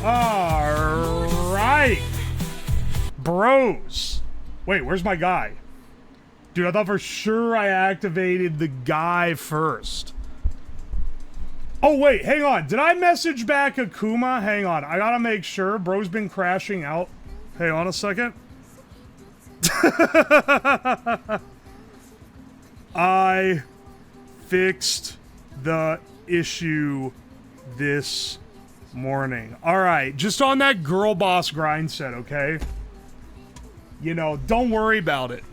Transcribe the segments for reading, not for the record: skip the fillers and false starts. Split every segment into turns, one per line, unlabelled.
Alright. Bros. Wait, where's my guy? Dude, I thought for sure I activated the guy first. Oh, wait, hang on. Did I message back Akuma? Hang on. I gotta make sure. Bro's been crashing out. Hang on a second. I fixed the issue this morning. Alright, just on that girl boss grind set, okay? You know, don't worry about it.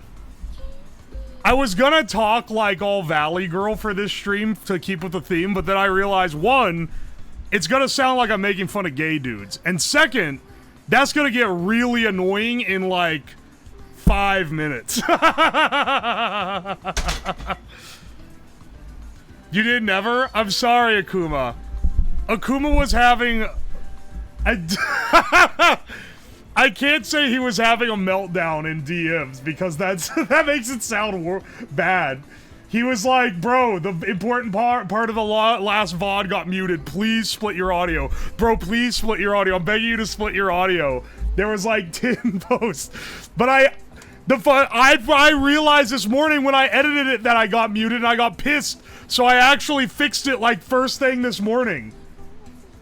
I was gonna talk like all Valley Girl for this stream to keep with the theme, but then I realized, one, it's gonna sound like I'm making fun of gay dudes. And second, that's gonna get really annoying in like 5 minutes. You did never? I'm sorry, Akuma. Akuma was having... I can't say he was having a meltdown in DMs because that makes it sound bad. He was like, bro, the important part of the last VOD got muted. Please split your audio. Bro, please split your audio. I'm begging you to split your audio. There was like 10 posts. But I realized this morning when I edited it that I got muted and I got pissed. So I actually fixed it like first thing this morning.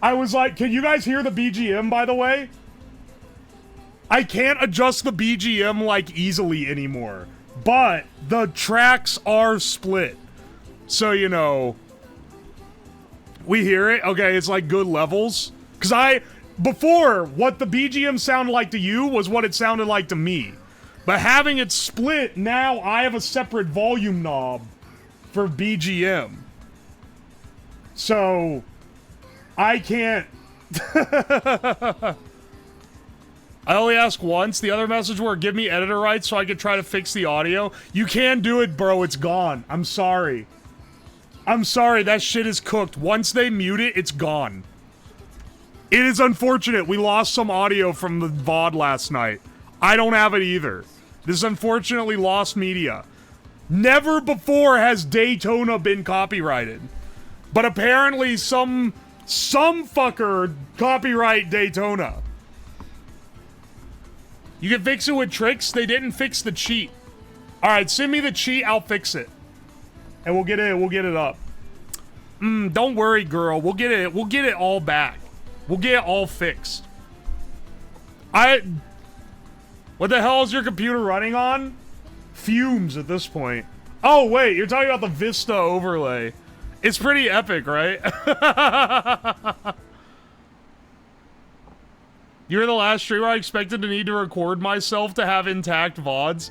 I was like, can you guys hear the BGM, by the way? I can't adjust the BGM, like, easily anymore. But the tracks are split. So, you know, we hear it. Okay, it's like good levels. Because before, what the BGM sounded like to you was what it sounded like to me. But having it split, now I have a separate volume knob for BGM. So, I can't... I only asked once. The other message were, give me editor rights so I could try to fix the audio. You can do it, bro. It's gone. I'm sorry. I'm sorry. That shit is cooked. Once they mute it, it's gone. It is unfortunate. We lost some audio from the VOD last night. I don't have it either. This is unfortunately lost media. Never before has Daytona been copyrighted. But apparently some fucker copyright Daytona. You can fix it with tricks. They didn't fix the cheat. All right, send me the cheat. I'll fix it, and we'll get it up. Don't worry, girl. We'll get it. We'll get it all back. We'll get it all fixed. What the hell is your computer running on? Fumes at this point. Oh wait, you're talking about the Vista overlay. It's pretty epic, right? You're the last streamer I expected to need to record myself to have intact VODs.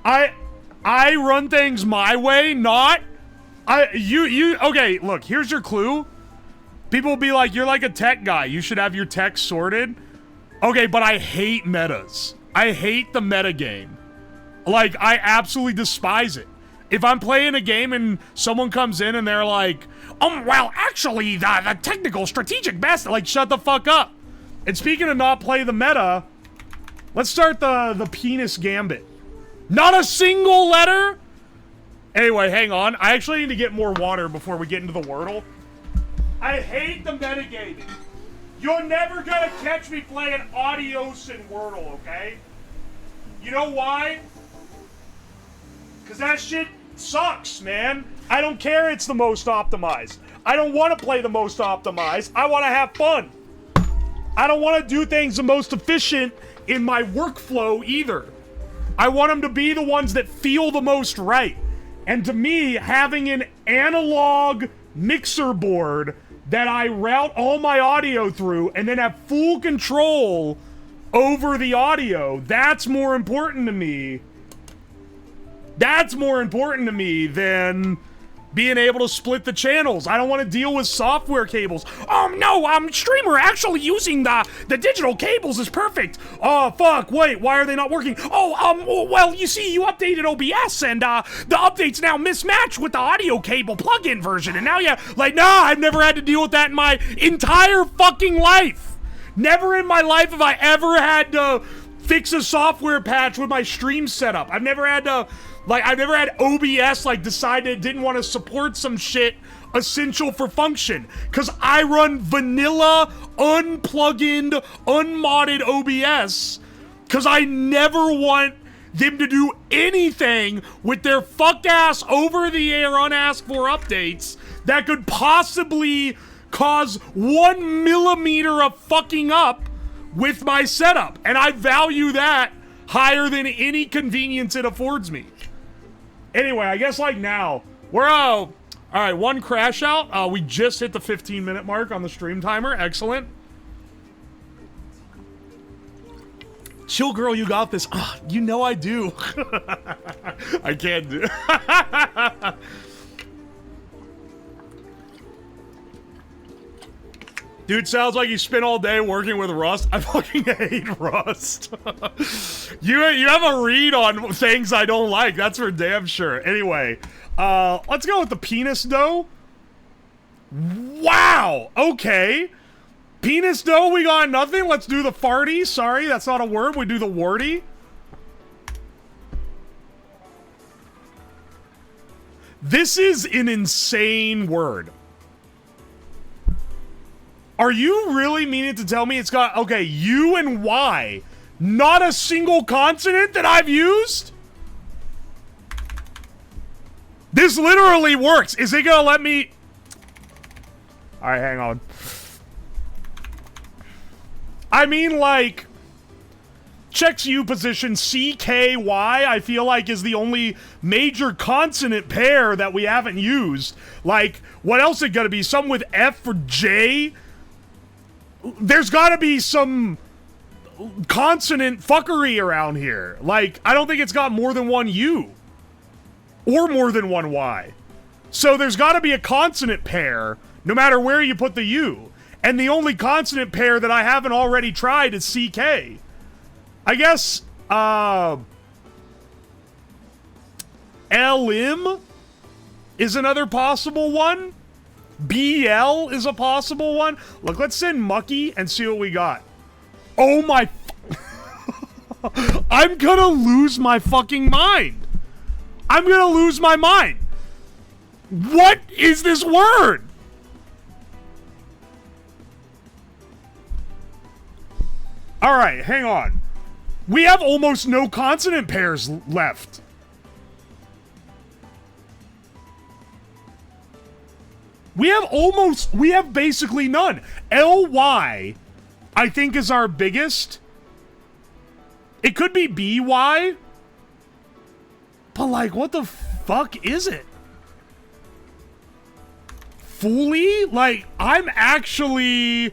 I run things my way, not... Okay, look, here's your clue. People will be like, you're like a tech guy. You should have your tech sorted. Okay, but I hate metas. I hate the meta game. Like, I absolutely despise it. If I'm playing a game and someone comes in and they're like, well, actually, the technical strategic best... Like, shut the fuck up. And speaking of not play the meta, let's start the penis gambit. Not a single letter? Anyway, hang on. I actually need to get more water before we get into the Wordle. I hate the metagaming. You're never gonna catch me playing Adios and Wordle, okay? You know why? Because that shit sucks, man. I don't care it's the most optimized. I don't want to play the most optimized. I want to have fun. I don't want to do things the most efficient in my workflow either. I want them to be the ones that feel the most right. And to me, having an analog mixer board that I route all my audio through and then have full control over the audio, that's more important to me. That's more important to me than being able to split the channels. I don't want to deal with software cables. No, streamer actually using the digital cables is perfect. Oh, fuck, wait, why are they not working? Well, you see, you updated OBS and the updates now mismatch with the audio cable plugin version. And now I've never had to deal with that in my entire fucking life. Never in my life have I ever had to fix a software patch with my stream setup. I've never had to... I've never had OBS, decide it didn't want to support some shit essential for function. Because I run vanilla unplugged, unmodded OBS, because I never want them to do anything with their fuck-ass over-the-air unasked-for updates that could possibly cause 1 millimeter of fucking up with my setup. And I value that higher than any convenience it affords me. Anyway, I guess like now, we're, all right, one crash out. We just hit the 15-minute mark on the stream timer. Excellent. Chill, girl, you got this. You know I do. I can't do. Dude, sounds like you spent all day working with Rust. I fucking hate Rust. You have a read on things I don't like. That's for damn sure. Anyway, let's go with the penis dough. Wow. Okay. Penis dough, we got nothing. Let's do the farty. Sorry, that's not a word. We do the warty. This is an insane word. Are you really meaning to tell me it's got, okay, U and Y, not a single consonant that I've used? This literally works. Is it gonna let me? All right, hang on. I mean, like, checks U position CKY, I feel like is the only major consonant pair that we haven't used. Like, what else is it gonna be? Some with F or J? There's gotta be some consonant fuckery around here. Like, I don't think it's got more than one U. Or more than one Y. So there's gotta be a consonant pair, no matter where you put the U. And the only consonant pair that I haven't already tried is CK. I guess, LM is another possible one. BL is a possible one. Look, let's send Mucky and see what we got. Oh my... I'm gonna lose my fucking mind. I'm gonna lose my mind. What is this word? Alright, hang on. We have almost no consonant pairs left. We have basically none. LY, I think, is our biggest. It could be BY. But, like, what the fuck is it? Fully? Like, I'm actually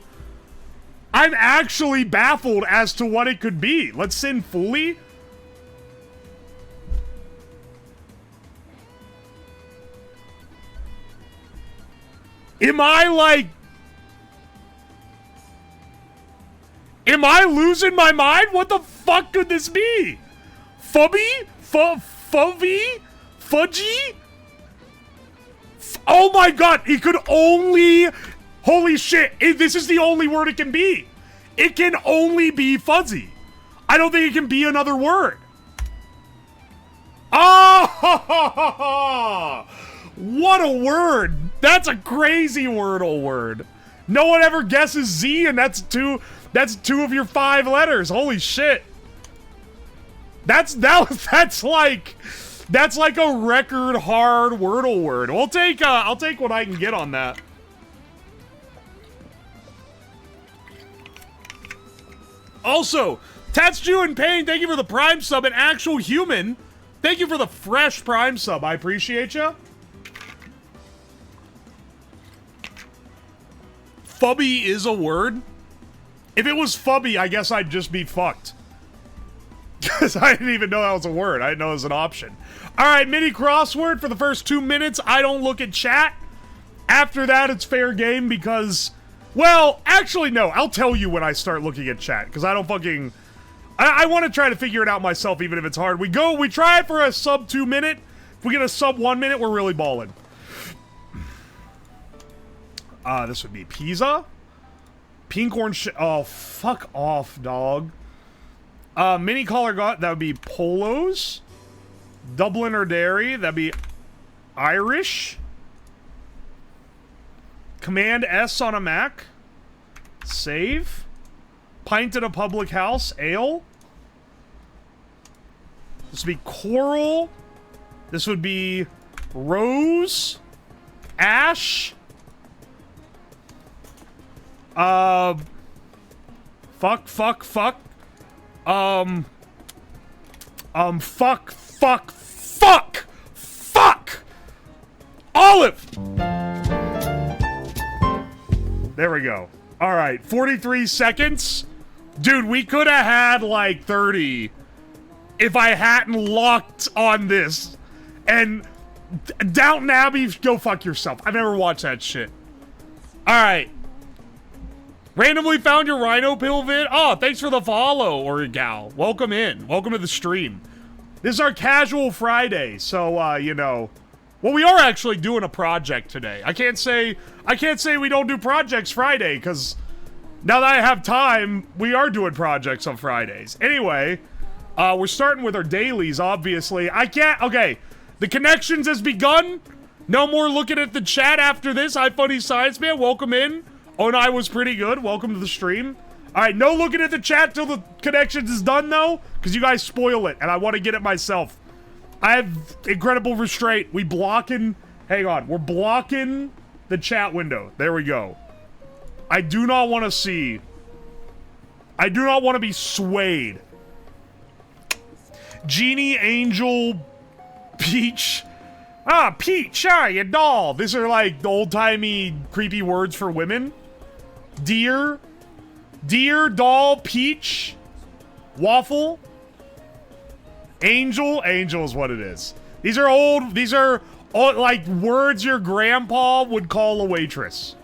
baffled as to what it could be. Let's send fully. Am I losing my mind? What the fuck could this be? Fubby? Fuvvy? Fudgy? Oh my god, it could only... Holy shit, this is the only word it can be. It can only be fuzzy. I don't think it can be another word. Oh! What a word. That's a crazy wordle word. No one ever guesses Z, and that's two of your 5 letters. Holy shit. That's like a record hard wordle word. I'll take what I can get on that. Also, Tatsu in Pain, thank you for the Prime sub. An actual human, thank you for the fresh Prime sub. I appreciate you. Fubby is a word. If it was fubby, I guess I'd just be fucked. Because I didn't even know that was a word. I didn't know it was an option. Alright, mini crossword for the first 2 minutes. I don't look at chat. After that, it's fair game because... Well, actually, no. I'll tell you when I start looking at chat. Because I don't fucking... I want to try to figure it out myself, even if it's hard. We try it for a sub 2 minute. If we get a sub 1 minute, we're really balling. This would be pizza. Pinkhorn oh, fuck off, dog. Mini collar that would be polos. Dublin or dairy, that'd be Irish. Command S on a Mac. Save. Pint at a public house. Ale. This would be coral. This would be rose. Ash. Fuck. Fuck. Olive! There we go. Alright, 43 seconds. Dude, we could have had like 30 if I hadn't locked on this. And Downton Abbey, go fuck yourself. I've never watched that shit. Alright. Randomly found your rhino pill vid. Oh, thanks for the follow, or gal. Welcome in. Welcome to the stream. This is our casual Friday, so you know. Well, we are actually doing a project today. I can't say we don't do projects Friday, because now that I have time, we are doing projects on Fridays. Anyway, we're starting with our dailies, obviously. Okay, the connections has begun. No more looking at the chat after this. Hi, Funny Science Man, welcome in. Oh, and I was pretty good. Welcome to the stream. All right, no looking at the chat till the connections is done, though, because you guys spoil it, and I want to get it myself. I have incredible restraint. We blocking... Hang on. We're blocking the chat window. There we go. I do not want to see... I do not want to be swayed. Genie, Angel, Peach... Ah, Peach, you doll. These are like the old-timey creepy words for women. Deer, doll, Peach, Waffle, Angel is what it is. These are old, like words your grandpa would call a waitress.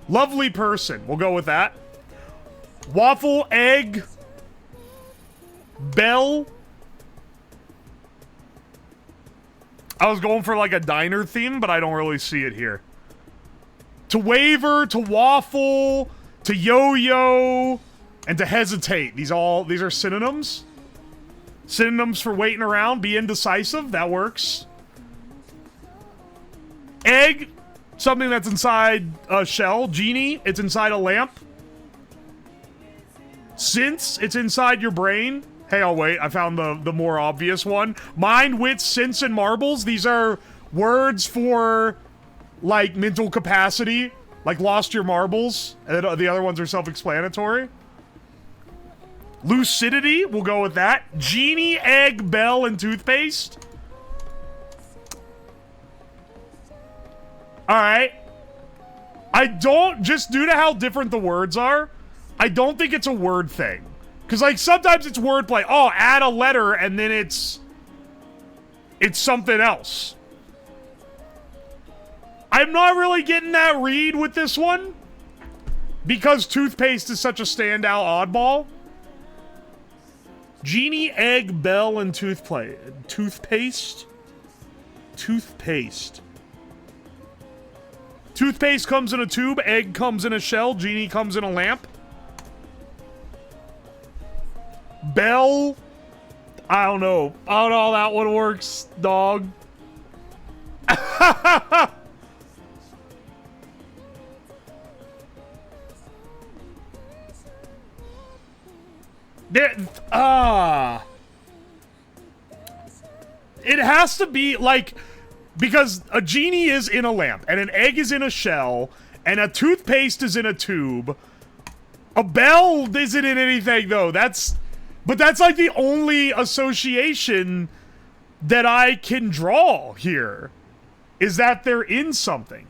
Lovely person, we'll go with that. Waffle, egg, bell. I was going for like a diner theme, but I don't really see it here. To waver, to waffle, to yo-yo, and to hesitate. These are synonyms. Synonyms for waiting around. Be indecisive. That works. Egg, something that's inside a shell. Genie, it's inside a lamp. Since, it's inside your brain. Hey, I'll wait. I found the more obvious one. Mind, wits, sense, and marbles. These are words for, like, mental capacity. Like, lost your marbles. And the other ones are self-explanatory. Lucidity. We'll go with that. Genie, egg, bell, and toothpaste. Alright. I don't... Just due to how different the words are, I don't think it's a word thing. Because, like, sometimes it's wordplay. Oh, add a letter, and then it's something else. I'm not really getting that read with this one. Because toothpaste is such a standout oddball. Genie, egg, bell, and toothpaste? Toothpaste. Toothpaste comes in a tube, egg comes in a shell, genie comes in a lamp. Bell, I don't know how that one works, dog. It has to be, like, because a genie is in a lamp, and an egg is in a shell, and a toothpaste is in a tube. A bell isn't in anything, though. But that's, like, the only association that I can draw here, is that they're in something.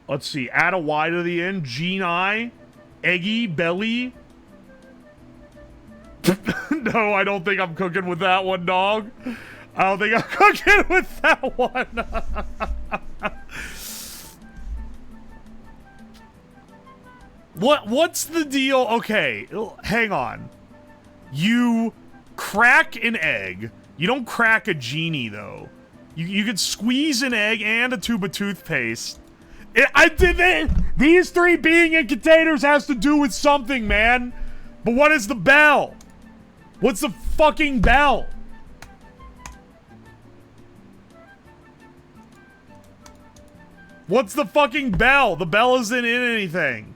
Let's see. Add a Y to the end. Genie. Eggy. Belly. No, I don't think I'm cooking with that one, dog. I don't think I'm cooking with that one. What's the deal? Okay, hang on. You crack an egg. You don't crack a genie, though. You could squeeze an egg and a tube of toothpaste. These three being in containers has to do with something, man. But what is the bell? What's the fucking bell? What's the fucking bell? The bell isn't in anything.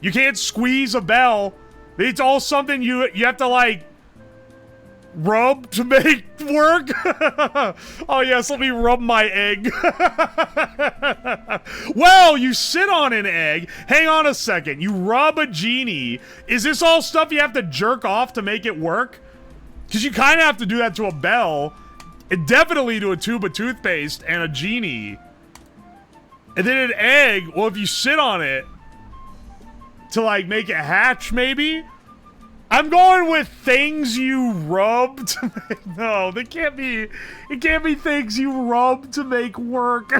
You can't squeeze a bell. It's all something you have to, like, rub to make work. Oh, yes, let me rub my egg. Well, you sit on an egg. Hang on a second. You rub a genie. Is this all stuff you have to jerk off to make it work? Because you kind of have to do that to a bell. And definitely to a tube of toothpaste and a genie. And then an egg, well, if you sit on it to, like, make it hatch, maybe? I'm going with things you rub to make... No, they can't be... It can't be things you rub to make work.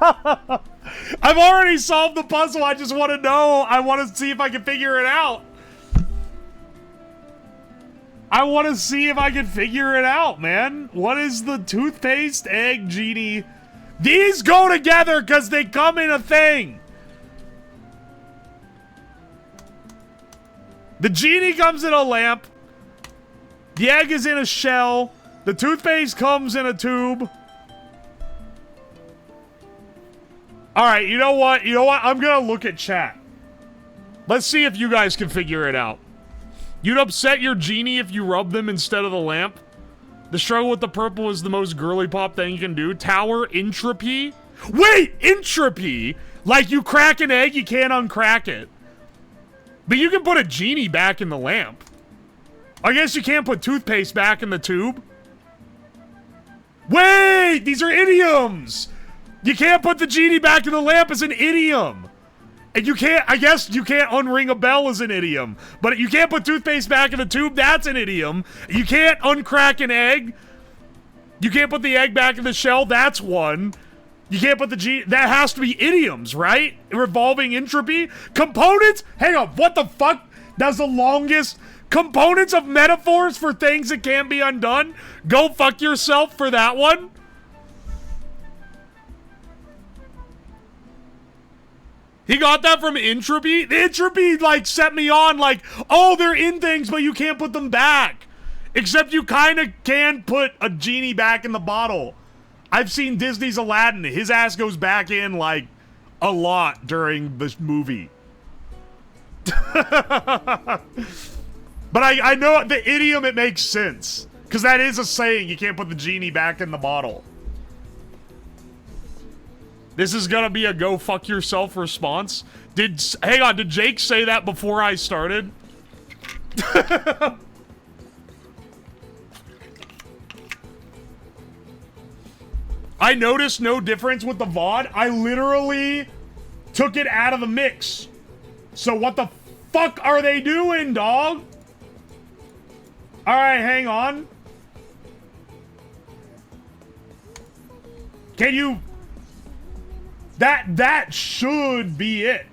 I've already solved the puzzle. I just want to know. I want to see if I can figure it out. I want to see if I can figure it out, man. What is the toothpaste, egg, genie? These go together because they come in a thing. The genie comes in a lamp. The egg is in a shell. The toothpaste comes in a tube. Alright, you know what? You know what? I'm gonna look at chat. Let's see if you guys can figure it out. You'd upset your genie if you rub them instead of the lamp. The struggle with the purple is the most girly pop thing you can do. Tower entropy? Wait! Entropy? Like you crack an egg, you can't uncrack it. But you can put a genie back in the lamp. I guess you can't put toothpaste back in the tube. Wait! These are idioms! You can't put the genie back in the lamp as an idiom. And you can't, I guess you can't unring a bell as an idiom. But you can't put toothpaste back in the tube, that's an idiom. You can't uncrack an egg. You can't put the egg back in the shell, that's one. You can't put the G... That has to be idioms, right? Revolving entropy? Components? Hang on, what the fuck? That's the longest... Components of metaphors for things that can't be undone? Go fuck yourself for that one? He got that from entropy? The entropy, like, set me on, like, oh, they're in things, but you can't put them back. Except you kind of can put a genie back in the bottle. I've seen Disney's Aladdin. His ass goes back in, like, a lot during the movie. But I know the idiom, it makes sense. Because that is a saying, you can't put the genie back in the bottle. This is gonna be a go fuck yourself response. Hang on, did Jake say that before I started? I noticed no difference with the VOD. I literally took it out of the mix. So what the fuck are they doing, dog? Alright, hang on. Can you... That should be it.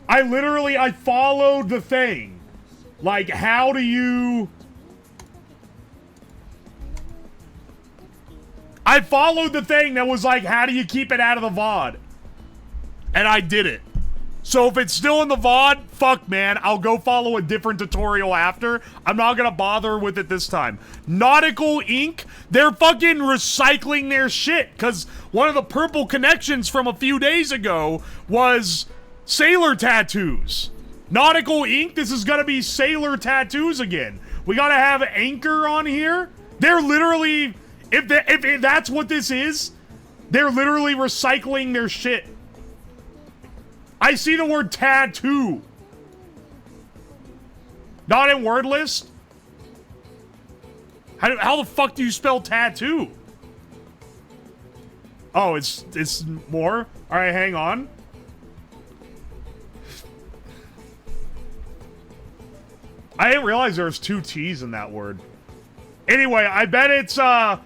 I followed the thing. Like, how do you... I followed the thing that was like, how do you keep it out of the VOD? And I did it. So if it's still in the VOD, fuck, man. I'll go follow a different tutorial after. I'm not gonna bother with it this time. Nautical Ink, they're fucking recycling their shit. Because one of the purple connections from a few days ago was sailor tattoos. Nautical Ink, this is gonna be sailor tattoos again. We gotta have Anchor on here. They're literally, if that's what this is, they're literally recycling their shit. I see the word tattoo. Not in word list? How the fuck do you spell tattoo? Oh, it's more? Alright, hang on. I didn't realize there was 2 T's in that word. Anyway, I bet it's, oh,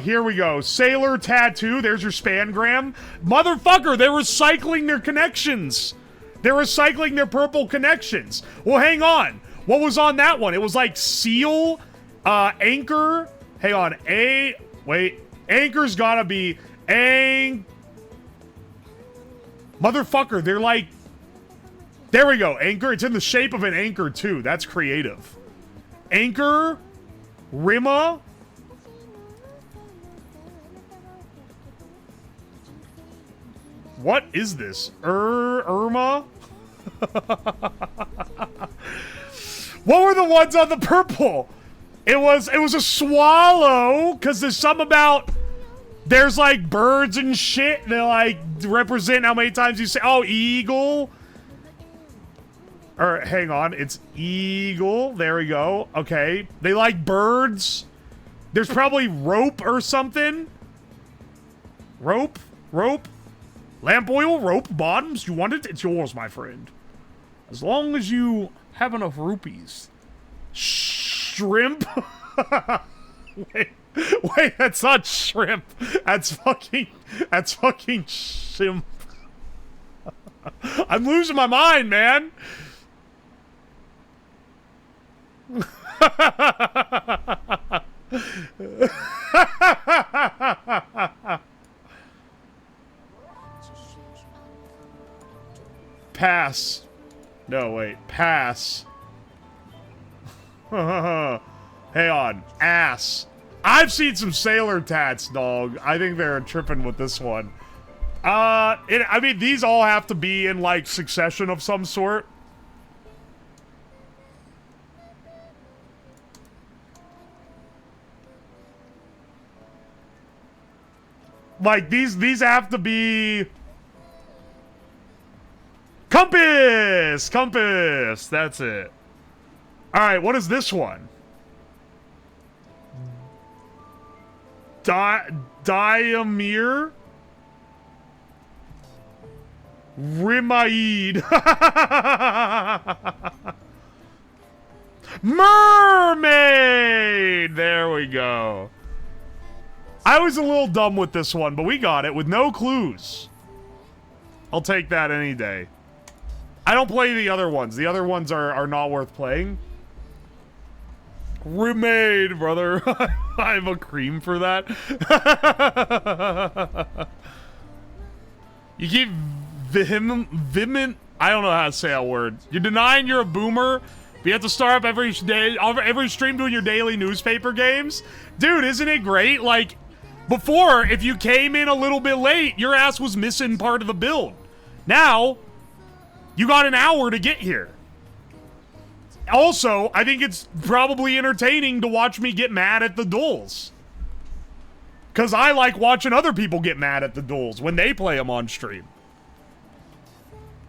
here we go. Sailor tattoo. There's your spangram. Motherfucker, they're recycling their connections. They're recycling their purple connections. Well, hang on. What was on that one? It was like seal, anchor. Hang on. Wait. Anchor's gotta be Motherfucker, they're like... There we go. Anchor. It's in the shape of an anchor, too. That's creative. Anchor. Rima. What is this? Irma? What were the ones on the purple? It was a swallow, because there's something about... There's, like, birds and shit that, like, represent how many times you say... Oh, eagle. Or, hang on. It's eagle. There we go. Okay. They like birds. There's probably rope or something. Rope. Lamp oil, rope, bottoms. You want it? It's yours, my friend. As long as you have enough rupees. Shrimp? Wait, that's not shrimp. That's fucking shrimp. I'm losing my mind, man. Pass. No, wait. Pass. Hang on. Ass. I've seen some sailor tats, dog. I think they're tripping with this one. I mean, these all have to be in, like, succession of some sort. Like, these have to be... Compass! Compass! That's it. Alright, what is this one? Diamir? Rimaid. Mermaid! There we go. I was a little dumb with this one, but we got it with no clues. I'll take that any day. I don't play the other ones. The other ones are not worth playing. Remade, brother. I have a cream for that. You keep vehement. I don't know how to say that word. You're denying you're a boomer, but you have to start up every day, every stream doing your daily newspaper games. Dude, isn't it great? Like, before, if you came in a little bit late, your ass was missing part of the build. Now, you got an hour to get here. Also, I think it's probably entertaining to watch me get mad at the duels. Because I like watching other people get mad at the duels when they play them on stream.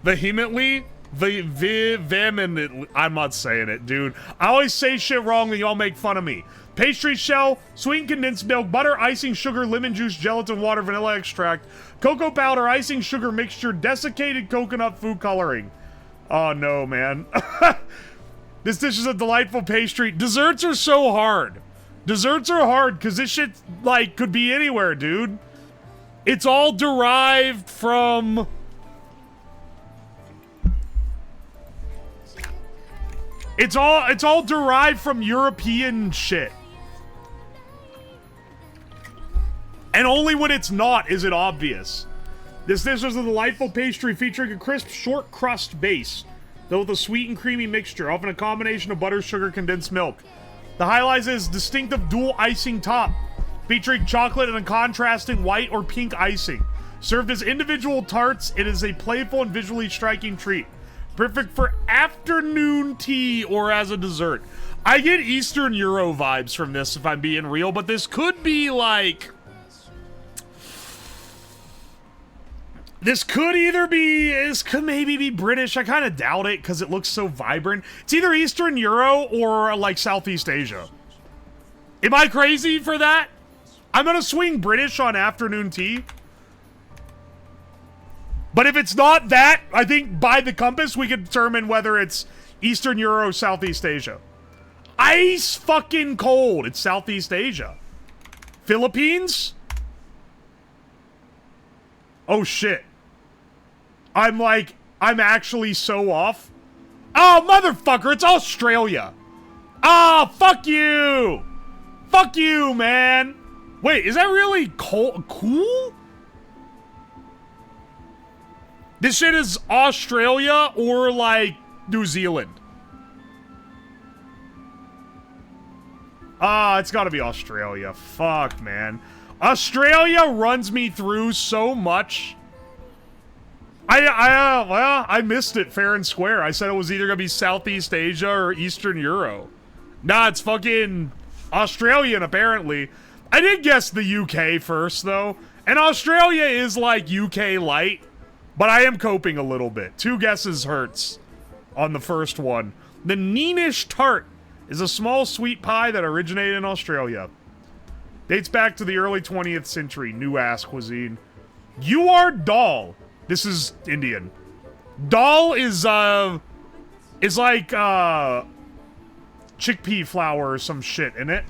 Vehemently? Vehemently. I'm not saying it, dude. I always say shit wrong and y'all make fun of me. Pastry shell, sweetened condensed milk, butter, icing, sugar, lemon juice, gelatin, water, vanilla extract, cocoa powder, icing, sugar mixture, desiccated coconut food coloring. Oh no, man. This dish is a delightful pastry. Desserts are so hard. Desserts are hard because this shit, like, could be anywhere, dude. It's all derived from... It's all derived from European shit. And only when it's not is it obvious. This dish is a delightful pastry featuring a crisp, short crust base, though with a sweet and creamy mixture, often a combination of butter, sugar, condensed milk. The highlight is distinctive dual icing top, featuring chocolate and a contrasting white or pink icing. Served as individual tarts, it is a playful and visually striking treat. Perfect for afternoon tea or as a dessert. I get Eastern Euro vibes from this, if I'm being real, but this could be like... This could either be... This could maybe be British. I kind of doubt it, because it looks so vibrant. It's either Eastern Euro or, like, Southeast Asia. Am I crazy for that? I'm gonna swing British on afternoon tea. But if it's not that, I think by the compass, we can determine whether it's Eastern Euro or Southeast Asia. Ice fucking cold. It's Southeast Asia. Philippines? Oh, shit. I'm actually so off. Oh, motherfucker, it's Australia. Oh, fuck you. Fuck you, man. Wait, is that really cool? This shit is Australia or, like, New Zealand. Ah, it's gotta be Australia. Fuck, man. Australia runs me through so much. Well, I missed it fair and square. I said it was either gonna be Southeast Asia or Eastern Euro. Nah, it's fucking Australian, apparently. I did guess the UK first, though. And Australia is like UK light, but I am coping a little bit. 2 guesses hurts on the first one. The Neenish Tart is a small sweet pie that originated in Australia. Dates back to the early 20th century. New ass cuisine. You are dal. This is Indian. Dal is like chickpea flour or some shit in it.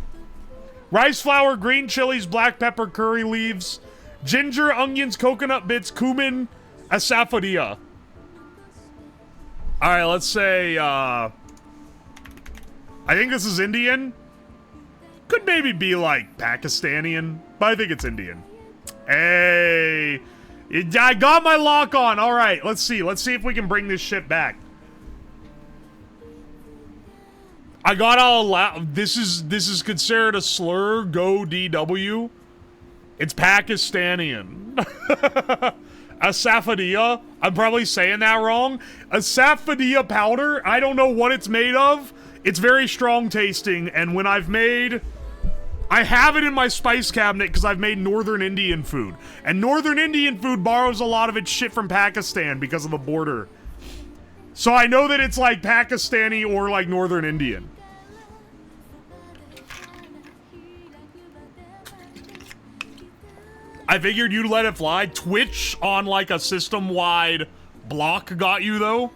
Rice flour, green chilies, black pepper, curry leaves, ginger, onions, coconut bits, cumin, asafoetida. All right, let's say I think this is Indian. Could maybe be like Pakistani, but I think it's Indian. Hey, I got my lock on. All right, let's see. Let's see if we can bring this shit back. I gotta allow. This is considered a slur. Go DW. It's Pakistani. Asafoetida. I'm probably saying that wrong. Asafoetida powder. I don't know what it's made of. It's very strong tasting, and when I've made... I have it in my spice cabinet because I've made Northern Indian food. And Northern Indian food borrows a lot of its shit from Pakistan because of the border. So I know that it's like Pakistani or like Northern Indian. I figured you'd let it fly. Twitch on like a system-wide block got you though.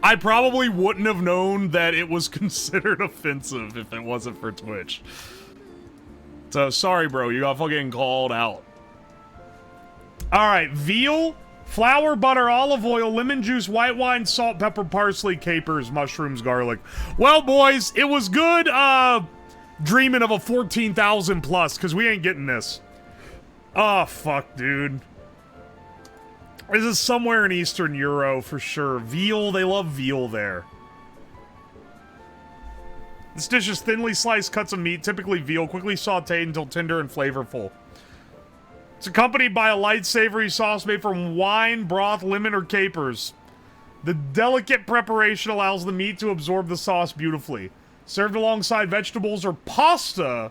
I probably wouldn't have known that it was considered offensive if it wasn't for Twitch. So, sorry, bro. You got fucking called out. Alright, veal, flour, butter, olive oil, lemon juice, white wine, salt, pepper, parsley, capers, mushrooms, garlic. Well, boys, it was good, dreaming of a 14,000 plus, because we ain't getting this. Oh, fuck, dude. This is somewhere in Eastern Euro, for sure. Veal, they love veal there. This dish is thinly sliced cuts of meat, typically veal, quickly sauteed until tender and flavorful. It's accompanied by a light savory sauce made from wine, broth, lemon, or capers. The delicate preparation allows the meat to absorb the sauce beautifully. Served alongside vegetables or pasta,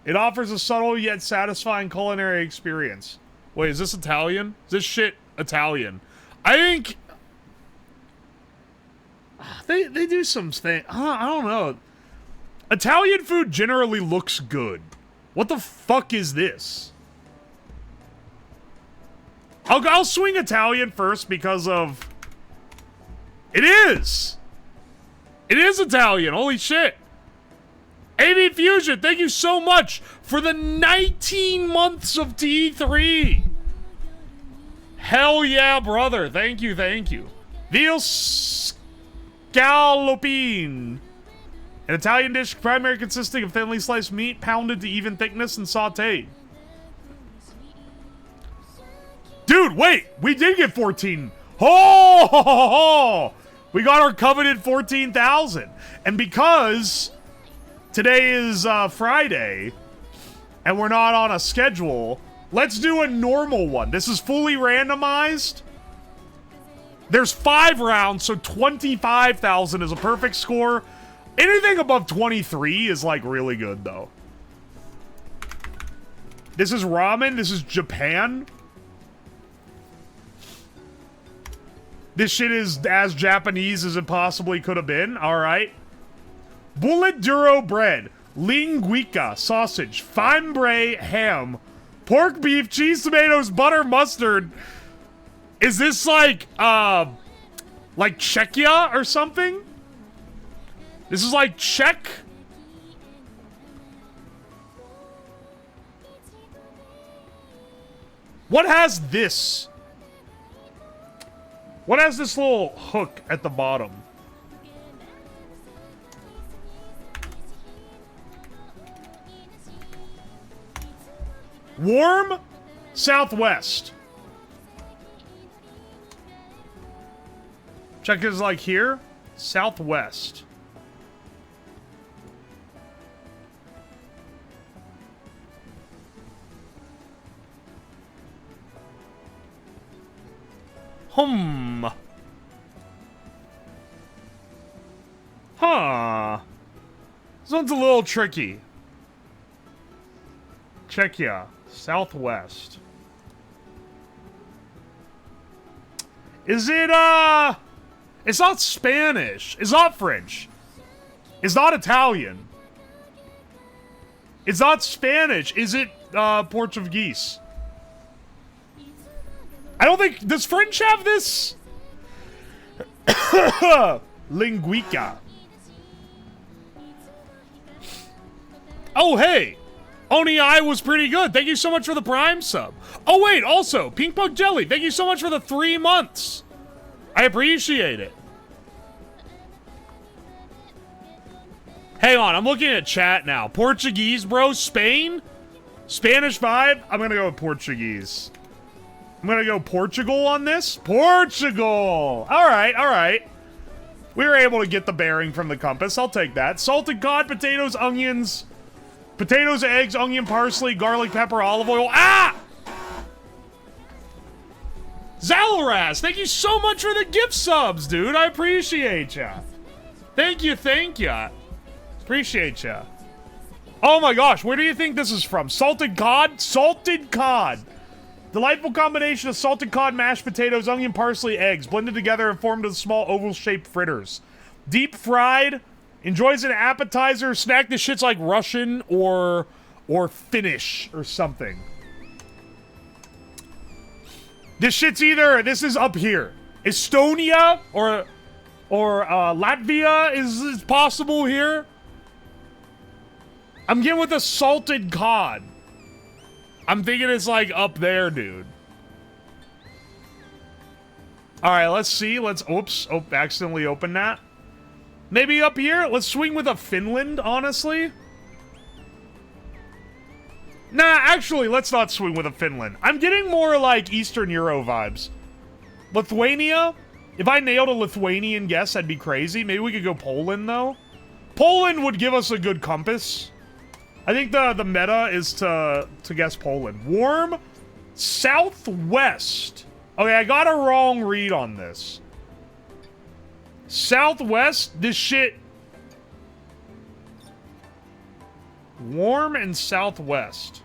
it offers a subtle yet satisfying culinary experience. Wait, is this Italian? Is this shit Italian? I think... They do some thing. I don't know. Italian food generally looks good. What the fuck is this? I'll swing Italian first because of... It is! It is Italian, holy shit! AB Fusion, thank you so much for the 19 months of T3! Hell yeah, brother. Thank you, thank you. Veal scallopine. An Italian dish primarily consisting of thinly sliced meat, pounded to even thickness and sauteed. Dude, wait! We did get 14. Oh! We got our coveted 14,000. And because today is Friday, and we're not on a schedule, let's do a normal one. This is fully randomized. There's 5 rounds, so 25,000 is a perfect score. Anything above 23 is, like, really good, though. This is ramen. This is Japan. This shit is as Japanese as it possibly could have been. All right. Bullet duro bread. Linguica sausage. Fiambre ham. Pork, beef, cheese, tomatoes, butter, mustard. Is this, like Czechia or something? This is like Czech? What has this? What has this little hook at the bottom? Warm Southwest. Check is like here. Southwest. Huh. This one's a little tricky. Czechia. Southwest. Is it, it's not Spanish. It's not French. It's not Italian. It's not Spanish. Is it, Portuguese? I don't think... Does French have this? Linguica. Oh, hey. Oni I was pretty good. Thank you so much for the Prime sub. Oh, wait. Also, Pink Pug Jelly. Thank you so much for the 3 months. I appreciate it. Hang on. I'm looking at chat now. Portuguese, bro. Spain? Spanish vibe? I'm going to go with Portuguese. I'm going to go Portugal on this. Portugal. All right. All right. We were able to get the bearing from the compass. I'll take that. Salted cod, potatoes, onions... Potatoes, eggs, onion, parsley, garlic, pepper, olive oil. Ah! Zalaraz, thank you so much for the gift subs, dude. I appreciate ya. Thank you, thank ya. Appreciate ya. Oh my gosh, where do you think this is from? Salted cod? Salted cod. Delightful combination of salted cod, mashed potatoes, onion, parsley, eggs, blended together and formed into small oval-shaped fritters. Deep fried... Enjoys an appetizer, snack. This shit's like Russian or Finnish or something. This shit's either, this is up here. Estonia or Latvia is possible here. I'm getting with a salted cod. I'm thinking it's like up there, dude. All right, let's see. Let's, oops, oh, accidentally opened that. Maybe up here? Let's swing with a Finland, honestly. Nah, actually, let's not swing with a Finland. I'm getting more like Eastern Euro vibes. Lithuania? If I nailed a Lithuanian guess, that'd be crazy. Maybe we could go Poland, though. Poland would give us a good compass. I think the meta is to guess Poland. Warm? Southwest. Okay, I got a wrong read on this. Southwest, this shit. Warm and southwest.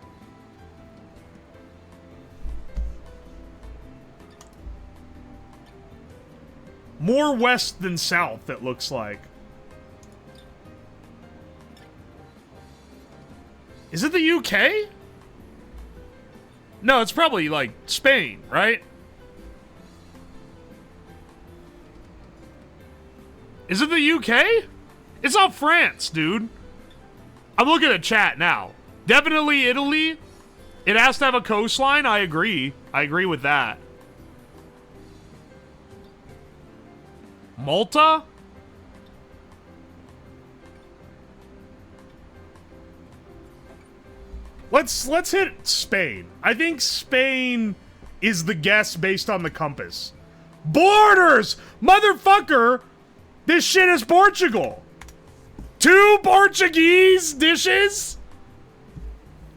More west than south, it looks like. Is it the UK? No, it's probably like Spain, right? Is it the UK? It's not France, dude. I'm looking at chat now. Definitely Italy. It has to have a coastline. I agree. I agree with that. Malta? Let's hit Spain. I think Spain is the guess based on the compass. Borders! Motherfucker! This shit is Portugal. 2 Portuguese dishes?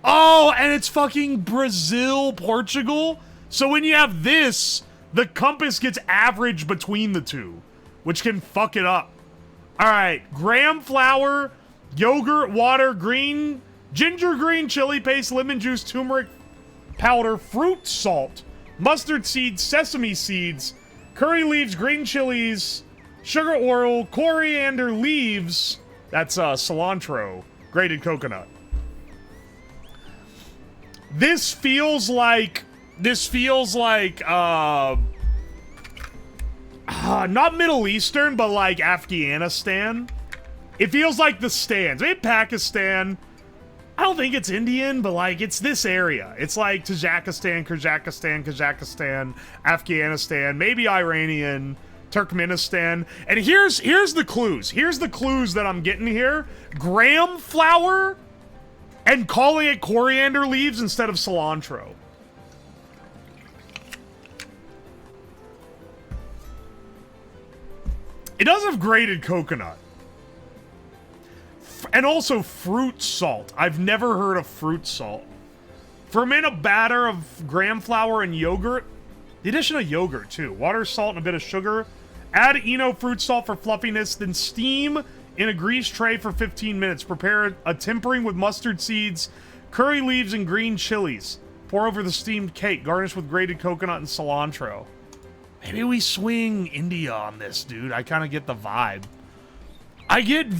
Oh, and it's fucking Brazil, Portugal? So when you have this, the compass gets averaged between the two, which can fuck it up. All right, graham flour, yogurt, water, green, ginger green chili paste, lemon juice, turmeric powder, fruit salt, mustard seeds, sesame seeds, curry leaves, green chilies, sugar oil, coriander leaves, that's cilantro, grated coconut. This feels like not Middle Eastern, but like Afghanistan. It feels like the stands. Maybe Pakistan. I don't think it's Indian, but like it's this area. It's like Tajikistan, Kazakhstan, Afghanistan, maybe Iranian, Turkmenistan. And here's the clues. Here's the clues that I'm getting here. Graham flour and calling it coriander leaves instead of cilantro. It does have grated coconut. And also fruit salt. I've never heard of fruit salt. Ferment a batter of graham flour and yogurt. The addition of yogurt, too. Water, salt, and a bit of sugar. Add Eno fruit salt for fluffiness, then steam in a greased tray for 15 minutes. Prepare a tempering with mustard seeds, curry leaves, and green chilies. Pour over the steamed cake. Garnish with grated coconut and cilantro. Maybe we swing India on this, dude. I kind of get the vibe. I get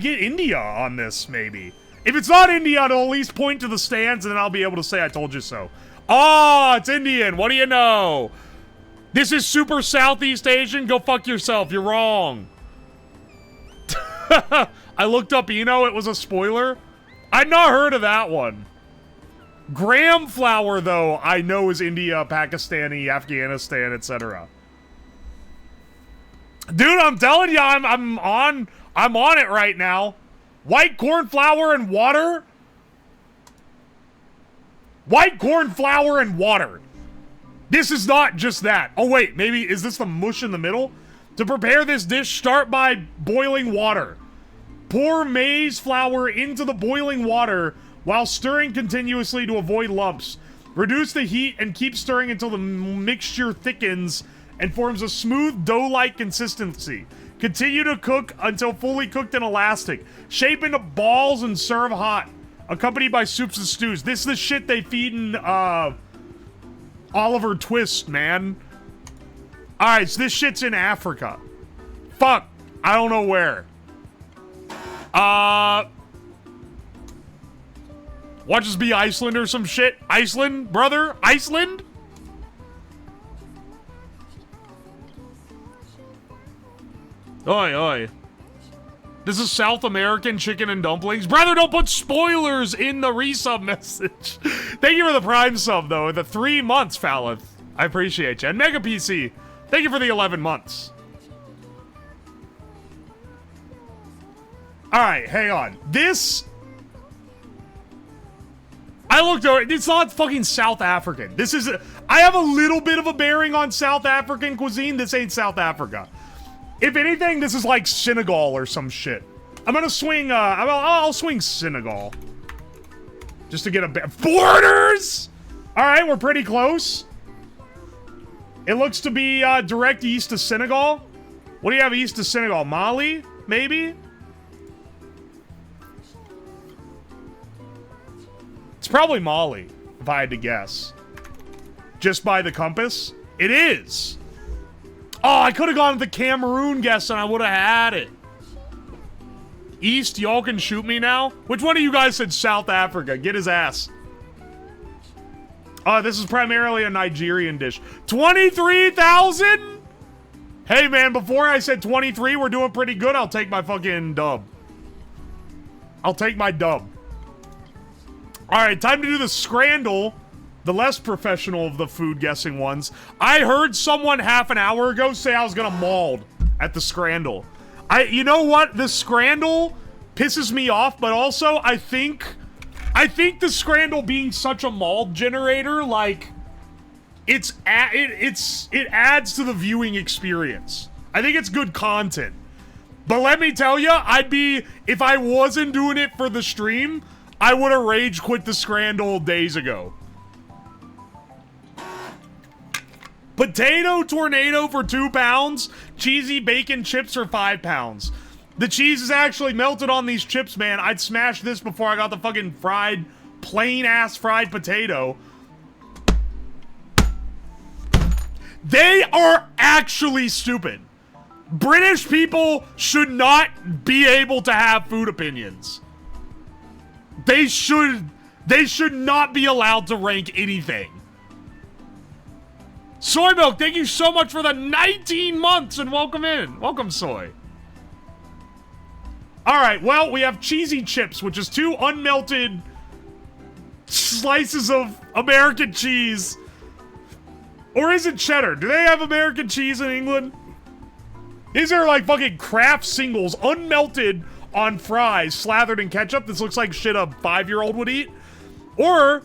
India on this, maybe. If it's not India, I'll at least point to the stands, and then I'll be able to say I told you so. Oh, it's Indian. What do you know? This is super Southeast Asian? Go fuck yourself. You're wrong. I looked up Eno. It was a spoiler. I'd not heard of that one. Gram flour, though, I know is India, Pakistani, Afghanistan, etc. Dude, I'm telling you, I'm on it right now. White corn flour and water. White corn flour and water. This is not just that. Oh, wait, maybe, is this the mush in the middle? To prepare this dish, start by boiling water. Pour maize flour into the boiling water while stirring continuously to avoid lumps. Reduce the heat and keep stirring until the mixture thickens and forms a smooth dough-like consistency. Continue to cook until fully cooked and elastic. Shape into balls and serve hot, accompanied by soups and stews. This is the shit they feed in, Oliver Twist, man. Alright, so this shit's in Africa. Fuck. I don't know where. Watch this be Iceland or some shit. Iceland, brother? Iceland? Oi, oi. This is South American chicken and dumplings. Brother, don't put spoilers in the resub message. Thank you for the Prime sub, though. The 3 months, Falith. I appreciate you. And Mega PC, thank you for the 11 months. Alright, hang on. This... I looked over. It's not fucking South African. This is... I have a little bit of a bearing on South African cuisine. This ain't South Africa. If anything, this is like Senegal or some shit. I'm gonna swing, I'll swing Senegal. Just to get a bit. Borders! Alright, we're pretty close. It looks to be direct east of Senegal. What do you have east of Senegal? Mali? Maybe? It's probably Mali, if I had to guess. Just by the compass. It is! Oh, I could have gone with the Cameroon guess and I would have had it. East, y'all can shoot me now? Which one of you guys said South Africa? Get his ass. Oh, this is primarily a Nigerian dish. 23,000? Hey, man, before I said 23, we're doing pretty good. I'll take my fucking dub. I'll take my dub. All right, time to do the Scrandle. The less professional of the food guessing ones. I heard someone half an hour ago say I was gonna mauled at the Scrandle. You know what? The Scrandle pisses me off, but also I think the Scrandle being such a mauled generator, like, it adds to the viewing experience. I think it's good content. But let me tell you, if I wasn't doing it for the stream, I would have rage quit the Scrandle days ago. Potato tornado for 2 pounds. Cheesy bacon chips for 5 pounds. The cheese is actually melted on these chips, man. I'd smash this before I got the fucking fried, plain-ass fried potato. They are actually stupid. British people should not be able to have food opinions. They should not be allowed to rank anything. Soy Milk, thank you so much for the 19 months and welcome in. Welcome, Soy. Alright, well, we have cheesy chips, which is 2 unmelted slices of American cheese. Or is it cheddar? Do they have American cheese in England? These are like fucking Kraft singles, unmelted on fries, slathered in ketchup. This looks like shit a 5-year-old would eat. But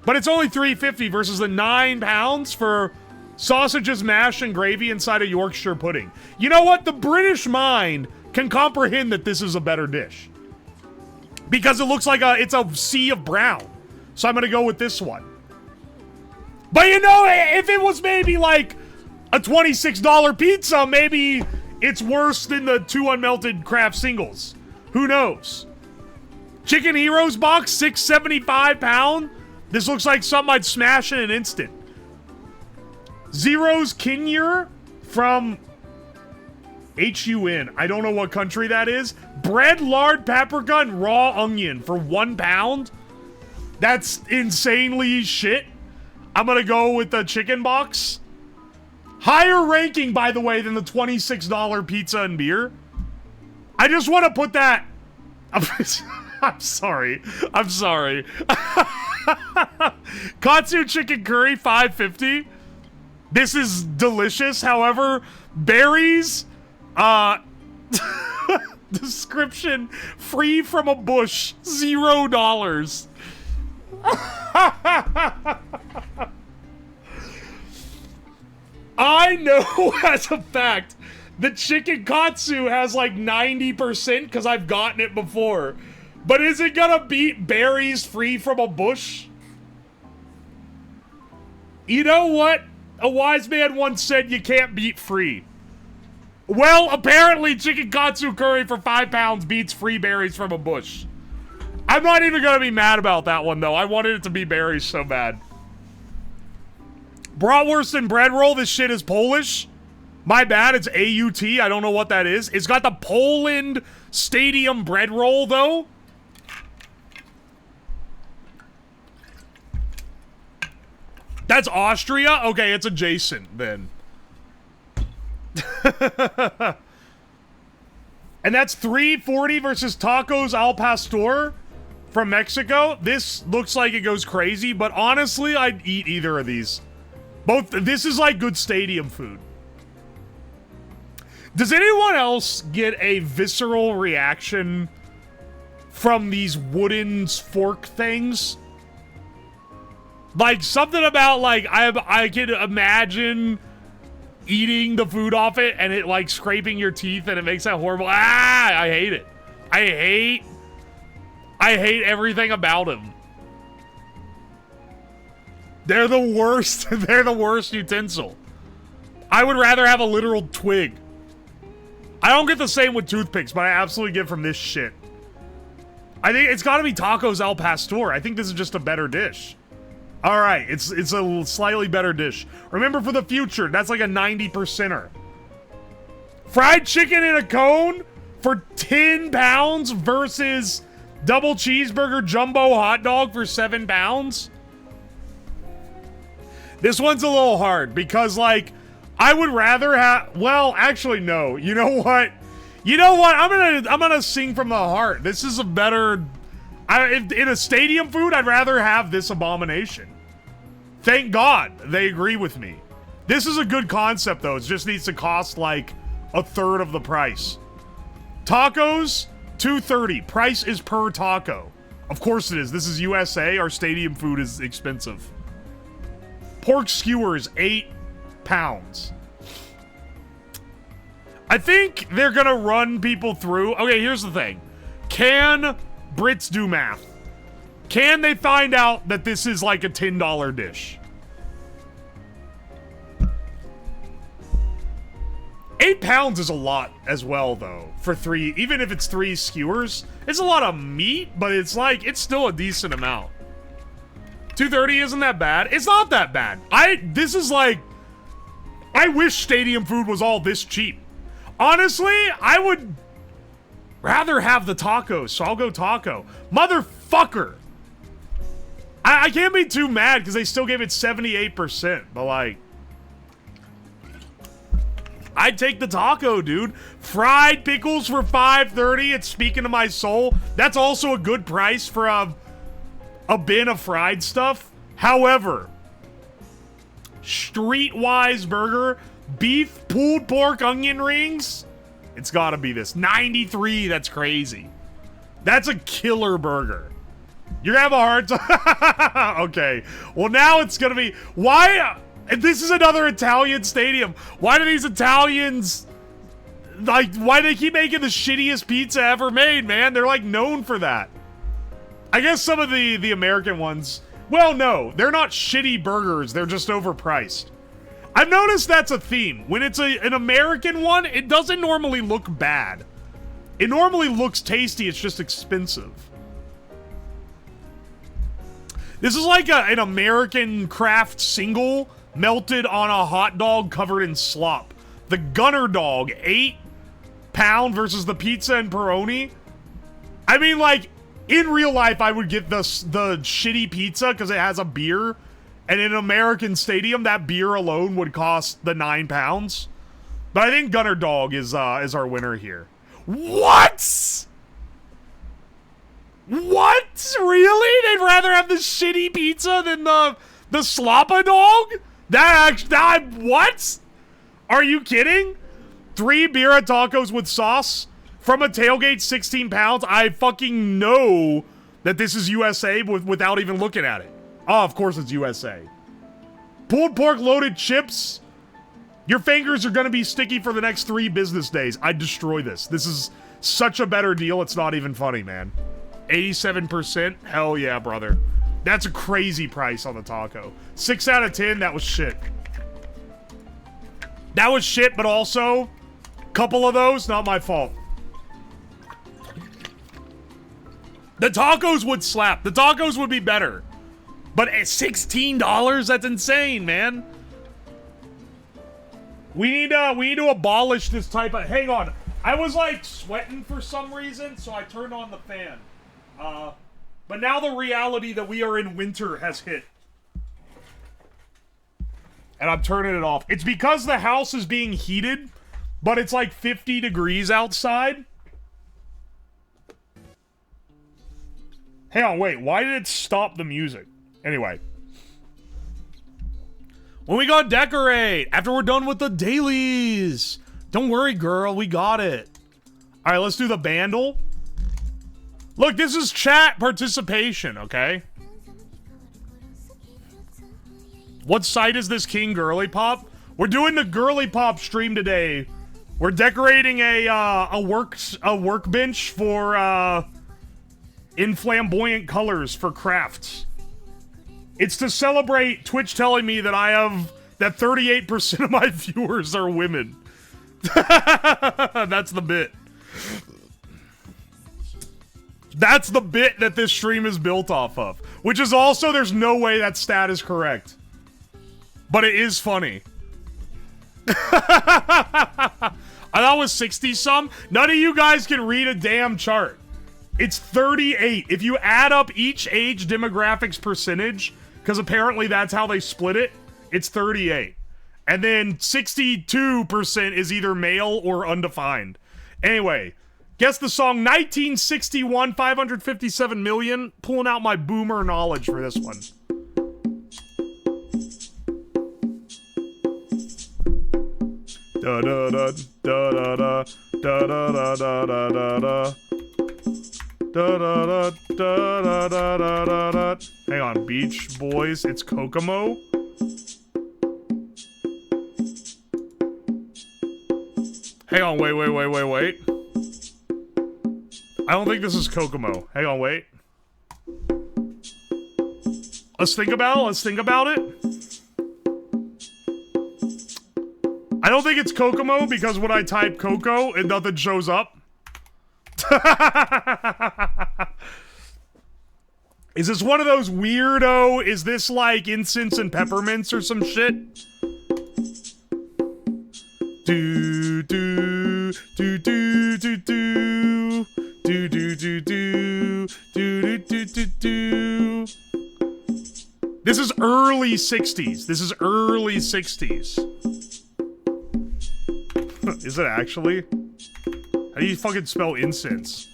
it's only $3.50 versus the 9 pounds for sausages, mash, and gravy inside a Yorkshire pudding. You know what? The British mind can comprehend that this is a better dish. Because it looks like it's a sea of brown. So I'm gonna go with this one. But you know, if it was maybe like a $26 pizza, maybe it's worse than the 2 unmelted Kraft singles. Who knows? Chicken Heroes box, $6.75 pound. This looks like something I'd smash in an instant. Zero's Kinyer from HUN. I don't know what country that is. Bread, lard, paprika, and raw onion for 1 pound. That's insanely shit. I'm gonna go with the chicken box. Higher ranking, by the way, than the $26 pizza and beer. I just want to put that... I'm sorry. I'm sorry. Katsu chicken curry, $5.50. This is delicious. However, berries, description, free from a bush, $0. I know as a fact that chicken katsu has like 90% because I've gotten it before. But is it gonna beat berries free from a bush? You know what? A wise man once said you can't beat free. Well, apparently chicken katsu curry for 5 pounds beats free berries from a bush. I'm not even gonna be mad about that one though. I wanted it to be berries so bad. Bratwurst and bread roll, this shit is Polish. My bad, it's AUT, I don't know what that is. It's got the Poland Stadium bread roll though. That's Austria? Okay, it's adjacent then. And that's $3.40 versus Tacos Al Pastor from Mexico. This looks like it goes crazy, but honestly, I'd eat either of these. Both, this is like good stadium food. Does anyone else get a visceral reaction from these wooden fork things? Like, something about, like, I can imagine eating the food off it and it, like, scraping your teeth and it makes that horrible... Ah! I hate it. I hate everything about them. They're the worst. They're the worst utensil. I would rather have a literal twig. I don't get the same with toothpicks, but I absolutely get from this shit. I think it's gotta be Tacos Al Pastor. I think this is just a better dish. All right, it's a slightly better dish. Remember for the future, that's like a 90%er. Fried chicken in a cone for 10 pounds versus double cheeseburger jumbo hot dog for 7 pounds. This one's a little hard because, like, I would rather have... Well, actually, no. You know what? You know what? I'm gonna sing from the heart. This is a better... in a stadium food, I'd rather have this abomination. Thank God they agree with me. This is a good concept, though. It just needs to cost, like, a third of the price. Tacos, $2.30. Price is per taco. Of course it is. This is USA. Our stadium food is expensive. Pork skewers, 8 pounds. I think they're gonna run people through. Okay, here's the thing. Can Brits do math? Can they find out that this is like a $10 dish? 8 pounds is a lot as well, though, for 3, even if it's 3 skewers. It's a lot of meat, but it's like, it's still a decent amount. $2.30 isn't that bad. It's not that bad. This is like, I wish stadium food was all this cheap. Honestly, I would rather have the tacos, so I'll go taco. Motherfucker. I can't be too mad because they still gave it 78%, but like, I'd take the taco, dude. Fried pickles for $5.30. It's speaking to my soul. That's also a good price for a bin of fried stuff. However, Streetwise burger, beef, pulled pork, onion rings. It's gotta be this. 93, that's crazy. That's a killer burger. You're gonna have a hard time. Okay. Well, now it's gonna be, why? This is another Italian stadium. Why do these Italians, like, why do they keep making the shittiest pizza ever made, man? They're like known for that. I guess some of the American ones, Well, no, they're not shitty burgers. They're just overpriced. I've noticed that's a theme. When it's an American one, it doesn't normally look bad. It normally looks tasty. It's just expensive. This is like an American craft single melted on a hot dog covered in slop. The Gunner Dog, 8-pound versus the pizza and pepperoni. I mean, like, in real life, I would get the shitty pizza because it has a beer. And in an American stadium, that beer alone would cost the 9 pounds. But I think Gunner Dog is our winner here. What? What? Really? They'd rather have the shitty pizza than the sloppa dog? What? Are you kidding? 3 birria tacos with sauce from a tailgate, 16 pounds. I fucking know that this is USA without even looking at it. Oh, of course it's USA. Pulled pork loaded chips. Your fingers are gonna be sticky for the next 3 business days. I'd destroy this. This is such a better deal, it's not even funny, man. 87%? Hell yeah, brother. That's a crazy price on the taco. 6 out of 10, that was shit. That was shit, but also, couple of those, not my fault. The tacos would slap. The tacos would be better. But at $16? That's insane, man. We need to abolish this type of... Hang on. I was, like, sweating for some reason, so I turned on the fan. But now the reality that we are in winter has hit. And I'm turning it off. It's because the house is being heated, but it's like 50 degrees outside. Hang on, wait. Why did it stop the music? Anyway. When we go decorate, after we're done with the dailies. Don't worry, girl. We got it. All right, let's do the bandle. Look, this is chat participation, okay? What site is this, King GIRLYPOP? We're doing the GIRLYPOP stream today. We're decorating a workbench for in flamboyant colors for crafts. It's to celebrate Twitch telling me that that 38% of my viewers are women. That's the bit. That's the bit that this stream is built off of. Which is also, there's no way that stat is correct. But it is funny. I thought it was 60-some. None of you guys can read a damn chart. It's 38. If you add up each age demographics percentage, because apparently that's how they split it, it's 38. And then 62% is either male or undefined. Anyway, guess the song 1961, 557 million. Pulling out my boomer knowledge for this one. Da da da da da da da da da da da da. Da da da da da da da da. Hang on, Beach Boys, it's Kokomo. Hang on, wait. I don't think this is Kokomo. Hang on, wait. Let's think about it. I don't think it's Kokomo because when I type Coco, and nothing shows up. Is this one of those weirdo, is this like incense and peppermints or some shit? Do do do do do do do do do do do do do do. This is early 60s. This is early 60s. Is it actually? How do you fucking spell incense?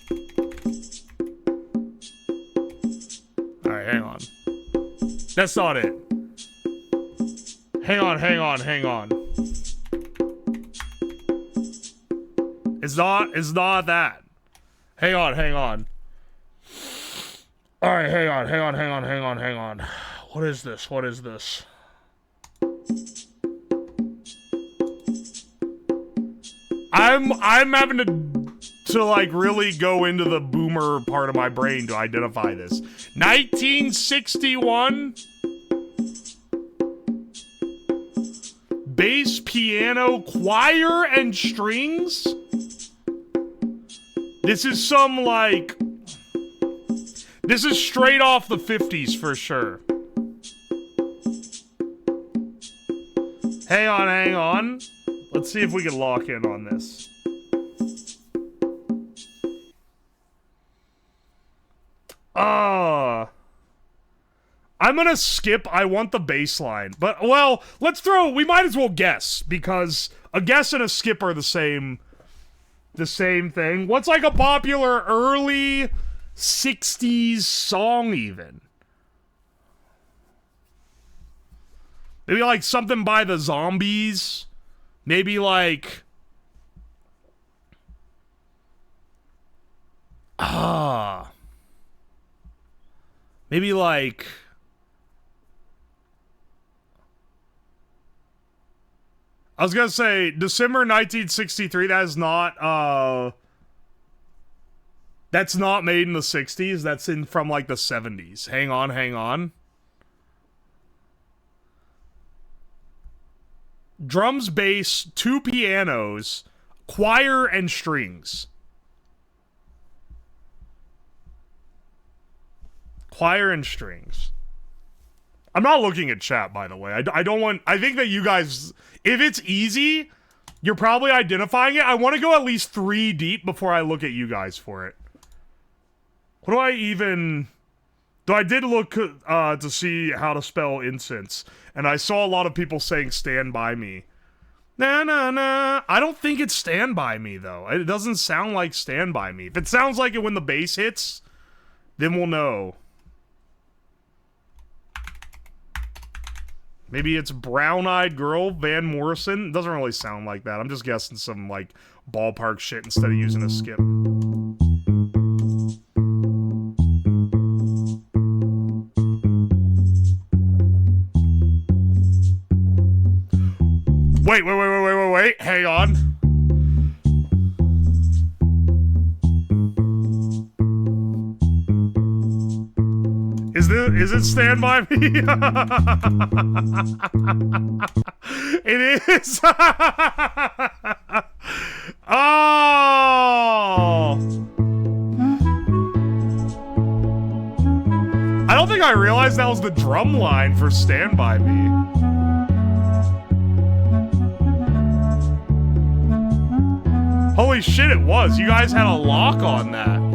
Alright, hang on. That's not it. Hang on. It's not that. Hang on. Alright, hang on. What is this? I'm having to to like really go into the boomer part of my brain to identify this. 1961. Bass, piano, choir, and strings. This is some like... This is straight off the 50s for sure. Hang on, hang on. Let's see if we can lock in on this. I'm gonna skip I want the bass line. But, well, we might as well guess, because a guess and a skip are the same thing. What's like a popular early 60s song even? Maybe like something by the Zombies. Maybe like... Maybe like... I was gonna say, December 1963, that is not, that's not made in the 60s, that's from like the 70s. Hang on, hang on. Drums, bass, 2 pianos, choir, and strings. Choir and strings. I'm not looking at chat, by the way. I don't want... I think that you guys... If it's easy, you're probably identifying it. I want to go at least 3 deep before I look at you guys for it. What do I even... Though I did look to see how to spell incense, and I saw a lot of people saying Stand By Me. Nah, nah, nah. I don't think it's Stand By Me, though. It doesn't sound like Stand By Me. If it sounds like it when the bass hits, then we'll know. Maybe it's Brown Eyed Girl, Van Morrison. It doesn't really sound like that. I'm just guessing some, like, ballpark shit instead of using a skip. Wait. Hang on. Is it Stand By Me? It is. Oh. I don't think I realized that was the drum line for Stand By Me. Holy shit, it was. You guys had a lock on that.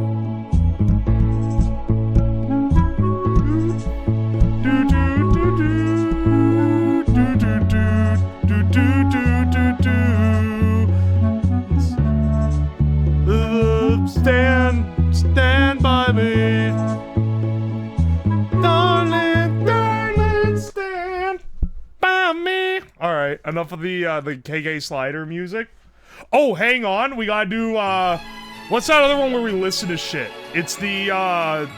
Stand by me. Darling, stand by me. Alright, enough of the KK Slider music. Oh, hang on. We gotta do, what's that other one where we listen to shit? It's the,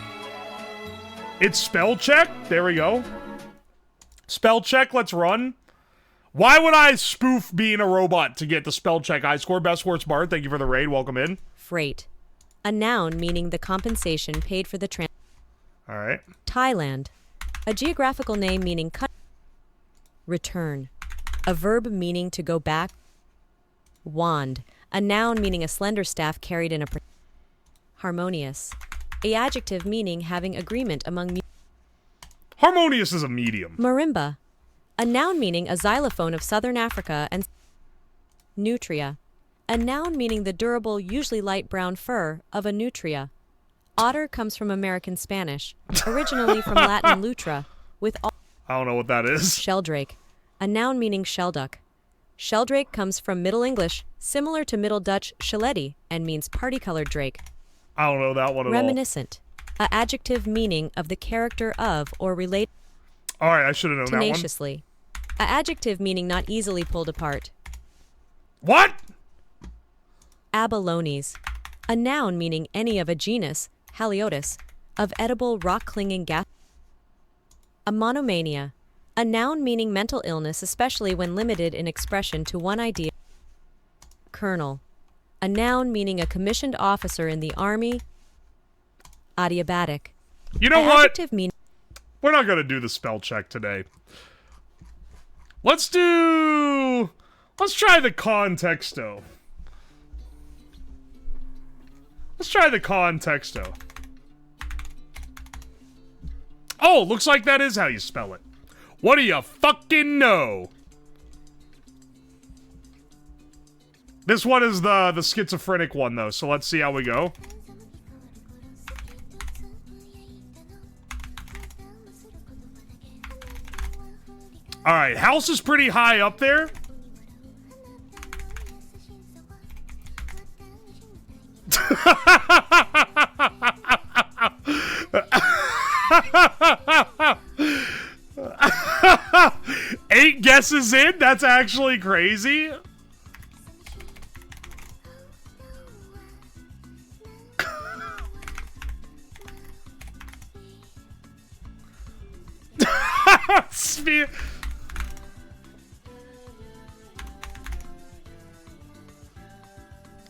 it's spell check. There we go. Spell check, let's run. Why would I spoof being a robot to get the spell check? I score Best Sports Bard. Thank you for the raid. Welcome in.
Freight. A noun meaning the compensation paid for the transport.
All right.
Thailand. A geographical name meaning cut. Return. A verb meaning to go back. Wand. A noun meaning a slender staff carried in a... Harmonious. A adjective meaning having agreement among...
Harmonious is a medium.
Marimba. A noun meaning a xylophone of southern Africa and... Nutria. A noun meaning the durable, usually light brown fur of a nutria. Otter comes from American Spanish, originally from Latin lutra, with all...
I don't know what that is.
Sheldrake. A noun meaning shelduck. Sheldrake comes from Middle English, similar to Middle Dutch shelledi, and means party-colored drake.
I don't know that one at all.
Reminiscent. A adjective meaning of the character of or relate...
Alright, I should have known that one.
Tenaciously. A adjective meaning not easily pulled apart.
What?
Abalones. A noun meaning any of a genus, Haliotis, of edible rock-clinging gas. A monomania. A noun meaning mental illness, especially when limited in expression to one idea. Kernel. A A noun meaning a commissioned officer in the army. Adiabatic.
You know
An
what?
adjective meaning
We're not gonna do the spell check today. Let's try the contexto. Let's try the contexto. Oh, looks like that is how you spell it. What do you fucking know? This one is the schizophrenic one, though, so let's see how we go. Alright, house is pretty high up there. Eight guesses in? That's actually crazy.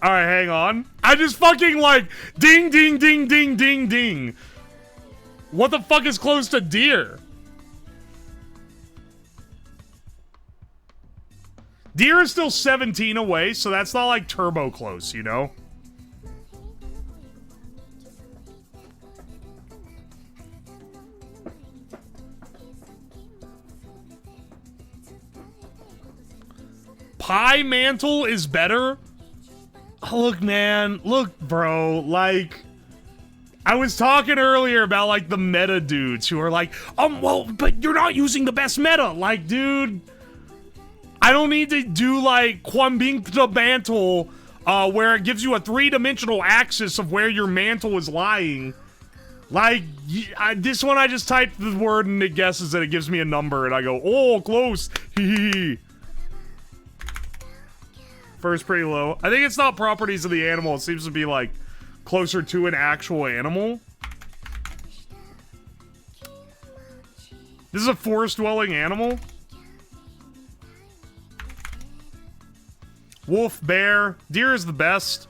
Alright, hang on. I just fucking like ding ding ding ding ding ding. What the fuck is close to deer? Deer is still 17 away, so that's not like turbo close, you know? Pie mantle is better? Oh, look, man. Look, bro. Like, I was talking earlier about, like, the meta dudes who are like, well, but you're not using the best meta. Like, dude, I don't need to do, like, Kwambing the mantle, where it gives you a three-dimensional axis of where your mantle is lying. Like, this one I just typed the word and it guesses and it gives me a number and I go, oh, close. Hee. First pretty low. I think it's not properties of the animal. It seems to be like closer to an actual animal. This is a forest dwelling animal. Wolf, bear, deer is the best.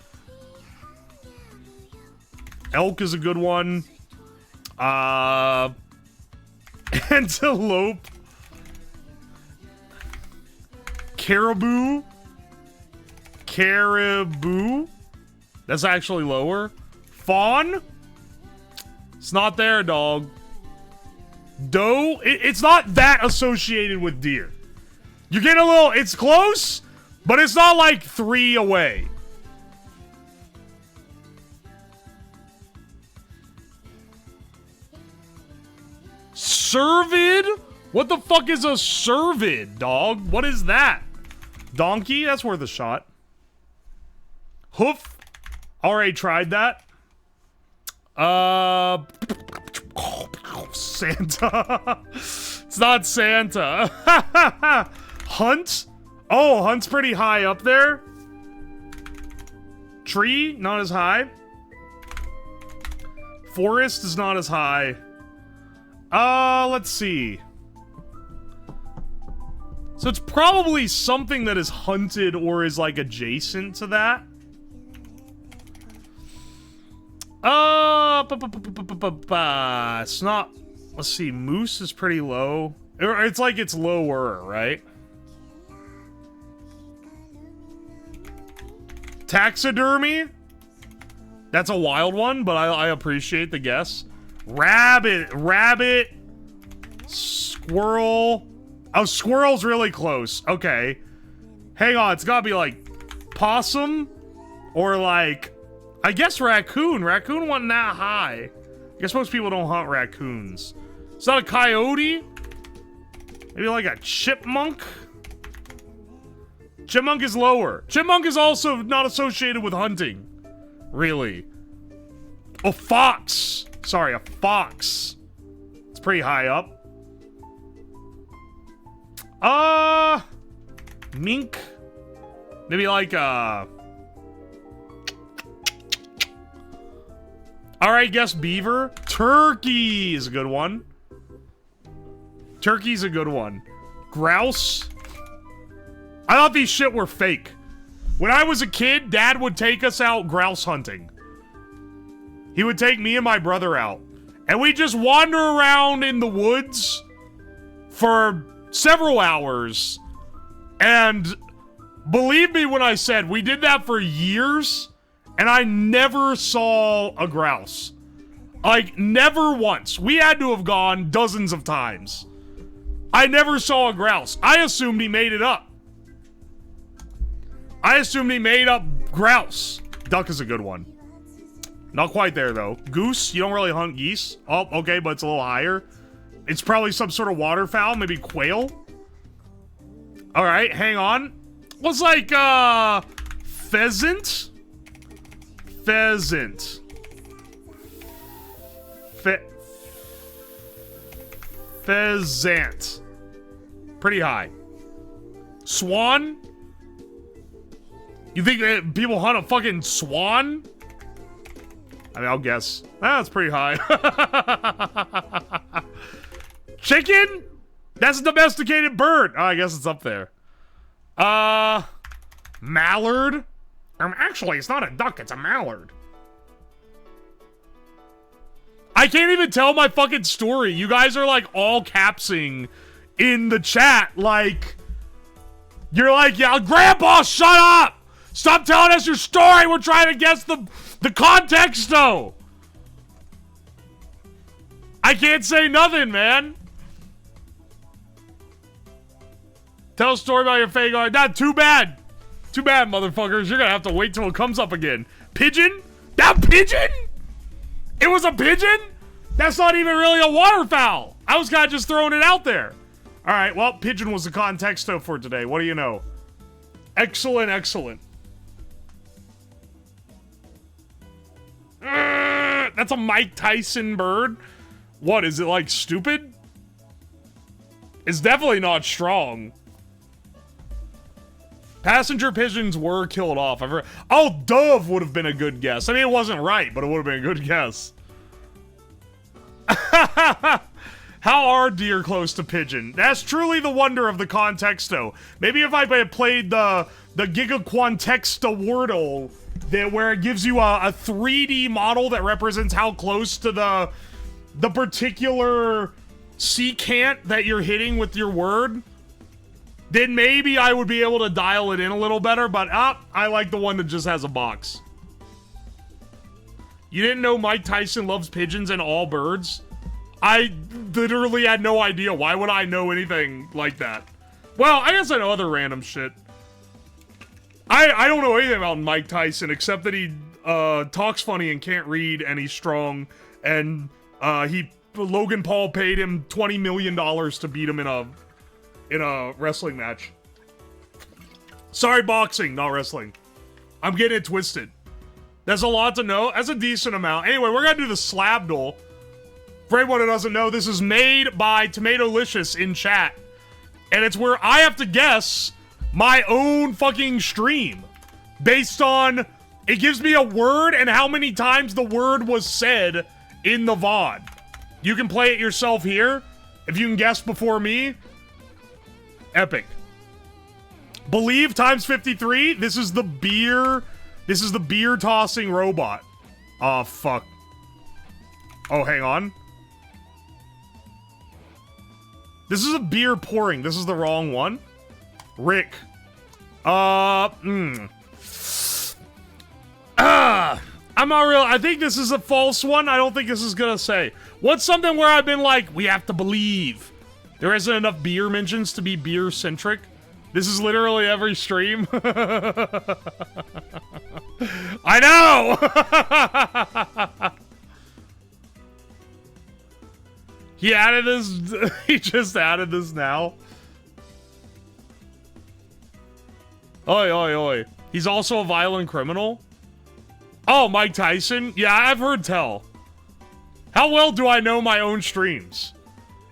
Elk is a good one. Antelope. Caribou. Caribou. That's actually lower. Fawn. It's not there, dog. Doe. It's not that associated with deer. You're getting a little... It's close, but it's not like 3 away. Cervid? What the fuck is a cervid, dog? What is that? Donkey? That's worth a shot. Hoof. Already tried that. Santa. It's not Santa. Hunt. Oh, Hunt's pretty high up there. Tree, not as high. Forest is not as high. Let's see. So it's probably something that is hunted or is like adjacent to that. It's not. Let's see. Moose is pretty low. It's like it's lower, right? Taxidermy. That's a wild one, but I appreciate the guess. Rabbit. Squirrel. Oh, squirrel's really close. Okay. Hang on. It's gotta be like possum or like. I guess raccoon. Raccoon wasn't that high. I guess most people don't hunt raccoons. It's not a coyote. Maybe like a chipmunk. Chipmunk is lower. Chipmunk is also not associated with hunting. Really. A fox. Sorry, a fox. It's pretty high up. Mink. Maybe like Alright, guess beaver. Turkey is a good one. Turkey's a good one. Grouse. I thought these shit were fake. When I was a kid, Dad would take us out grouse hunting. He would take me and my brother out. And we'd just wander around in the woods for several hours. And believe me when I said, we did that for years, and I never saw a grouse. Like, never once. We had to have gone dozens of times. I never saw a grouse. I assumed he made it up. I assumed he made up grouse. Duck is a good one. Not quite there, though. Goose, you don't really hunt geese. Oh, okay, but it's a little higher. It's probably some sort of waterfowl, maybe quail. All right, hang on. What's like, pheasant? Pheasant. Pheasant. Pretty high. Swan? You think that people hunt a fucking swan? I mean, I'll guess. That's pretty high. Chicken? That's a domesticated bird. Oh, I guess it's up there. Mallard? Actually, it's not a duck, it's a mallard. I can't even tell my fucking story. You guys are like all capsing in the chat. Like, you're like, yeah, Grandpa, shut up! Stop telling us your story. We're trying to guess the context, though. I can't say nothing, man. Tell a story about your fake art. Not too bad. Too bad, motherfuckers. You're gonna have to wait till it comes up again. Pigeon? That pigeon? It was a pigeon? That's not even really a waterfowl. I was kind of just throwing it out there. All right, well, pigeon was the contexto for today. What do you know? Excellent, excellent. That's a Mike Tyson bird. What, is it like stupid? It's definitely not strong. Passenger pigeons were killed off. I've heard. Oh, dove would have been a good guess. I mean, it wasn't right, but it would have been a good guess. How are deer close to pigeon? That's truly the wonder of the contexto. Maybe if I had played the Giga Quantexta Wordle, that where it gives you a 3D model that represents how close to the particular secant that you're hitting with your word, then maybe I would be able to dial it in a little better, but I like the one that just has a box. You didn't know Mike Tyson loves pigeons and all birds? I literally had no idea. Why would I know anything like that? Well, I guess I know other random shit. I don't know anything about Mike Tyson except that he talks funny and can't read, and he's strong, and Logan Paul paid him $20 million to beat him in a wrestling match. Sorry, boxing, not wrestling. I'm getting it twisted. That's a lot to know. That's a decent amount. Anyway, we're gonna do the Slabdol. For anyone who doesn't know, this is made by Tomatolicious in chat. And it's where I have to guess my own fucking stream. Based on, it gives me a word and how many times the word was said in the VOD. You can play it yourself here. If you can guess before me. Epic. Believe times 53. This is the beer tossing robot. Oh, fuck. Oh, hang on. This is a beer pouring. This is the wrong one. Rick. I'm not real. I think this is a false one. I don't think this is gonna say. What's something where I've been like, we have to believe? There isn't enough beer mentions to be beer-centric. This is literally every stream. I know! He added this. He just added this now. Oi, oi, oi. He's also a violent criminal? Oh, Mike Tyson? Yeah, I've heard tell. How well do I know my own streams?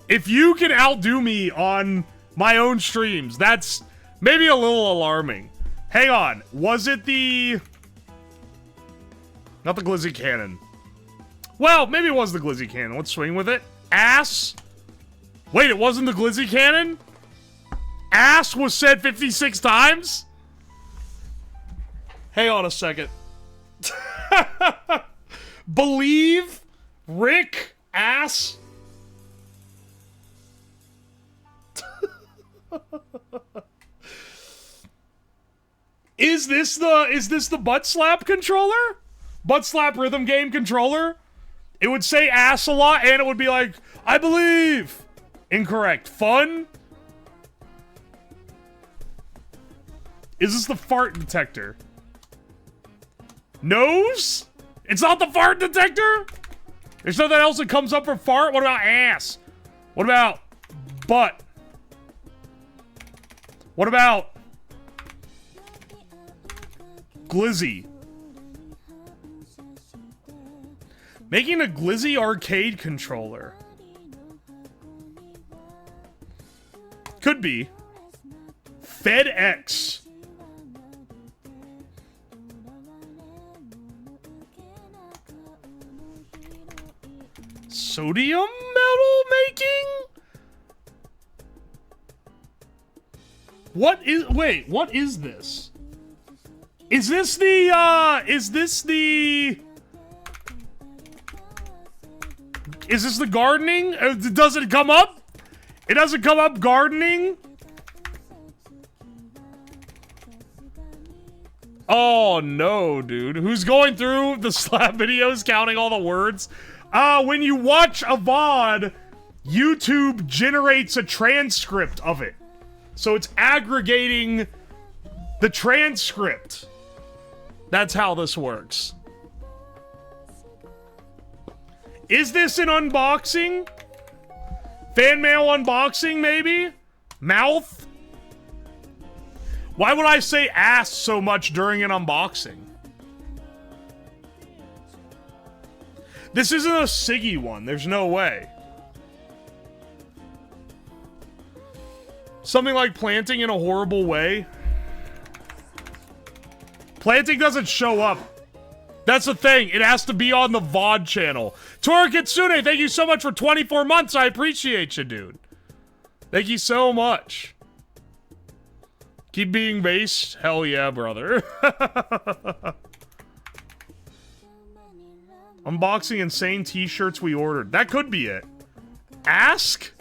If you can outdo me on my own streams, that's maybe a little alarming. Hang on. Was it the... Not the Glizzy Cannon. Well, maybe it was the Glizzy Cannon. Let's swing with it. Ass? Wait, it wasn't the Glizzy Cannon? Ass was said 56 times? Hang on a second. Believe Rick ass. Is this the butt slap controller? Butt slap rhythm game controller? It would say ass a lot and it would be like, I believe. Incorrect. Fun? Is this the fart detector? Nose? It's not the fart detector? There's nothing else that comes up for fart? What about ass? What about butt? What about glizzy? Making a glizzy arcade controller. Could be. FedEx. Sodium metal making? What is, wait, what is this? Is this the, is this the gardening? Does it come up? It doesn't come up gardening? Oh no, dude. Who's going through the slap videos counting all the words? When you watch a VOD, YouTube generates a transcript of it. So it's aggregating the transcript. That's how this works. Is this an unboxing? Fan mail unboxing, maybe? Mouth? Why would I say ass so much during an unboxing? This isn't a Siggy one. There's no way. Something like planting in a horrible way. Planting doesn't show up. That's the thing. It has to be on the VOD channel. Tora Kitsune, thank you so much for 24 months. I appreciate you, dude. Thank you so much. Keep being based? Hell yeah, brother. Unboxing insane t-shirts we ordered. That could be it. Ask?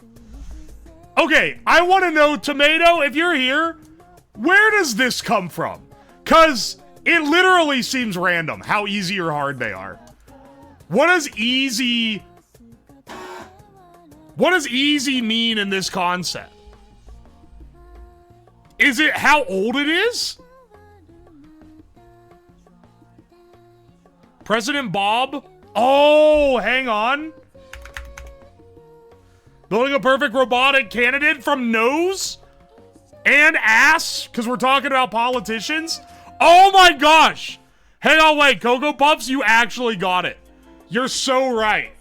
Okay, I want to know, Tomato, if you're here, where does this come from? Because it literally seems random how easy or hard they are. What does easy mean in this concept? Is it how old it is? President Bob? Oh, hang on. Building a perfect robotic candidate from nose and ass, because we're talking about politicians. Oh my gosh. Hang on, wait, Cocoa Puffs, you actually got it. You're so right.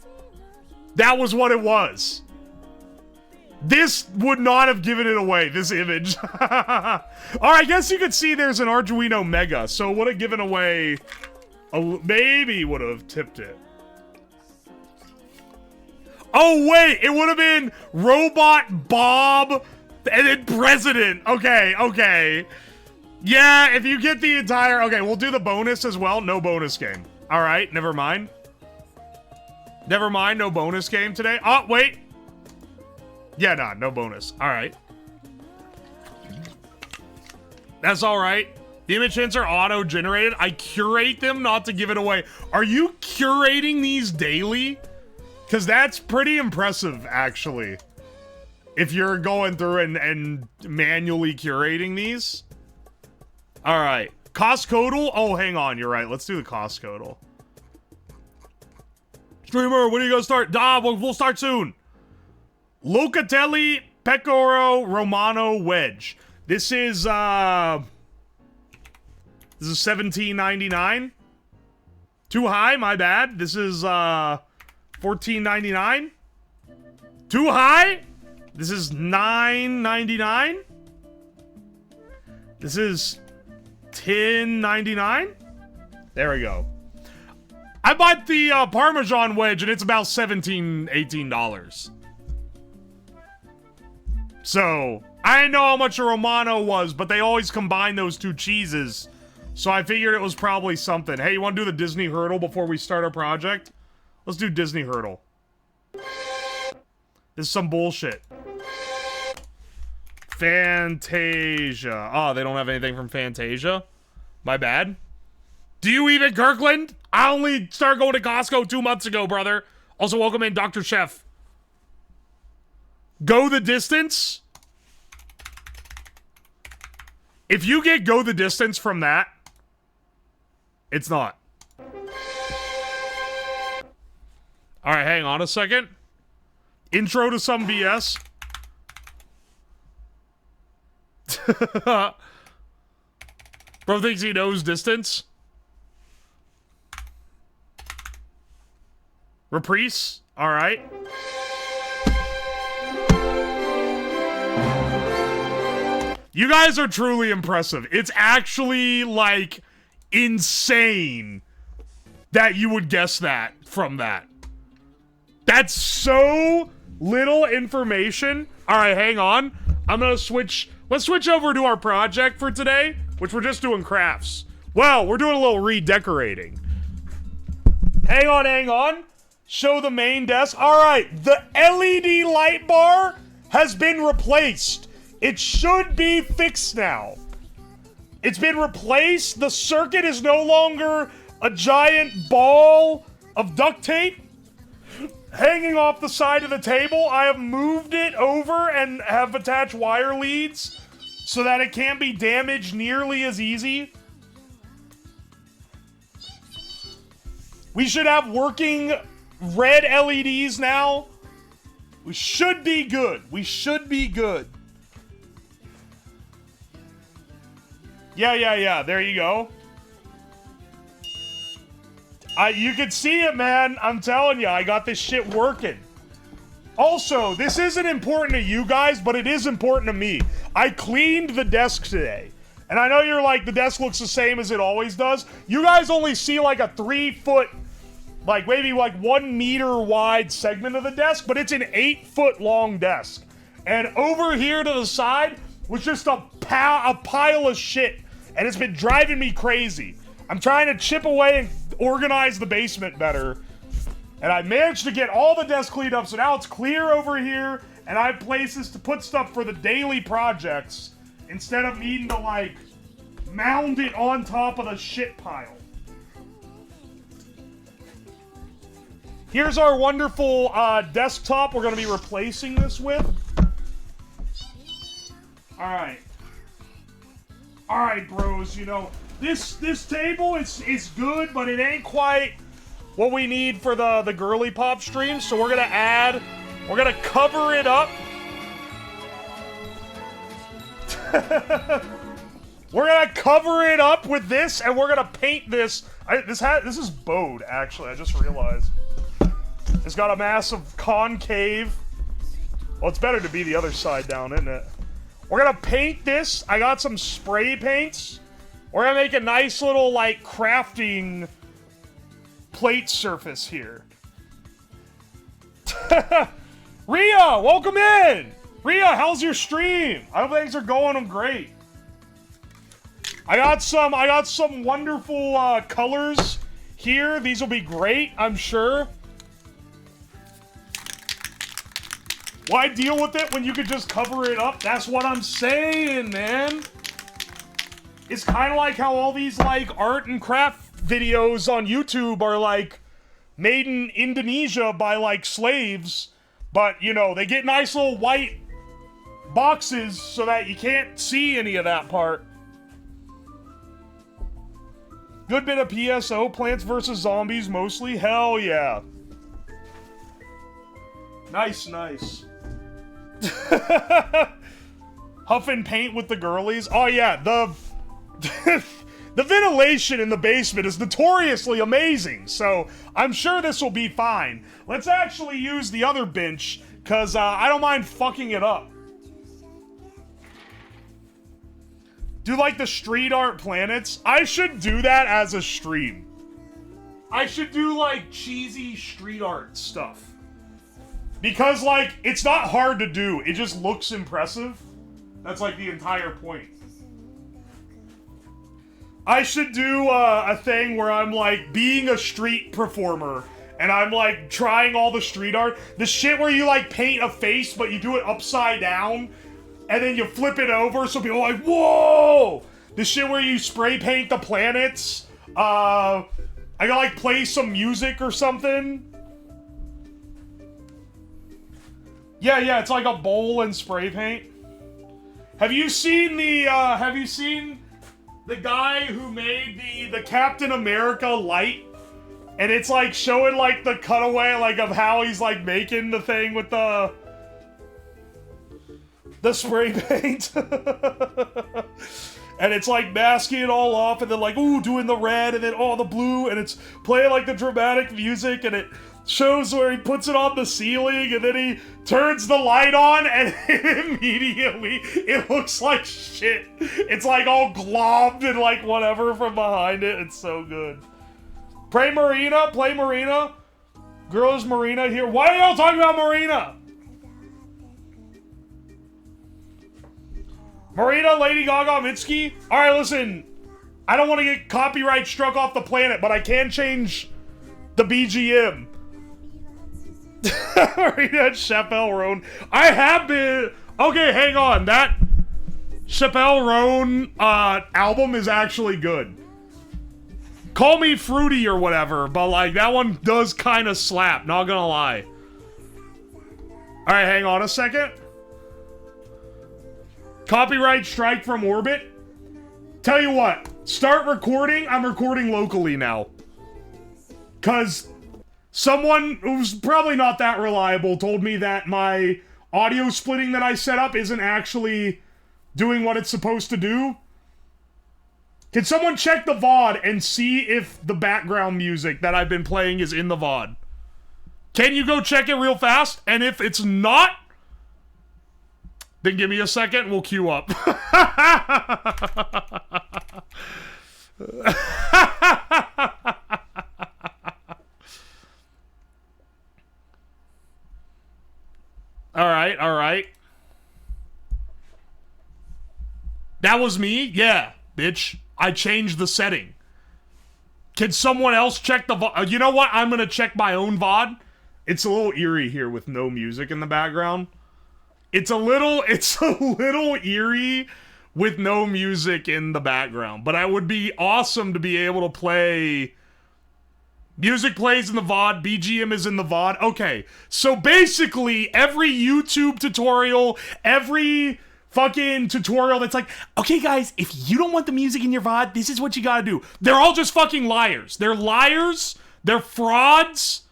That was what it was. This would not have given it away, this image. Alright, I guess you could see there's an Arduino Mega, so it would have given away... maybe would have tipped it. Oh, wait, it would have been Robot Bob and then President. Okay, okay. Yeah, if you get the entire... Okay, we'll do the bonus as well. No bonus game. All right, never mind. Never mind, no bonus game today. Oh, wait. Yeah, nah, no bonus. All right. That's all right. The image hints are auto-generated. I curate them not to give it away. Are you curating these daily? Because that's pretty impressive, actually. If you're going through and manually curating these. All right. Cost Codal? Oh, hang on. You're right. Let's do the Cost Codal. Streamer, when are you going to start? We'll start soon. Locatelli Pecoro Romano Wedge. This is $17.99. Too high, my bad. This is $14.99. Too high. This is $9.99. This is $10.99. There we go. I bought the Parmesan wedge and it's about $17, $18. So I didn't know how much a Romano was, but they always combine those two cheeses So I figured it was probably something. Hey, you want to do the Disney hurdle before we start our project? Let's do Disney hurdle. This is some bullshit. Fantasia. Oh, they don't have anything from Fantasia? My bad. Do you even, Kirkland? I only started going to Costco 2 months ago, brother. Also, welcome in, Dr. Chef. Go the distance? If you get go the distance from that, it's not. Alright, hang on a second. Intro to some BS. Bro thinks he knows distance. Reprise? Alright. You guys are truly impressive. It's actually, like, insane that you would guess that from that. That's so little information. Alright, hang on. I'm gonna switch. Let's switch over to our project for today, which we're just doing crafts. Well, we're doing a little redecorating. Hang on, hang on. Show the main desk. Alright, the LED light bar has been replaced. It should be fixed now. It's been replaced. The circuit is no longer a giant ball of duct tape hanging off the side of the table. I have moved it over and have attached wire leads so that it can't be damaged nearly as easy. We should have working red LEDs now. We should be good. We should be good. Yeah. There you go. You can see it, man. I'm telling you, I got this shit working. Also, this isn't important to you guys, but it is important to me. I cleaned the desk today. And I know you're like, the desk looks the same as it always does. You guys only see like a 3-foot, like maybe like 1 meter wide segment of the desk, but it's an 8-foot long desk. And over here to the side was just a pile of shit. And it's been driving me crazy. I'm trying to chip away and organize the basement better. And I managed to get all the desks cleaned up, so now it's clear over here, and I have places to put stuff for the daily projects instead of needing to, like, mound it on top of the shit pile. Here's our wonderful desktop we're going to be replacing this with. Alright. Alright, bros, you know, this table is good, but it ain't quite what we need for the GIRLYPOP stream, so we're gonna cover it up. We're gonna cover it up with this, and we're gonna paint this. This is bowed, actually, I just realized. It's got a massive concave. Well, it's better to be the other side down, isn't it? We're gonna paint this. I got some spray paints. We're gonna make a nice little, like, crafting plate surface here. Rhea, welcome in! Rhea, how's your stream? I hope things are going great. I got some wonderful colors here. These will be great, I'm sure. Why deal with it when you could just cover it up? That's what I'm saying, man. It's kind of like how all these, like, art and craft videos on YouTube are, like, made in Indonesia by, like, slaves. But, you know, they get nice little white boxes so that you can't see any of that part. Good bit of PSO, Plants vs. Zombies, mostly. Hell yeah. Nice, nice. Huff and paint with the girlies. Oh yeah, the ventilation in the basement is notoriously amazing, so I'm sure this will be fine. Let's actually use the other bench, because I don't mind fucking it up. Do like the street art planets? I should do that as a stream. I should do like cheesy street art stuff. Because, like, it's not hard to do. It just looks impressive. That's, like, the entire point. I should do a thing where I'm like being a street performer and I'm like trying all the street art. The shit where you like paint a face but you do it upside down and then you flip it over so people are like, whoa! The shit where you spray paint the planets. I gotta like play some music or something. Yeah, it's like a bowl and spray paint. Have you seen the guy who made the Captain America light? And it's like showing like the cutaway like of how he's like making the thing with the spray paint. And it's like masking it all off and then like, ooh, doing the red and then the blue and it's playing like the dramatic music and it shows where he puts it on the ceiling and then he turns the light on and immediately it looks like shit. It's like all globbed and like whatever from behind it. It's so good. Play Marina. Girls Marina here. Why are y'all talking about Marina? Marina, Lady Gaga, Mitski. Alright, listen. I don't want to get copyright struck off the planet, but I can change the BGM. Marina and Chappelle Roan. I have been... Okay, hang on. That Chappelle Roan album is actually good. Call me fruity or whatever, but like that one does kind of slap, not gonna lie. Alright, hang on a second. Copyright strike from Orbit. Tell you what, start recording. I'm recording locally now. Cause someone who's probably not that reliable told me that my audio splitting that I set up isn't actually doing what it's supposed to do. Can someone check the VOD and see if the background music that I've been playing is in the VOD? Can you go check it real fast? And if it's not, then give me a second, we'll queue up. Alright. That was me? Yeah, bitch. I changed the setting. Can someone else check the VOD? You know what? I'm gonna check my own VOD. It's a little eerie here with no music in the background. It's a little eerie with no music in the background. But it would be awesome to be able to play... Music plays in the VOD, BGM is in the VOD. Okay, so basically every YouTube tutorial, every fucking tutorial that's like, okay guys, if you don't want the music in your VOD, this is what you gotta do. They're all just fucking liars. They're liars. They're frauds.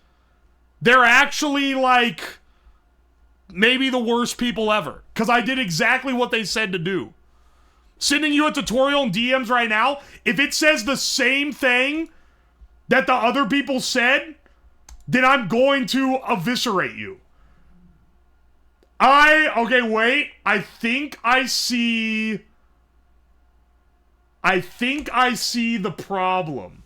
They're actually like maybe the worst people ever. Because I did exactly what they said to do. Sending you a tutorial in DMs right now, if it says the same thing that the other people said, then I'm going to eviscerate you. Okay, wait. I think I see the problem.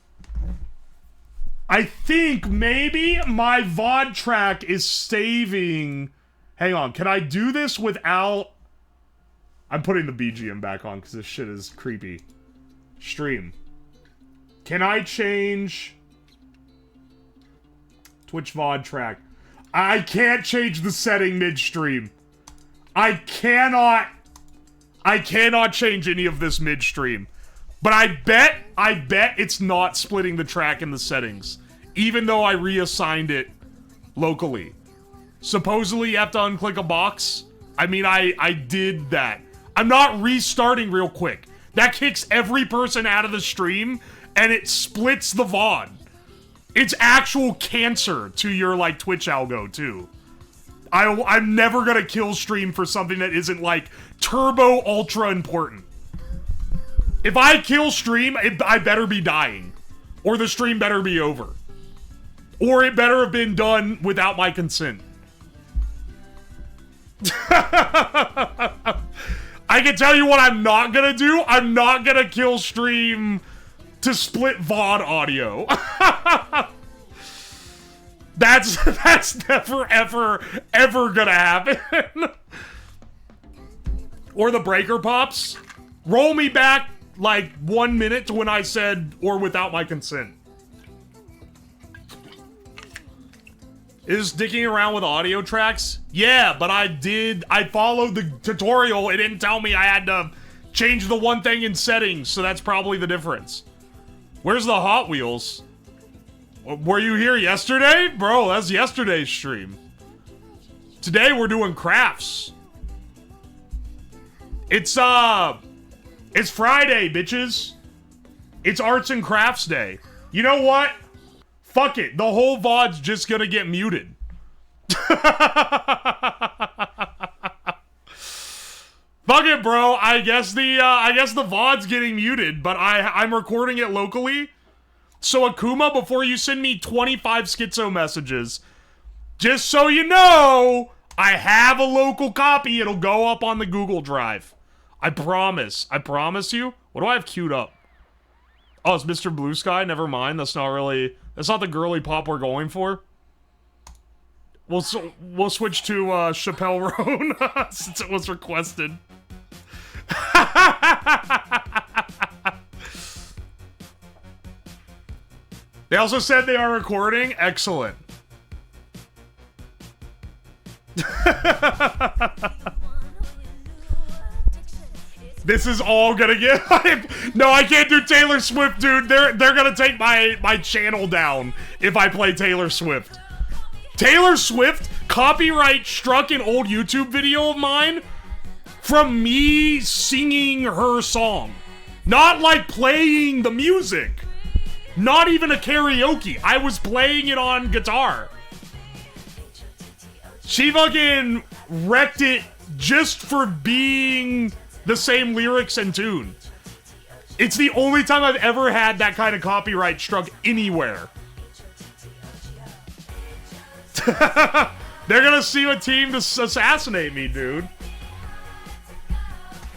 I think maybe my VOD track is saving... Hang on, can I do this without... I'm putting the BGM back on because this shit is creepy. Stream. Can I change... Twitch VOD track? I can't change the setting midstream. I cannot change any of this midstream. But I bet it's not splitting the track in the settings. Even though I reassigned it locally. Supposedly you have to unclick a box. I mean, I did that. I'm not restarting real quick. That kicks every person out of the stream, and it splits the VOD. It's actual cancer to your, like, Twitch algo, too. I'm never gonna kill stream for something that isn't, like, turbo ultra important. If I kill stream, I better be dying. Or the stream better be over. Or it better have been done without my consent. I can tell you what I'm not gonna do. I'm not gonna kill stream to split VOD audio. That's never, ever gonna happen. Or the breaker pops. Roll me back like 1 minute to when I said, or without my consent. Is dicking around with audio tracks? Yeah, but I followed the tutorial. It didn't tell me I had to change the one thing in settings, so that's probably the difference. Where's the Hot Wheels? Were you here yesterday? Bro, that's yesterday's stream. Today we're doing crafts. It's Friday, bitches. It's Arts and Crafts Day. You know what? Fuck it. The whole VOD's just gonna get muted. Fuck it, bro. I guess the VOD's getting muted, but I'm recording it locally. So Akuma, before you send me 25 schizo messages, just so you know, I have a local copy. It'll go up on the Google Drive. I promise. I promise you. What do I have queued up? Oh, it's Mr. Blue Sky. Never mind. That's not the girly pop we're going for. We'll switch to Chappelle Roan since it was requested. They also said they are recording. Excellent. This is all gonna get hype. No, I can't do Taylor Swift, dude. They're gonna take my channel down if I play Taylor Swift. Taylor Swift copyright struck an old YouTube video of mine from me singing her song. Not like playing the music. Not even a karaoke. I was playing it on guitar. She fucking wrecked it just for being the same lyrics and tune. It's the only time I've ever had that kind of copyright struck anywhere. They're gonna see a team to assassinate me, dude.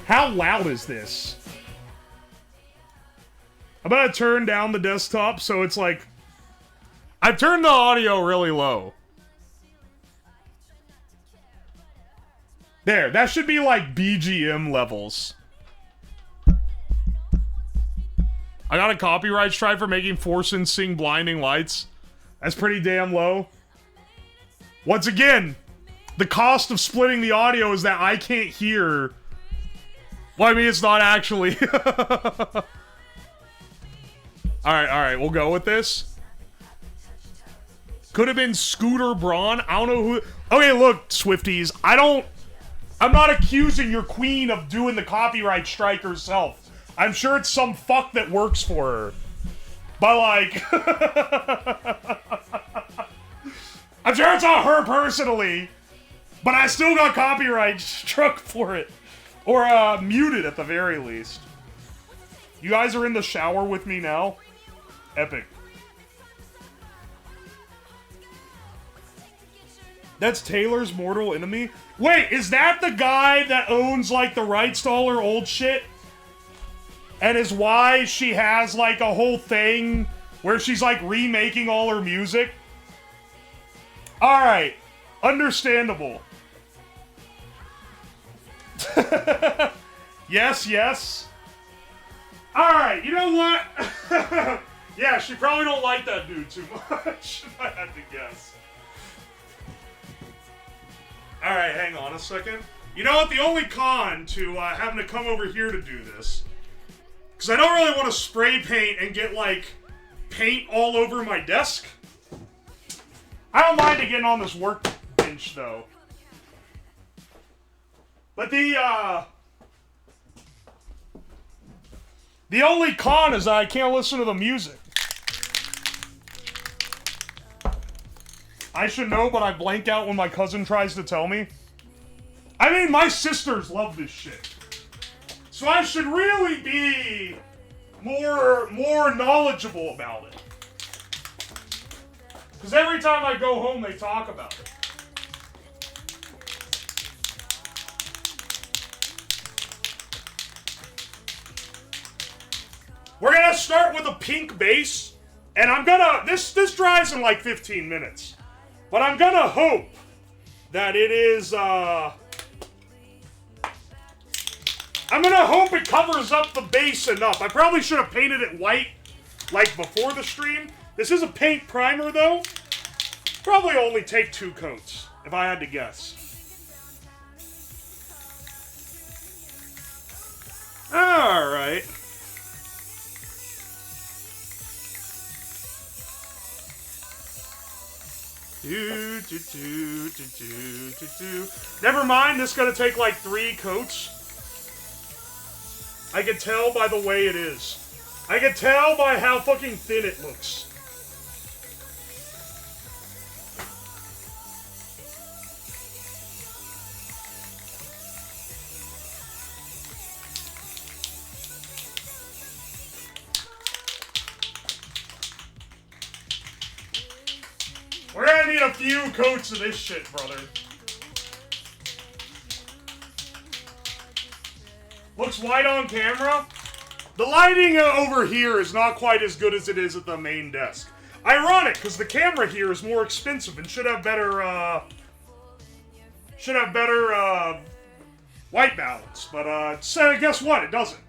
How loud is this? I'm gonna turn down the desktop so it's like... I've turned the audio really low. There, that should be like BGM levels. I got a copyright strike for making Forsen sing Blinding Lights. That's pretty damn low. Once again, the cost of splitting the audio is that I can't hear. Well, I mean, it's not actually. Alright, we'll go with this. Could have been Scooter Braun. I don't know who. Okay, look, Swifties. I'm not accusing your queen of doing the copyright strike herself. I'm sure it's some fuck that works for her. But, like... I'm sure it's not her personally. But I still got copyright struck for it. Or, muted at the very least. You guys are in the shower with me now? Epic. That's Taylor's mortal enemy? Wait, is that the guy that owns, like, the rights to all her old shit? And is why she has, like, a whole thing where she's, like, remaking all her music? Alright. Understandable. Yes. Alright, you know what? Yeah, she probably don't like that dude too much, if I had to guess. Alright, hang on a second. You know what? The only con to having to come over here to do this, because I don't really want to spray paint and get, like, paint all over my desk. I don't mind it getting on this workbench, though. But the only con is that I can't listen to the music. I should know, but I blank out when my cousin tries to tell me. I mean, my sisters love this shit. So I should really be more knowledgeable about it. Because every time I go home, they talk about it. We're gonna start with a pink base, and I'm gonna... This dries in like 15 minutes. But I'm gonna hope that it is, I'm gonna hope it covers up the base enough. I probably should have painted it white, like before the stream. This is a paint primer, though. Probably only take 2 coats, if I had to guess. Alright. Never mind, this is gonna take like 3 coats. I can tell by the way it is. I can tell by how fucking thin it looks. We're gonna need a few coats of this shit, brother. Looks white on camera. The lighting over here is not quite as good as it is at the main desk. Ironic, because the camera here is more expensive and should have better white balance. But guess what? It doesn't.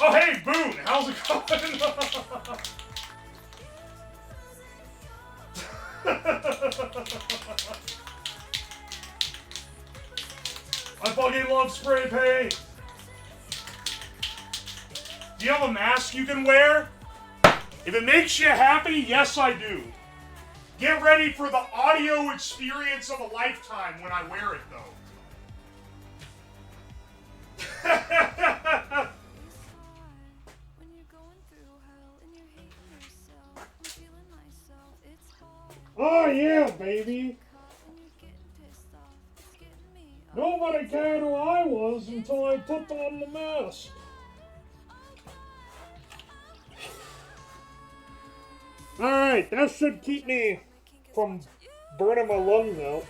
Oh, hey, Boone! How's it going? I fucking love spray paint! Do you have a mask you can wear? If it makes you happy, yes I do. Get ready for the audio experience of a lifetime when I wear it, though. Oh yeah, baby! Nobody cared who I was until I put on the mask. Alright, that should keep me from burning my lungs out.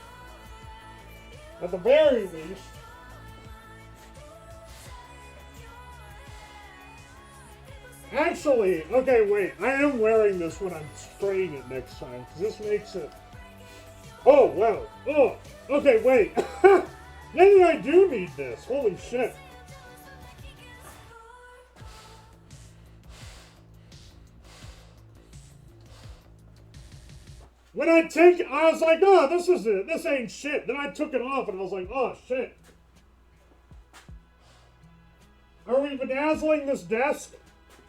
At the very least. Actually, okay, wait. I am wearing this when I'm spraying it next time, because this makes it... Oh, wow. Oh, okay, wait. Maybe I do need this. Holy shit. When I was like, oh, this is it. This ain't shit. Then I took it off, and I was like, oh, shit. Are we bedazzling this desk?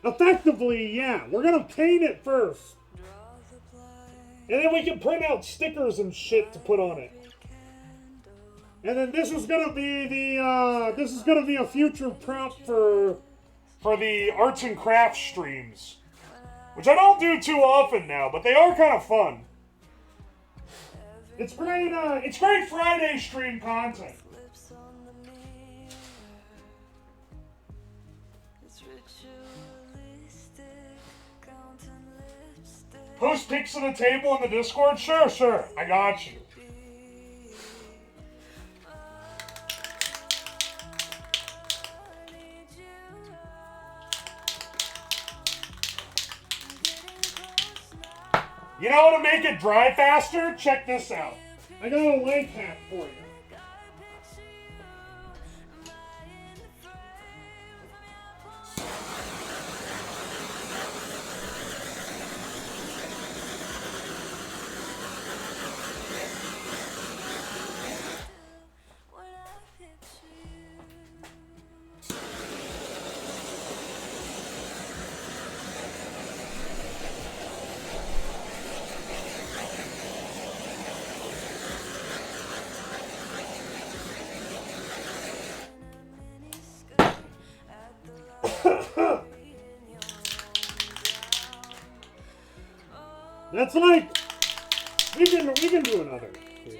Effectively, yeah. We're gonna paint it first. And then we can print out stickers and shit to put on it. And then this is gonna be the, this is gonna be a future prompt for the arts and crafts streams. Which I don't do too often now, but they are kind of fun. It's great Friday stream content. Post pics of the table in the Discord? Sure. I got you. You know how to make it dry faster? Check this out. I got a life hack for you. That's like, we can do another. Here.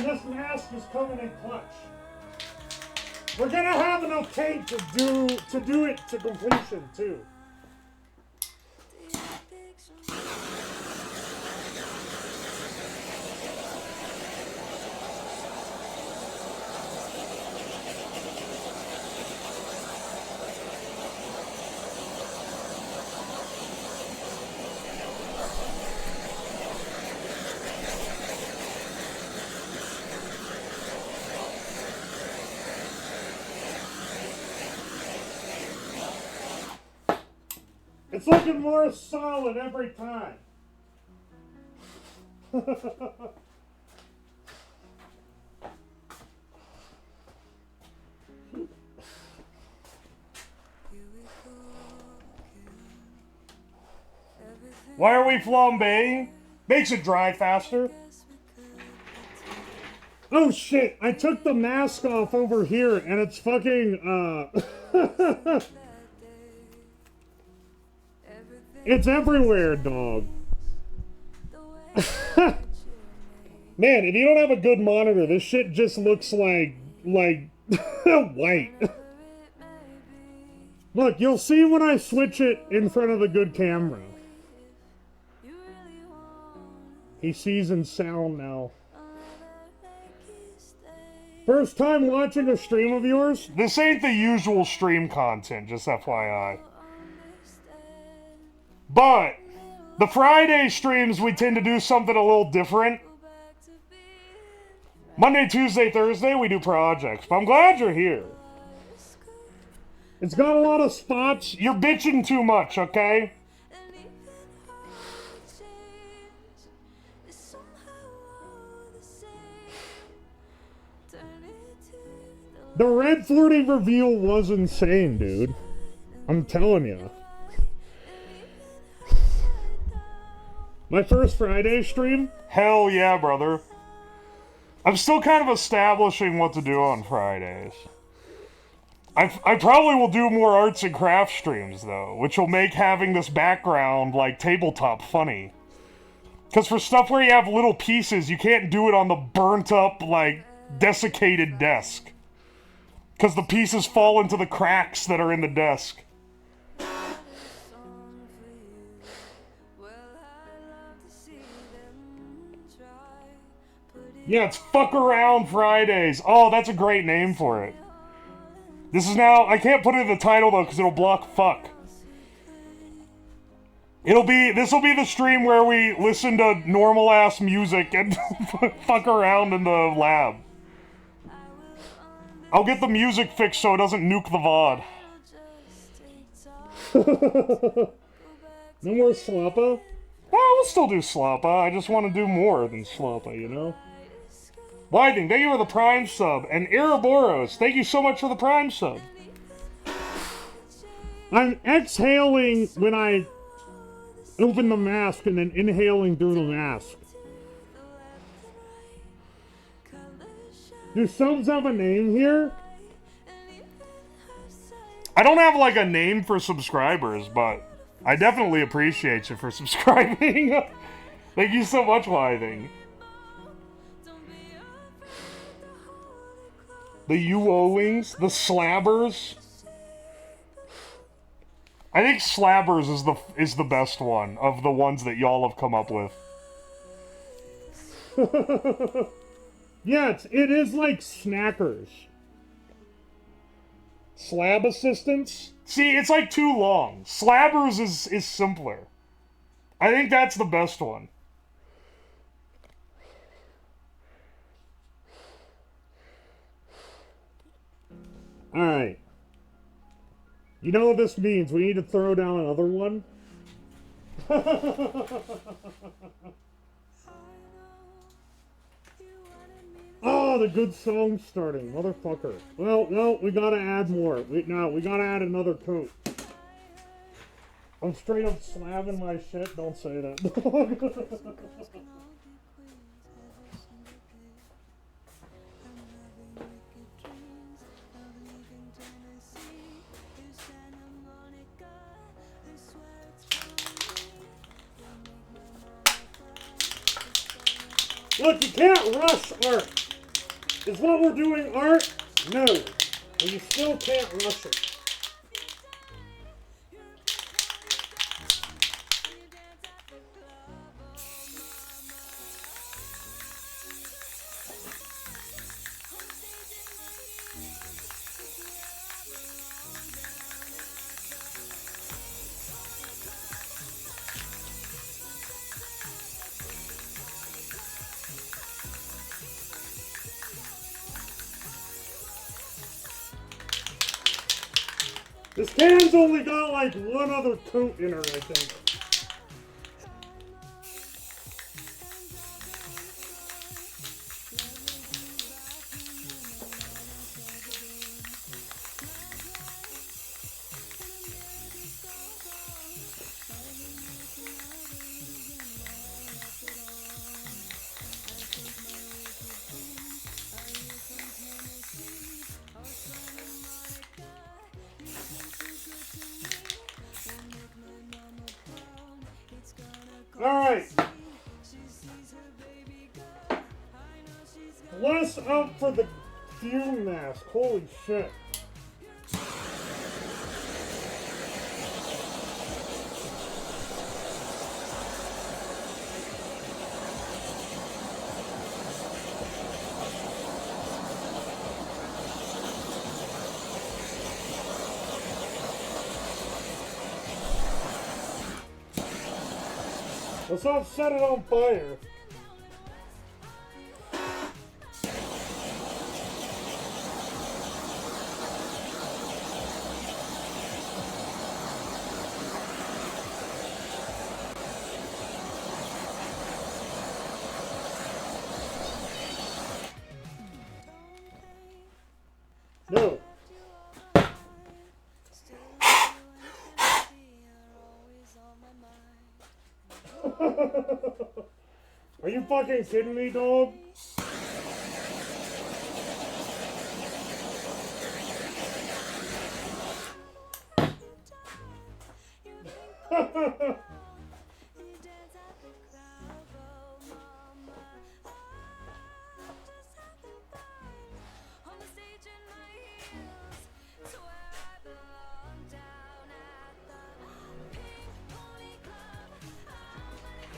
this mask is coming in clutch. We're gonna have enough tape to do it to completion too. It's looking more solid every time. Why are we flambeing? Makes it dry faster. Oh shit, I took the mask off over here and it's fucking, it's everywhere, dog. Man, if you don't have a good monitor, this shit just looks like white. Look, you'll see when I switch it in front of the good camera. He sees in sound now. First time watching a stream of yours? This ain't the usual stream content, just FYI. But the Friday streams, we tend to do something a little different. Monday, Tuesday, Thursday, we do projects. But I'm glad you're here. It's got a lot of spots. You're bitching too much, okay? The Red 40 reveal was insane, dude. I'm telling you. My first Friday stream? Hell yeah, brother. I'm still kind of establishing what to do on Fridays. I probably will do more arts and crafts streams, though, which will make having this background, like, tabletop funny. Because for stuff where you have little pieces, you can't do it on the burnt-up, like, desiccated desk. Because the pieces fall into the cracks that are in the desk. Yeah, it's Fuck Around Fridays. Oh, that's a great name for it. This is now... I can't put it in the title, though, because it'll block fuck. This will be the stream where we listen to normal-ass music and fuck around in the lab. I'll get the music fixed so it doesn't nuke the VOD. No more Slappa? Well, we'll still do Slappa. I just want to do more than Slappa, you know? Whiting, thank you for the Prime sub. And Eroboros, thank you so much for the Prime sub. I'm exhaling when I open the mask and then inhaling through the mask. Do subs have a name here? I don't have, like, a name for subscribers, but I definitely appreciate you for subscribing. Thank you so much, Whiting. The Uwoslabs, the Slabbers. I think Slabbers is the best one of the ones that y'all have come up with. Yeah, it is like snackers. Slab assistants? See, it's like too long. Slabbers is simpler. I think that's the best one. Alright. You know what this means? We need to throw down another one. Oh, the good song's starting, motherfucker. Well, no, we gotta add more. We gotta add another coat. I'm straight up slamming my shit. Don't say that. Look, you can't rush art. Is what we're doing art? No. And you still can't rush it. This can's only got like one other coat in her, I think. Alright. Less out for the fume mask. Holy shit. Let's not set it on fire. No. Are you fucking kidding me, dog?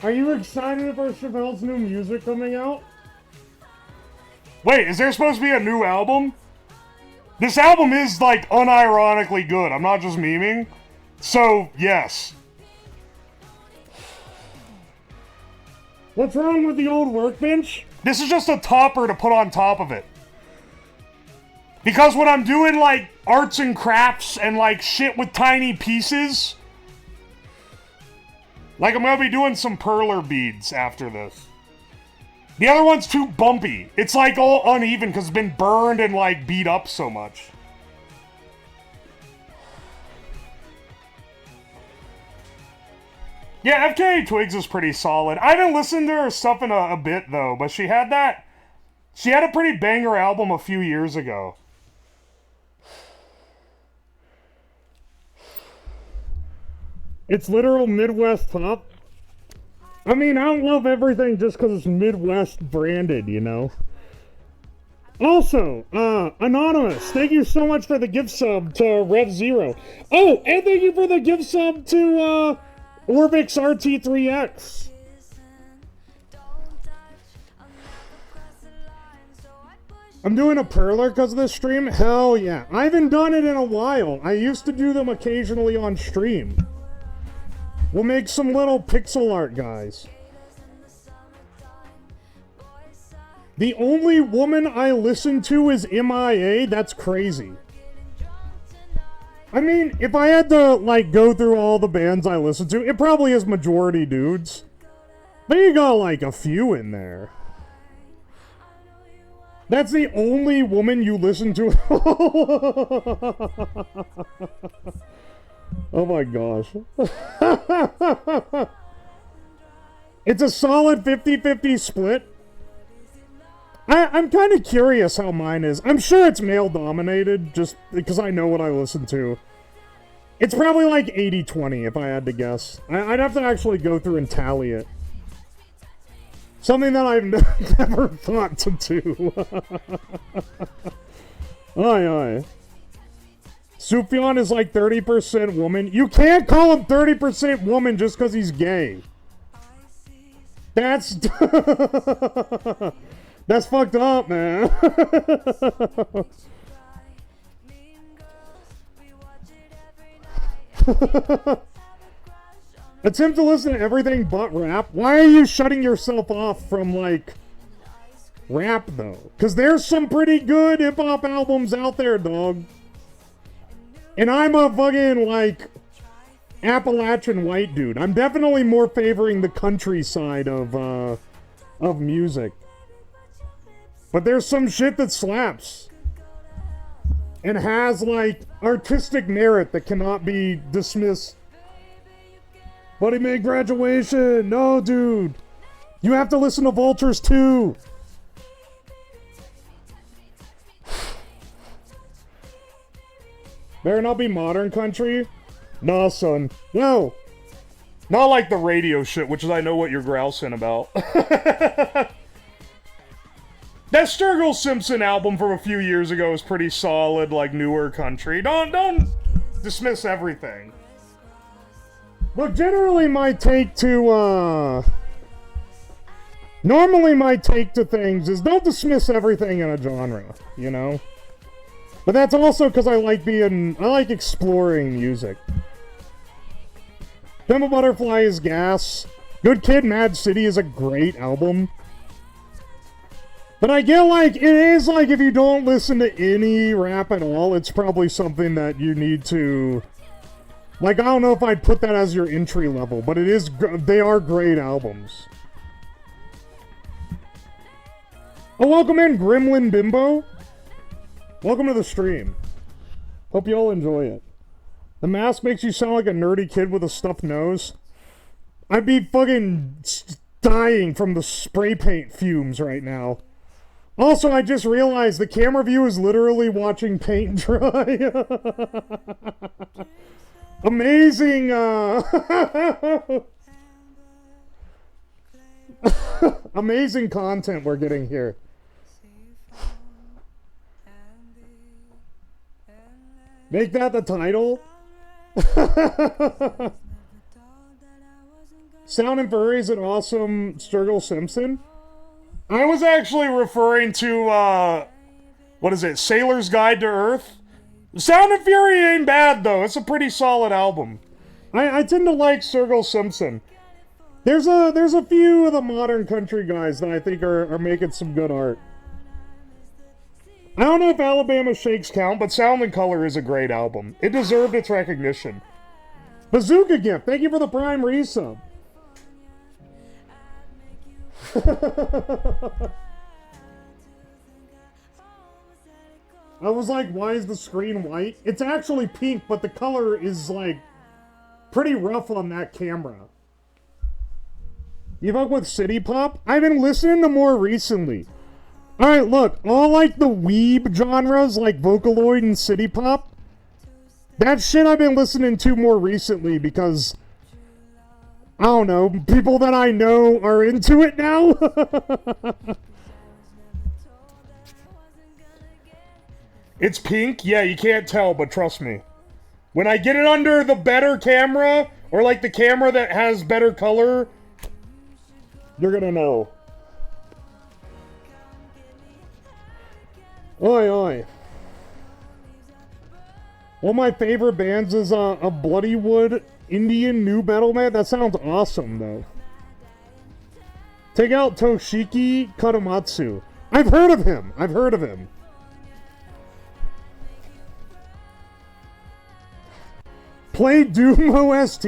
Are you excited for Chavelle's new music coming out? Wait, is there supposed to be a new album? This album is, like, unironically good. I'm not just memeing. So, yes. What's wrong with the old workbench? This is just a topper to put on top of it. Because when I'm doing, like, arts and crafts and, like, shit with tiny pieces... Like, I'm gonna be doing some perler beads after this. The other one's too bumpy. It's, like, all uneven because it's been burned and, like, beat up so much. Yeah, FKA Twigs is pretty solid. I haven't listened to her stuff in a bit, though, but she had that... She had a pretty banger album a few years ago. It's literal Midwest pop. I mean, I don't love everything just because it's Midwest branded, you know? Also, Anonymous, thank you so much for the gift sub to Rev Zero. Oh, and thank you for the gift sub to, Orbix RT3X. I'm doing a perler because of this stream? Hell yeah. I haven't done it in a while. I used to do them occasionally on stream. We'll make some little pixel art, guys. The only woman I listen to is MIA? That's crazy. I mean, if I had to, like, go through all the bands I listen to, it probably is majority dudes. But you got, like, a few in there. That's the only woman you listen to? Oh my gosh. It's a solid 50-50 split. I'm kind of curious how mine is. I'm sure it's male-dominated, just because I know what I listen to. It's probably like 80-20, if I had to guess. I'd have to actually go through and tally it. Something that I've never thought to do. Aye, aye. Sufjan is like 30% woman. You can't call him 30% woman just because he's gay. That's... That's fucked up, man. Attempt to listen to everything but rap. Why are you shutting yourself off from, like, rap, though? Because there's some pretty good hip-hop albums out there, dog. And I'm a fucking, like, Appalachian white dude. I'm definitely more favoring the countryside of music. But there's some shit that slaps. And has, like, artistic merit that cannot be dismissed. Buddy made graduation! No, dude! You have to listen to Vultures too! Better not be modern country? Nah, son. No! Not like the radio shit, which is I know what you're grousing about. That Sturgill Simpson album from a few years ago is pretty solid, like newer country. Don't dismiss everything. But generally my take to, normally my take to things is don't dismiss everything in a genre, you know? But that's also because I like exploring music. Pimp a Butterfly is gas. Good Kid, Mad City is a great album. But I get, like, it is, like, if you don't listen to any rap at all, it's probably something that you need to... Like, I don't know if I'd put that as your entry level, but it is, they are great albums. Oh, welcome in, Gremlin Bimbo. Welcome to the stream. Hope you all enjoy it. The mask makes you sound like a nerdy kid with a stuffed nose. I'd be fucking dying from the spray paint fumes right now. Also, I just realized the camera view is literally watching paint dry. Amazing, amazing content we're getting here. Make that the title? Sound and Furry is an awesome Sturgill Simpson. I was actually referring to, what is it, Sailor's Guide to Earth? Sound and Fury ain't bad, though. It's a pretty solid album. I tend to like Sturgill Simpson. There's a few of the modern country guys that I think are making some good art. I don't know if Alabama Shakes count, but Sound and Color is a great album. It deserved its recognition. Bazooka Gift, thank you for the Prime resub. I was like, why is the screen white? It's actually pink, but the color is, like, pretty rough on that camera. You fuck with City Pop? I've been listening to more recently. Alright, look, all, like, the weeb genres, like Vocaloid and City Pop, that shit I've been listening to more recently because... I don't know, people that I know are into it now? It's pink? Yeah, you can't tell, but trust me. When I get it under the better camera, or like the camera that has better color, you're gonna know. Oi, oi. One of my favorite bands is a Bloodywood Indian new metal band. That sounds awesome, though. Take out Toshiki Katamatsu. I've heard of him. I've heard of him. Play Doom OST?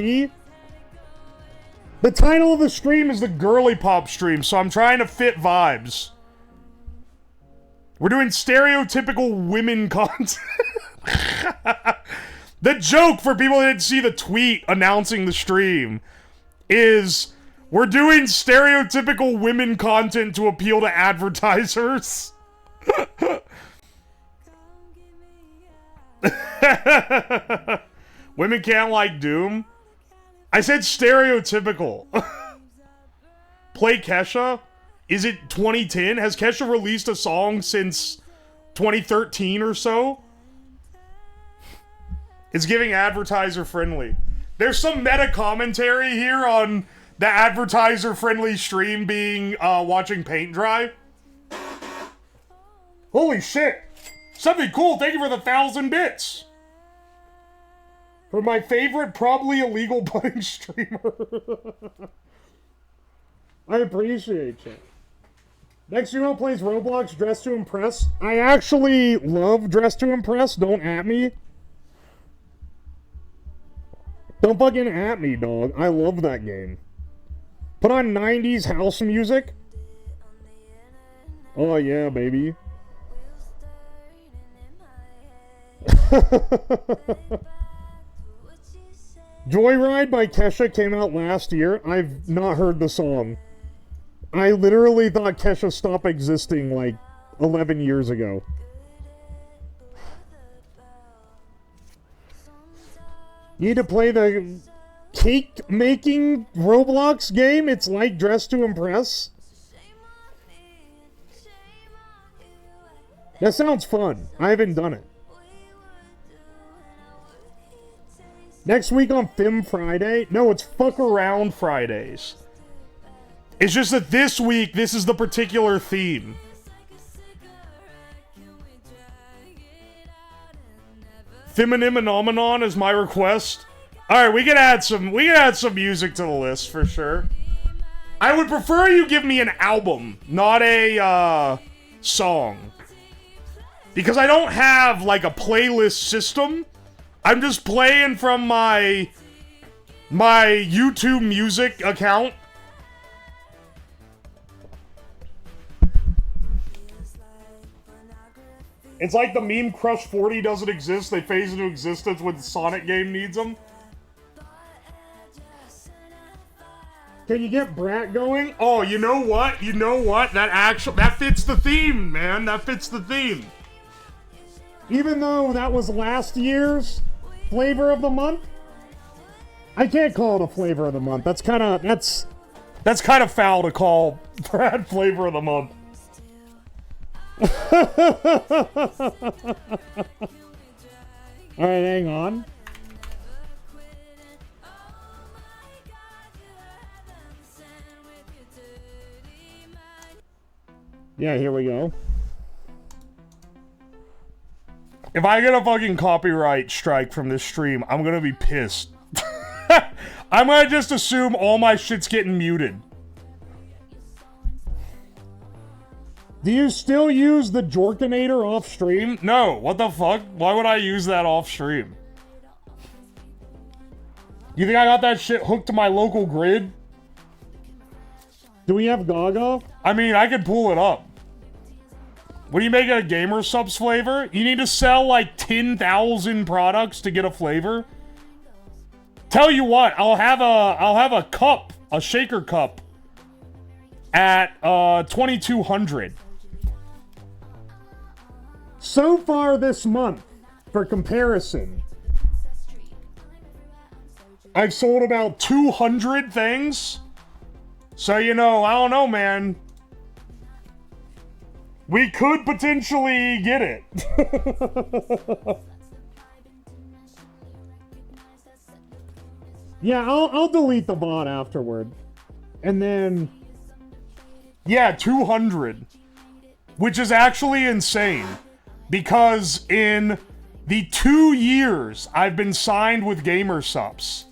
The title of the stream is the GIRLYPOP stream, so I'm trying to fit vibes. We're doing stereotypical women content. The joke, for people that didn't see the tweet announcing the stream, is we're doing stereotypical women content to appeal to advertisers. Women can't like Doom? I said stereotypical. Play Kesha? is it 2010? Has Kesha released a song since 2013 or so? It's giving advertiser friendly. There's some meta commentary here on the advertiser friendly stream being watching paint dry. Holy shit! Something cool, thank you for the 1,000 bits! For my favorite, probably illegal budding streamer. I appreciate you. Next streamer plays Roblox Dress to Impress. I actually love Dress to Impress, don't at me. Don't fucking at me, dog. I love that game. Put on 90s house music. Oh yeah, baby. Joyride by Kesha came out last year. I've not heard the song. I literally thought Kesha stopped existing like 11 years ago. You need to play the cake making Roblox game? It's like Dress to Impress. That sounds fun. I haven't done it. Next week on Film Friday? No, it's Fuck Around Fridays. It's just that this week, this is the particular theme. Feminiminomenon is my request. Alright, we can add some music to the list for sure. I would prefer you give me an album, not a song. Because I don't have like a playlist system. I'm just playing from my YouTube music account. It's like the meme Crush 40 doesn't exist. They phase into existence when the Sonic game needs them. Can you get Brat going? Oh, you know what? You know what? That fits the theme, man. That fits the theme. Even though that was last year's flavor of the month, I can't call it a flavor of the month. That's kind of foul to call Brad flavor of the month. All right, hang on. Yeah, here we go. If I get a fucking copyright strike from this stream, I'm gonna be pissed. I'm gonna just assume all my shit's getting muted. Do you still use the Jorkinator off stream? No, what the fuck? Why would I use that off stream? You think I got that shit hooked to my local grid? Do we have Gaga? I mean, I could pull it up. What do you make it a gamer subs flavor? You need to sell like 10,000 products to get a flavor? Tell you what, I'll have a cup, a shaker cup at 2,200. So far this month, for comparison, I've sold about 200 things. So, you know, I don't know, man. We could potentially get it. Yeah, I'll delete the bot afterward. And then... yeah, 200. Which is actually insane. Because in the 2 years I've been signed with GamerSupps,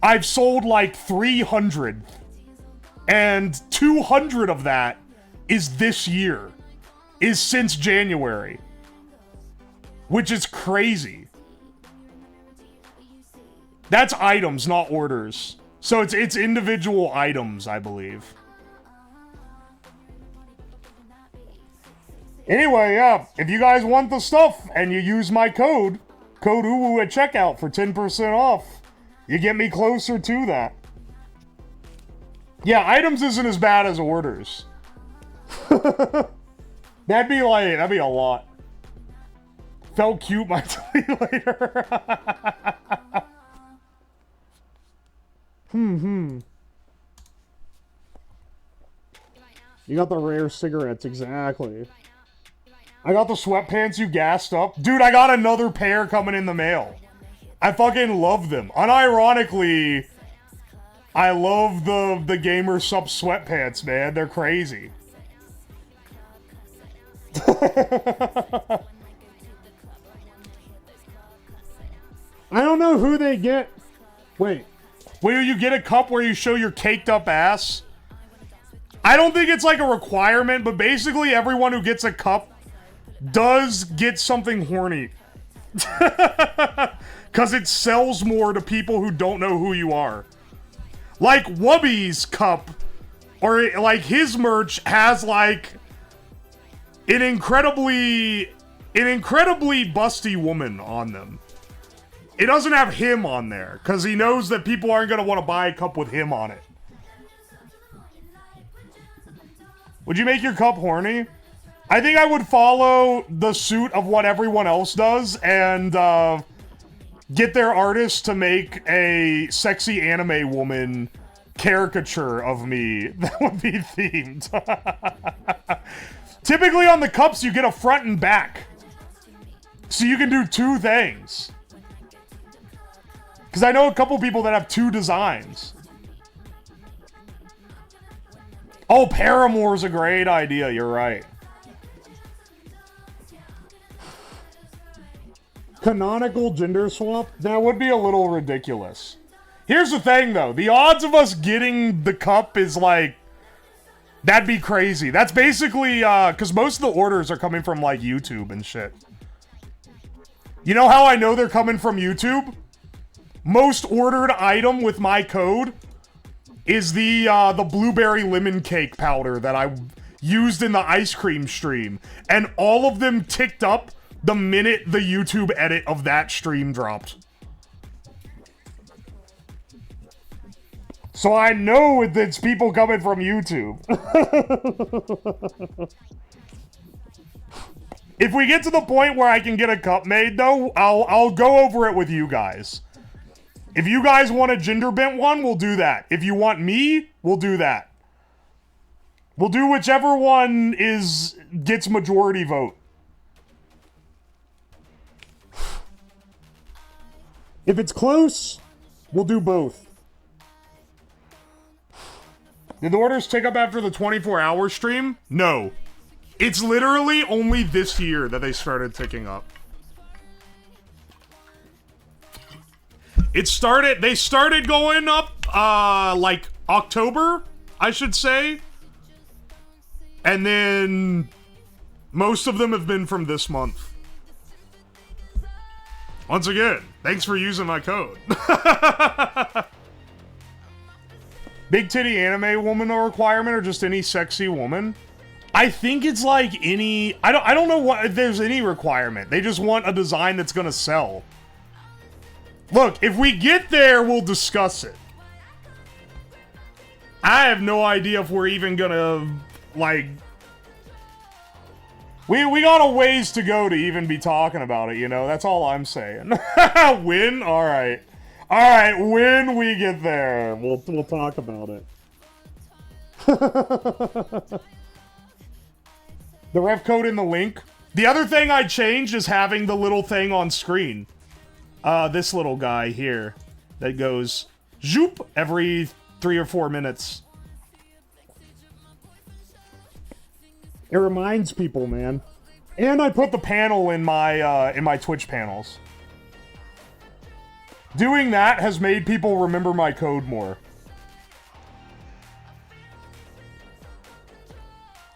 I've sold like 300. And 200 of that is this year. Is since January. Which is crazy. That's items, not orders. So it's individual items, I believe. Anyway, yeah, if you guys want the stuff and you use my code Uwu at checkout for 10% off, you get me closer to that. Yeah, items isn't as bad as orders. that'd be a lot. Felt cute, my delete later. You got the rare cigarettes, exactly. I got the sweatpants you gassed up. Dude, I got another pair coming in the mail. I fucking love them. Unironically, I love the Gamer Sup sweatpants, man. They're crazy. I don't know who they get. Wait. Will you get a cup where you show your caked up ass? I don't think it's like a requirement, but basically everyone who gets a cup does get something horny. Because it sells more to people who don't know who you are. Like Wubby's cup, or like his merch has like an incredibly busty woman on them. It doesn't have him on there, because he knows that people aren't going to want to buy a cup with him on it. Would you make your cup horny? I think I would follow the suit of what everyone else does and get their artist to make a sexy anime woman caricature of me that would be themed. Typically on the cups, you get a front and back. So you can do two things. Because I know a couple people that have two designs. Oh, Paramore's a great idea. You're right. Canonical gender swap? That would be a little ridiculous. Here's the thing, though. The odds of us getting the cup is like... That'd be crazy. That's basically, because most of the orders are coming from, like, YouTube and shit. You know how I know they're coming from YouTube? Most ordered item with my code is the blueberry lemon cake powder that I used in the ice cream stream. And all of them ticked up the minute the YouTube edit of that stream dropped. So I know it's people coming from YouTube. If we get to the point where I can get a cup made, though, I'll go over it with you guys. If you guys want a gender bent one, we'll do that. If you want me, we'll do that. We'll do whichever one gets majority vote. If it's close, we'll do both. Did the orders tick up after the 24-hour stream? No. It's literally only this year that they started ticking up. They started going up, like, October, I should say. And then most of them have been from this month. Once again, thanks for using my code. Big titty anime woman a requirement, or just any sexy woman? I think it's like any... I don't know what if there's any requirement. They just want a design that's gonna sell. Look, if we get there, we'll discuss it. I have no idea if we're even gonna, like... We got a ways to go to even be talking about it, you know? That's all I'm saying. When? Alright. Alright, when we get there, we'll talk about it. The ref code in the link. The other thing I changed is having the little thing on screen. This little guy here that goes zoop every 3 or 4 minutes. It reminds people, man. And I put the panel in my Twitch panels. Doing that has made people remember my code more.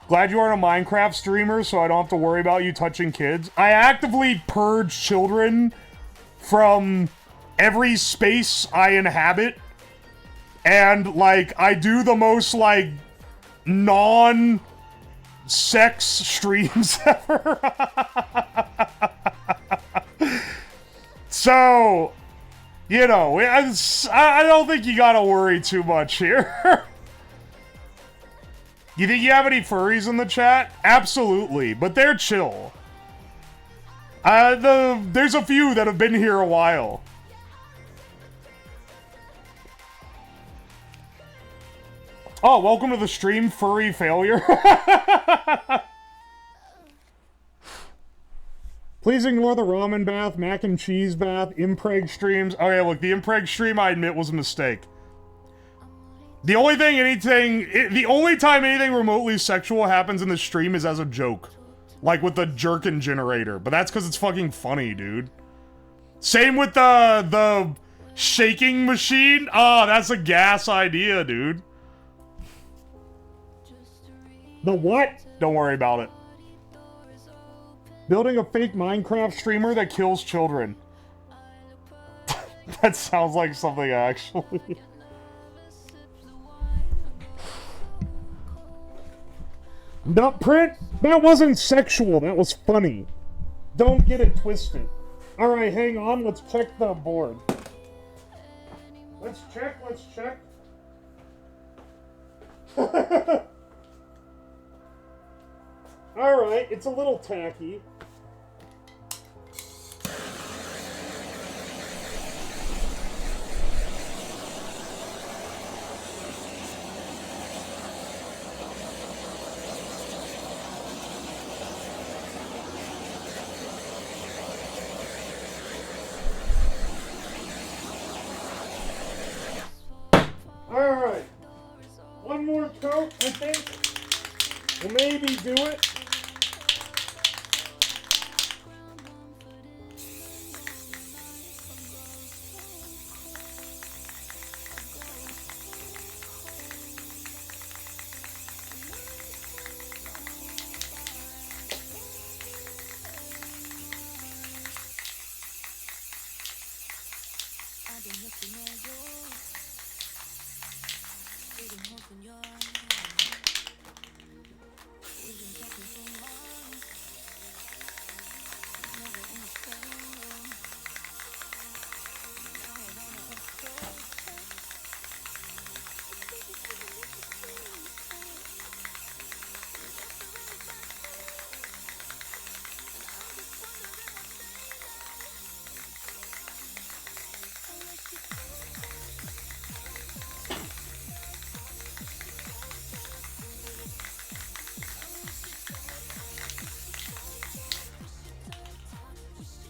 Glad you aren't a Minecraft streamer, so I don't have to worry about you touching kids. I actively purge children from every space I inhabit. And, like, I do the most, like, non-sex streams ever. So, you know, I don't think you gotta worry too much here. You think you have any furries in the chat? Absolutely, but they're chill. There's a few that have been here a while. Oh, welcome to the stream, furry failure. Please ignore the ramen bath, mac and cheese bath, impreg streams. Okay, look, the impreg stream, I admit, was a mistake. The only time anything remotely sexual happens in the stream is as a joke. Like with the jerkin generator. But that's because it's fucking funny, dude. Same with the shaking machine. Oh, that's a gas idea, dude. The what? Don't worry about it. Building a fake Minecraft streamer that kills children. That sounds like something actually. Nut print? That wasn't sexual, that was funny. Don't get it twisted. Alright, hang on, let's check the board. Let's check. Alright, it's a little tacky. Alright. One more coat, I think. We'll maybe do it.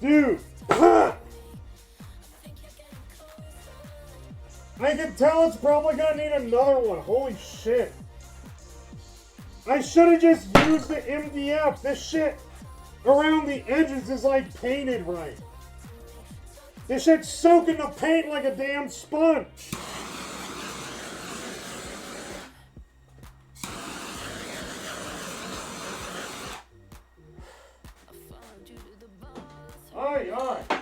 Dude! I can tell it's probably gonna need another one. Holy shit. I should have just used the MDF. This shit around the edges is like painted right. This shit's soaking the paint like a damn sponge. Aye, aye.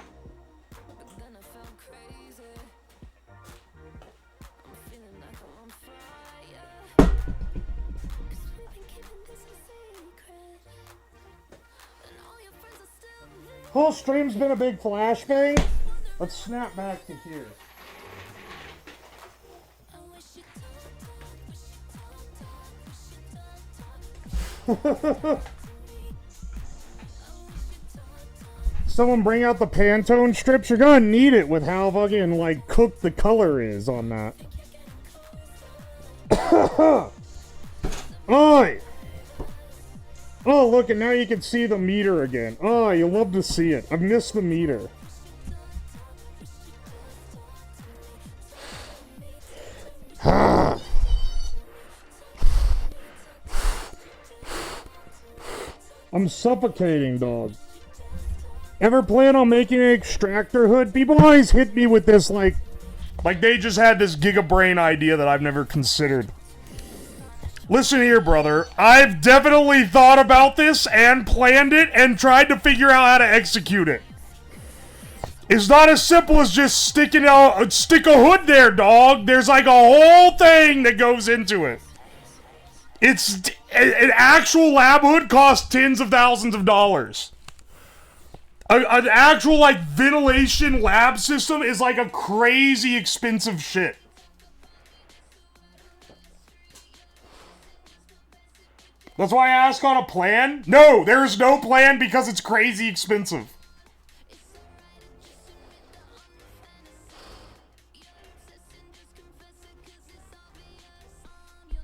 Whole stream's been a big flashbang. Let's snap back to here. Someone bring out the Pantone strips. You're gonna need it with how fucking like cooked the color is on that. Oi! Oh, look, and now you can see the meter again. Oh, you love to see it. I've missed the meter. I'm suffocating, dog. Ever plan on making an extractor hood? People always hit me with this, like they just had this gigabrain idea that I've never considered. Listen here, brother. I've definitely thought about this and planned it and tried to figure out how to execute it. It's not as simple as just stick a hood there, dog. There's like a whole thing that goes into it. It's an actual lab hood costs tens of thousands of dollars. An actual, like, ventilation lab system is, like, a crazy expensive shit. That's why I ask on a plan. No, there's no plan because it's crazy expensive.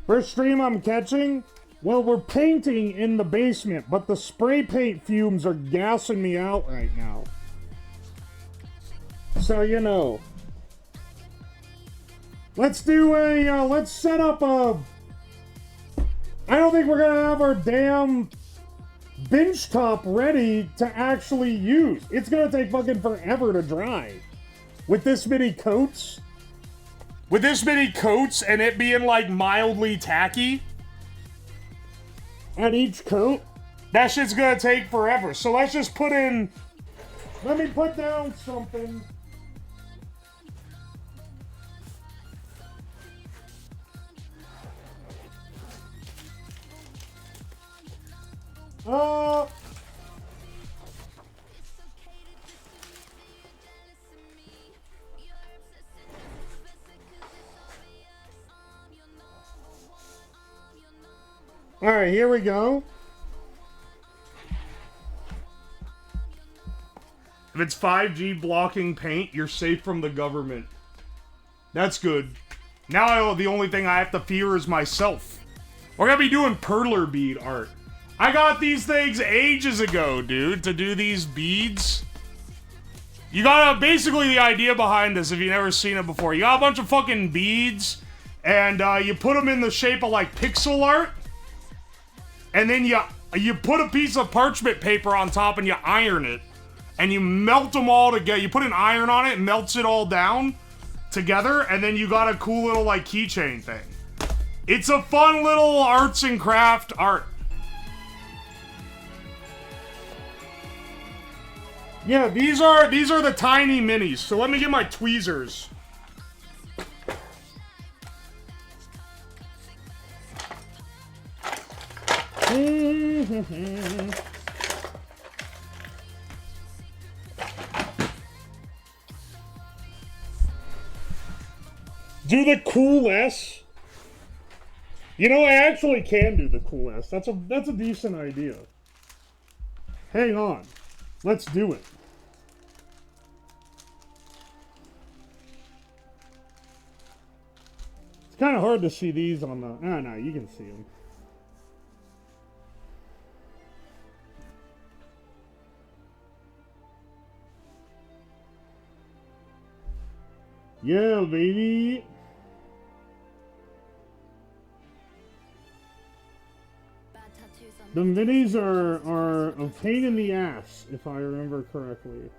First stream I'm catching? Well, we're painting in the basement, but the spray paint fumes are gassing me out right now. So, you know. Let's do a, let's set up a... I don't think we're gonna have our damn bench top ready to actually use. It's gonna take fucking forever to dry. With this many coats? With this many coats and it being like mildly tacky on each coat, that shit's gonna take forever. So let's just put in, let me put down something. Alright, here we go. If it's 5G blocking paint, you're safe from the government. That's good. Now the only thing I have to fear is myself. We're gonna be doing perler bead art. I got these things ages ago, dude, to do these beads. You got basically the idea behind this, if you've never seen it before. You got a bunch of fucking beads, and you put them in the shape of like pixel art, and then you put a piece of parchment paper on top and you iron it, and you melt them all together. You put an iron on it, and melts it all down together, and then you got a cool little like keychain thing. It's a fun little arts and craft art. Yeah, these are the tiny minis. So let me get my tweezers. Do the cool S. You know, I actually can do the cool S. That's a decent idea. Hang on. Let's do it. It's kind of hard to see these on the... Oh, no, you can see them. Yeah, baby. The minis are a pain in the ass, if I remember correctly.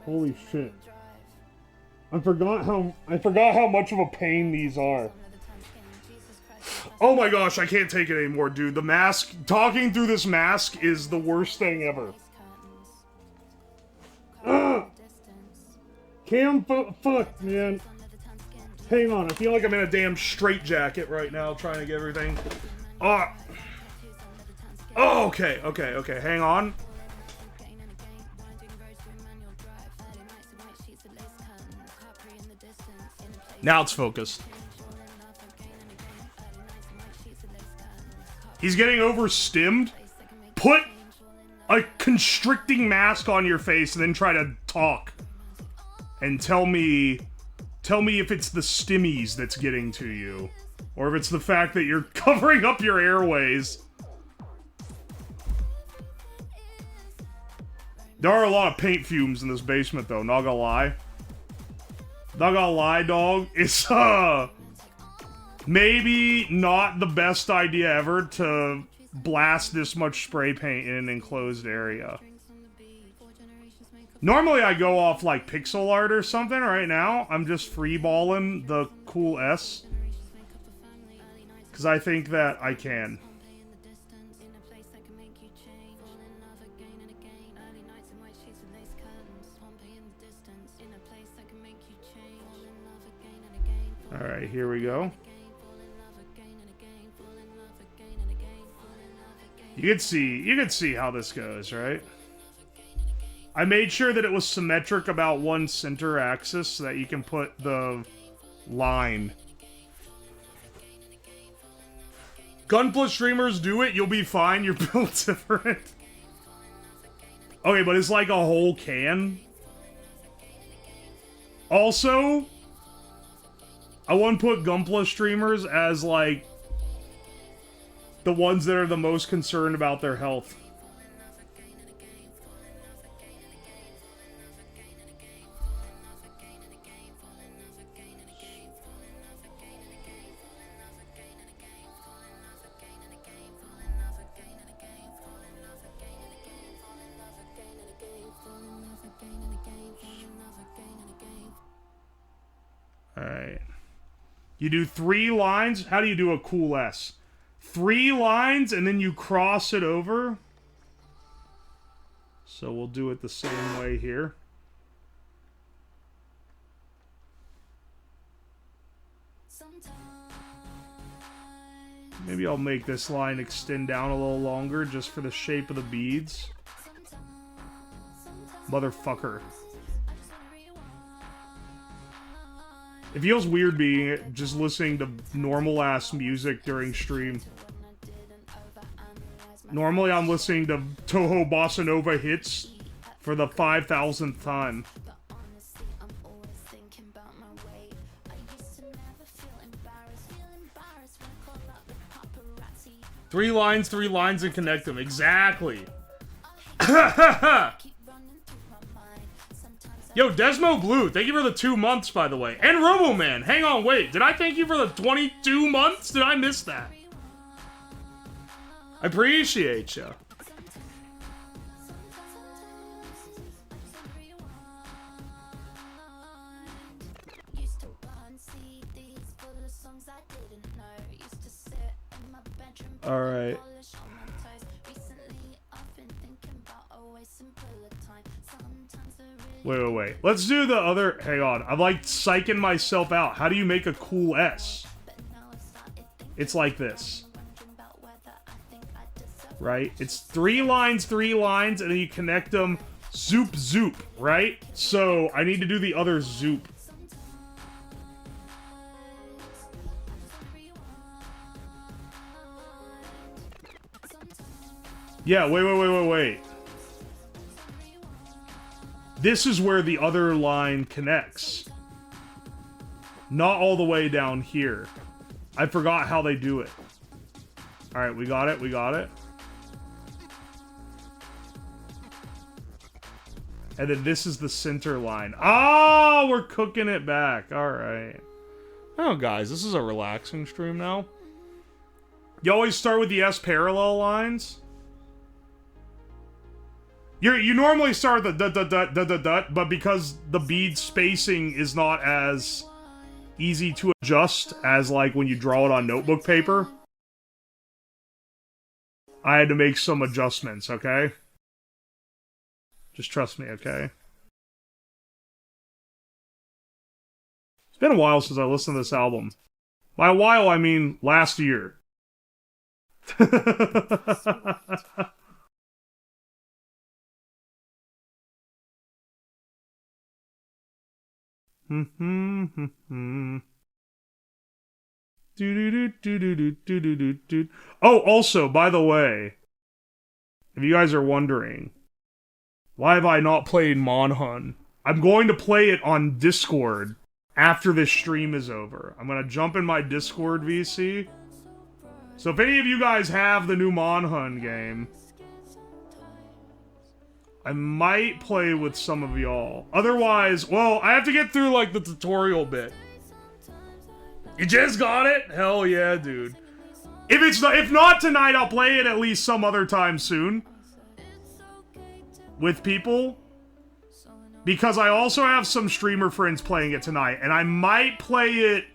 Holy shit. I forgot how much of a pain these are. Oh my gosh, I can't take it anymore, dude. The mask, talking through this mask is the worst thing ever. Cam, fuck, man. Hang on, I feel like I'm in a damn straitjacket right now trying to get everything. Oh, okay, hang on. Now it's focused. He's getting overstimmed. Put a constricting mask on your face and then try to talk. And tell me if it's the stimmies that's getting to you. Or if it's the fact that you're covering up your airways. There are a lot of paint fumes in this basement, though, not gonna lie. Not gonna lie, dog. It's, maybe not the best idea ever to blast this much spray paint in an enclosed area. Normally I go off like pixel art or something. Right now I'm just freeballing the cool S. Because I think that I can. Alright, here we go. You could see how this goes, right? I made sure that it was symmetric about one center axis so that you can put the line. Gunpla streamers do it, you'll be fine, you're built different. Okay, but it's like a whole can. Also, I want to put Gunpla streamers as, like, the ones that are the most concerned about their health. Alright. You do 3 lines. How do you do a cool S? 3 lines and then you cross it over. So we'll do it the same way here. Maybe I'll make this line extend down a little longer just for the shape of the beads. Motherfucker. It feels weird being just listening to normal-ass music during stream. Normally I'm listening to Toho Bossa Nova hits for the 5,000th time. 3 lines, and connect them. Exactly. Yo, Desmo Blue, thank you for the 2 months, by the way. And Roboman, hang on, wait. Did I thank you for the 22 months? Did I miss that? I appreciate ya. Alright. Wait. Let's do the other... Hang on. I'm like psyching myself out. How do you make a cool S? It's like this. Right? It's 3 lines, and then you connect them. Zoop, zoop. Right? So, I need to do the other zoop. Yeah, wait. This is where the other line connects. Not all the way down here. I forgot how they do it. Alright, we got it. And then this is the center line. Oh, we're cooking it back. Alright. Oh, guys, this is a relaxing stream now. You always start with the S parallel lines. You normally start with the but because the bead spacing is not as easy to adjust as like when you draw it on notebook paper, I had to make some adjustments, okay? Just trust me, okay? It's been a while since I listened to this album. By a while, I mean last year. Oh, also, by the way, if you guys are wondering, why have I not played Monhun? I'm going to play it on Discord after this stream is over. I'm going to jump in my Discord VC. So if any of you guys have the new Monhun game, I might play with some of y'all. Otherwise, well, I have to get through, like, the tutorial bit. You just got it? Hell yeah, dude. If not tonight, I'll play it at least some other time soon. With people. Because I also have some streamer friends playing it tonight. And I might play it...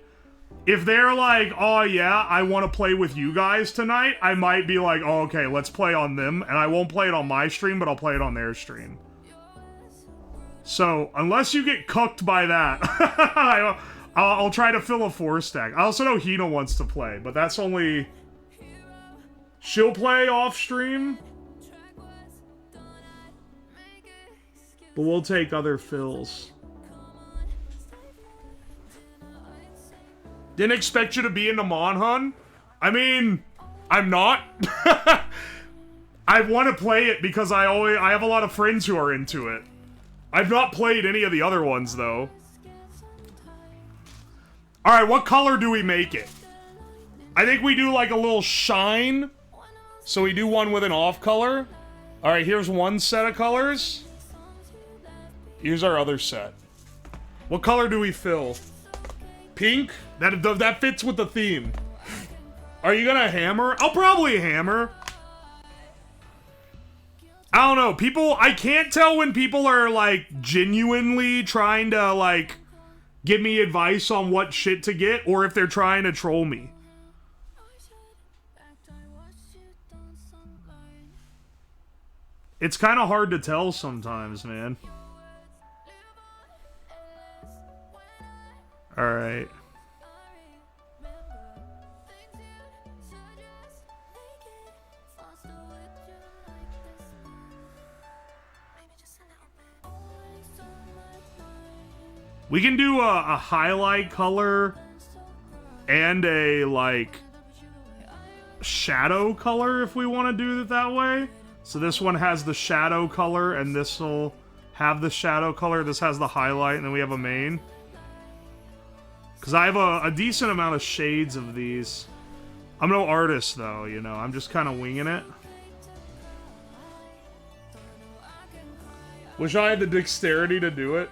If they're like, oh yeah, I want to play with you guys tonight, I might be like, oh okay, let's play on them. And I won't play it on my stream, but I'll play it on their stream. So, unless you get cooked by that, I'll try to fill a 4-stack. I also know Hina wants to play, but that's only... She'll play off stream. But we'll take other fills. Didn't expect you to be into Monhun. I mean, I'm not. I want to play it because I have a lot of friends who are into it. I've not played any of the other ones though. Alright, what color do we make it? I think we do like a little shine. So we do one with an off color. Alright, here's one set of colors. Here's our other set. What color do we fill? Pink? That fits with the theme. Are you gonna hammer? I'll probably hammer. I don't know. I can't tell when people are, like, genuinely trying to, like, give me advice on what shit to get, or if they're trying to troll me. It's kind of hard to tell sometimes, man. Alright. We can do a highlight color and a, like, shadow color if we want to do it that way. So this one has the shadow color, and this will have the shadow color. This has the highlight, and then we have a main. Because I have a decent amount of shades of these. I'm no artist, though, you know. I'm just kind of winging it. Wish I had the dexterity to do it.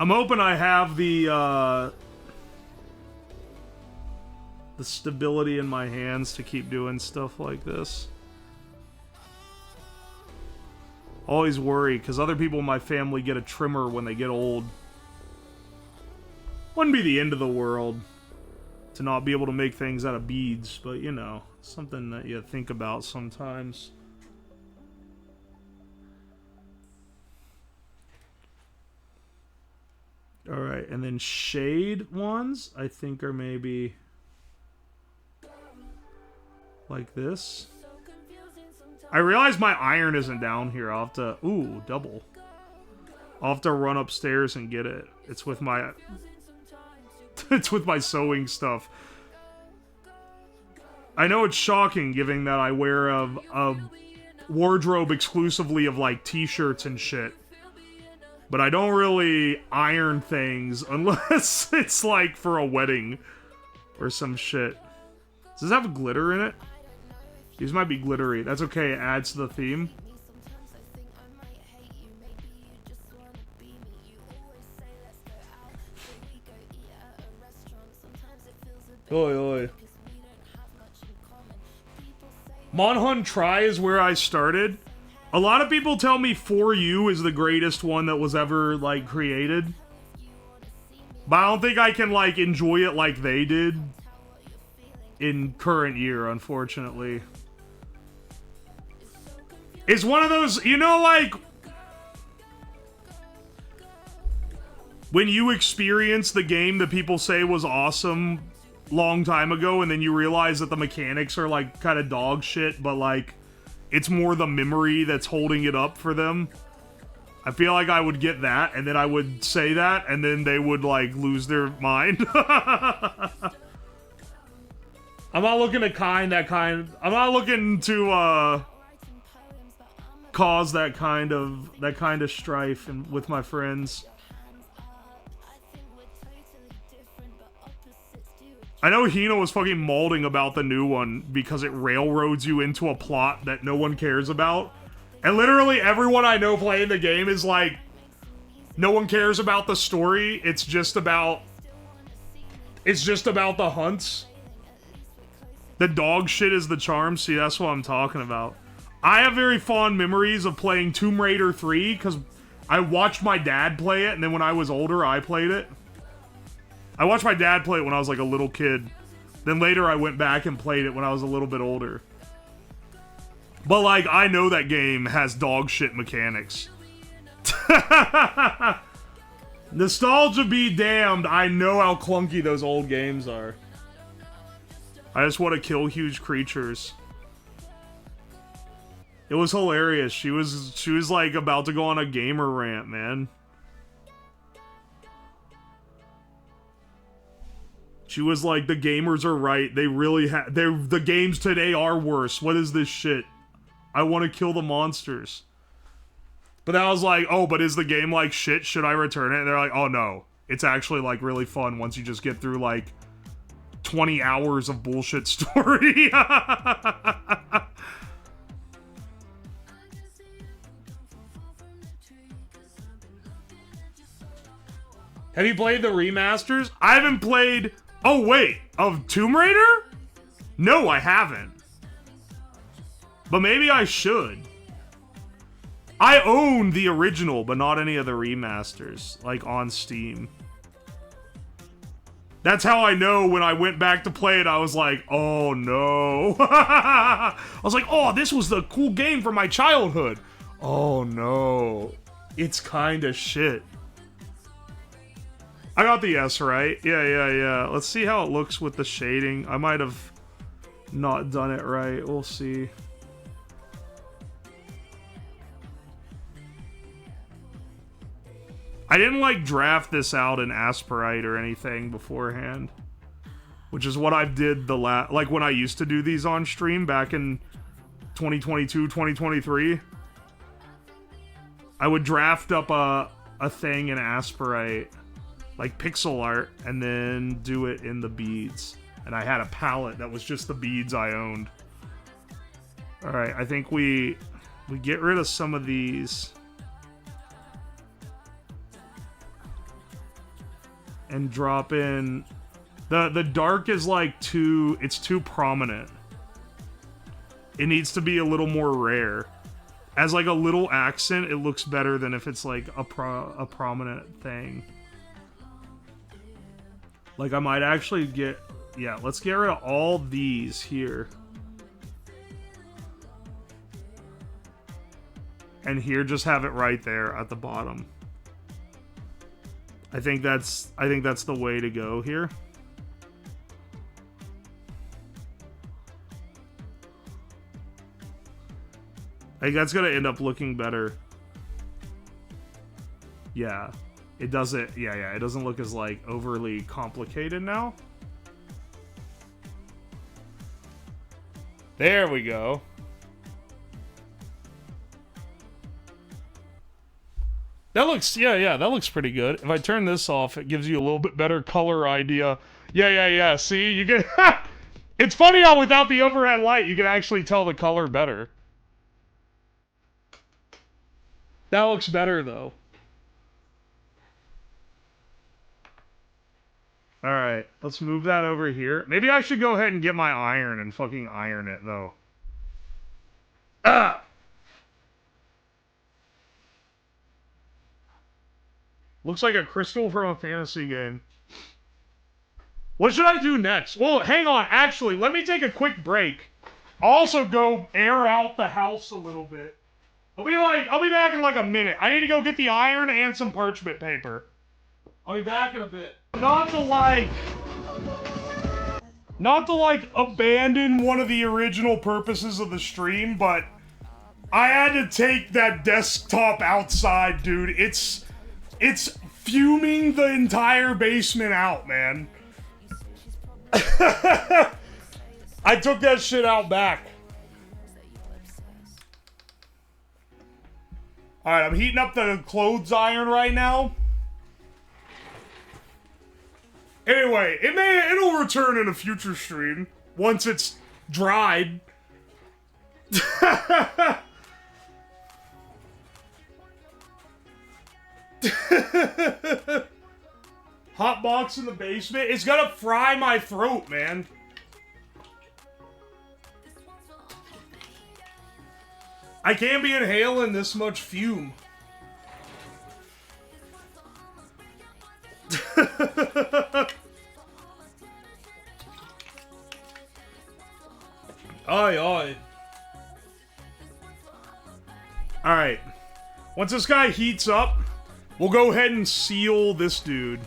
I'm hoping I have the stability in my hands to keep doing stuff like this. Always worry, because other people in my family get a trimmer when they get old. Wouldn't be the end of the world to not be able to make things out of beads, but you know, something that you think about sometimes. Alright, and then shade ones, I think are maybe like this. I realize my iron isn't down here. I'll have to... Ooh, double. I'll have to run upstairs and get it. It's with my... it's with my sewing stuff. I know it's shocking, given that I wear a wardrobe exclusively of, like, t-shirts and shit. But I don't really iron things unless it's, like, for a wedding or some shit. Does this have glitter in it? These might be glittery. That's okay, it adds to the theme. Oi, oi. Monhunt Try is where I started. A lot of people tell me For You is the greatest one that was ever, like, created. But I don't think I can, like, enjoy it like they did in current year, unfortunately. It's one of those, you know, like, when you experience the game that people say was awesome long time ago, and then you realize that the mechanics are, like, kind of dog shit, but, like, it's more the memory that's holding it up for them. I feel like I would get that, and then I would say that, and then they would, like, lose their mind. I'm not looking to I'm not looking to, cause that kind of strife with my friends. I know Hina was fucking molding about the new one because it railroads you into a plot that no one cares about. And literally everyone I know playing the game is like, no one cares about the story. It's just about the hunts. The dog shit is the charm. See, that's what I'm talking about. I have very fond memories of playing Tomb Raider 3 because I watched my dad play it, and then when I was older, I played it. I watched my dad play it when I was like a little kid. Then later I went back and played it when I was a little bit older. But like, I know that game has dog shit mechanics. Nostalgia be damned, I know how clunky those old games are. I just want to kill huge creatures. It was hilarious. She was like about to go on a gamer rant, man. She was like, the gamers are right. They really the games today are worse. What is this shit? I want to kill the monsters. But then I was like, oh, but is the game like shit? Should I return it? And they're like, oh no. It's actually like really fun once you just get through like 20 hours of bullshit story. Have you played the remasters? I haven't played... Oh, wait. Of Tomb Raider? No, I haven't. But maybe I should. I own the original, but not any of the remasters. Like, on Steam. That's how I know when I went back to play it, I was like, oh, no. I was like, oh, this was the cool game from my childhood. Oh, no. It's kinda shit. I got the S right. Yeah. Let's see how it looks with the shading. I might have not done it right. We'll see. I didn't like draft this out in Asperite or anything beforehand, which is what I did like when I used to do these on stream back in 2022, 2023. I would draft up a thing in Asperite, like pixel art, and then do it in the beads. And I had a palette that was just the beads I owned. Alright, I think we get rid of some of these. And drop in... The dark is like it's too prominent. It needs to be a little more rare. As like a little accent, it looks better than if it's like a prominent thing. Like, I might actually get... Yeah, let's get rid of all these here. And here, just have it right there at the bottom. I think that's the way to go here. I think that's gonna end up looking better. Yeah. It doesn't, yeah, it doesn't look as, like, overly complicated now. There we go. That looks, yeah, that looks pretty good. If I turn this off, it gives you a little bit better color idea. Yeah, see, you get... It's funny how without the overhead light, you can actually tell the color better. That looks better, though. Alright, let's move that over here. Maybe I should go ahead and get my iron and fucking iron it, though. Ah! Looks like a crystal from a fantasy game. What should I do next? Well, hang on. Actually, let me take a quick break. I'll also go air out the house a little bit. I'll be back in like a minute. I need to go get the iron and some parchment paper. I'll be back in a bit. Not to abandon one of the original purposes of the stream, but I had to take that desktop outside, dude. It's fuming the entire basement out, man. I took that shit out back. Alright, I'm heating up the clothes iron right now. Anyway, it'll return in a future stream once it's dried. Hot box in the basement. It's gonna fry my throat, man. I can't be inhaling this much fume. Aye. Alright. Once this guy heats up, we'll go ahead and seal this dude.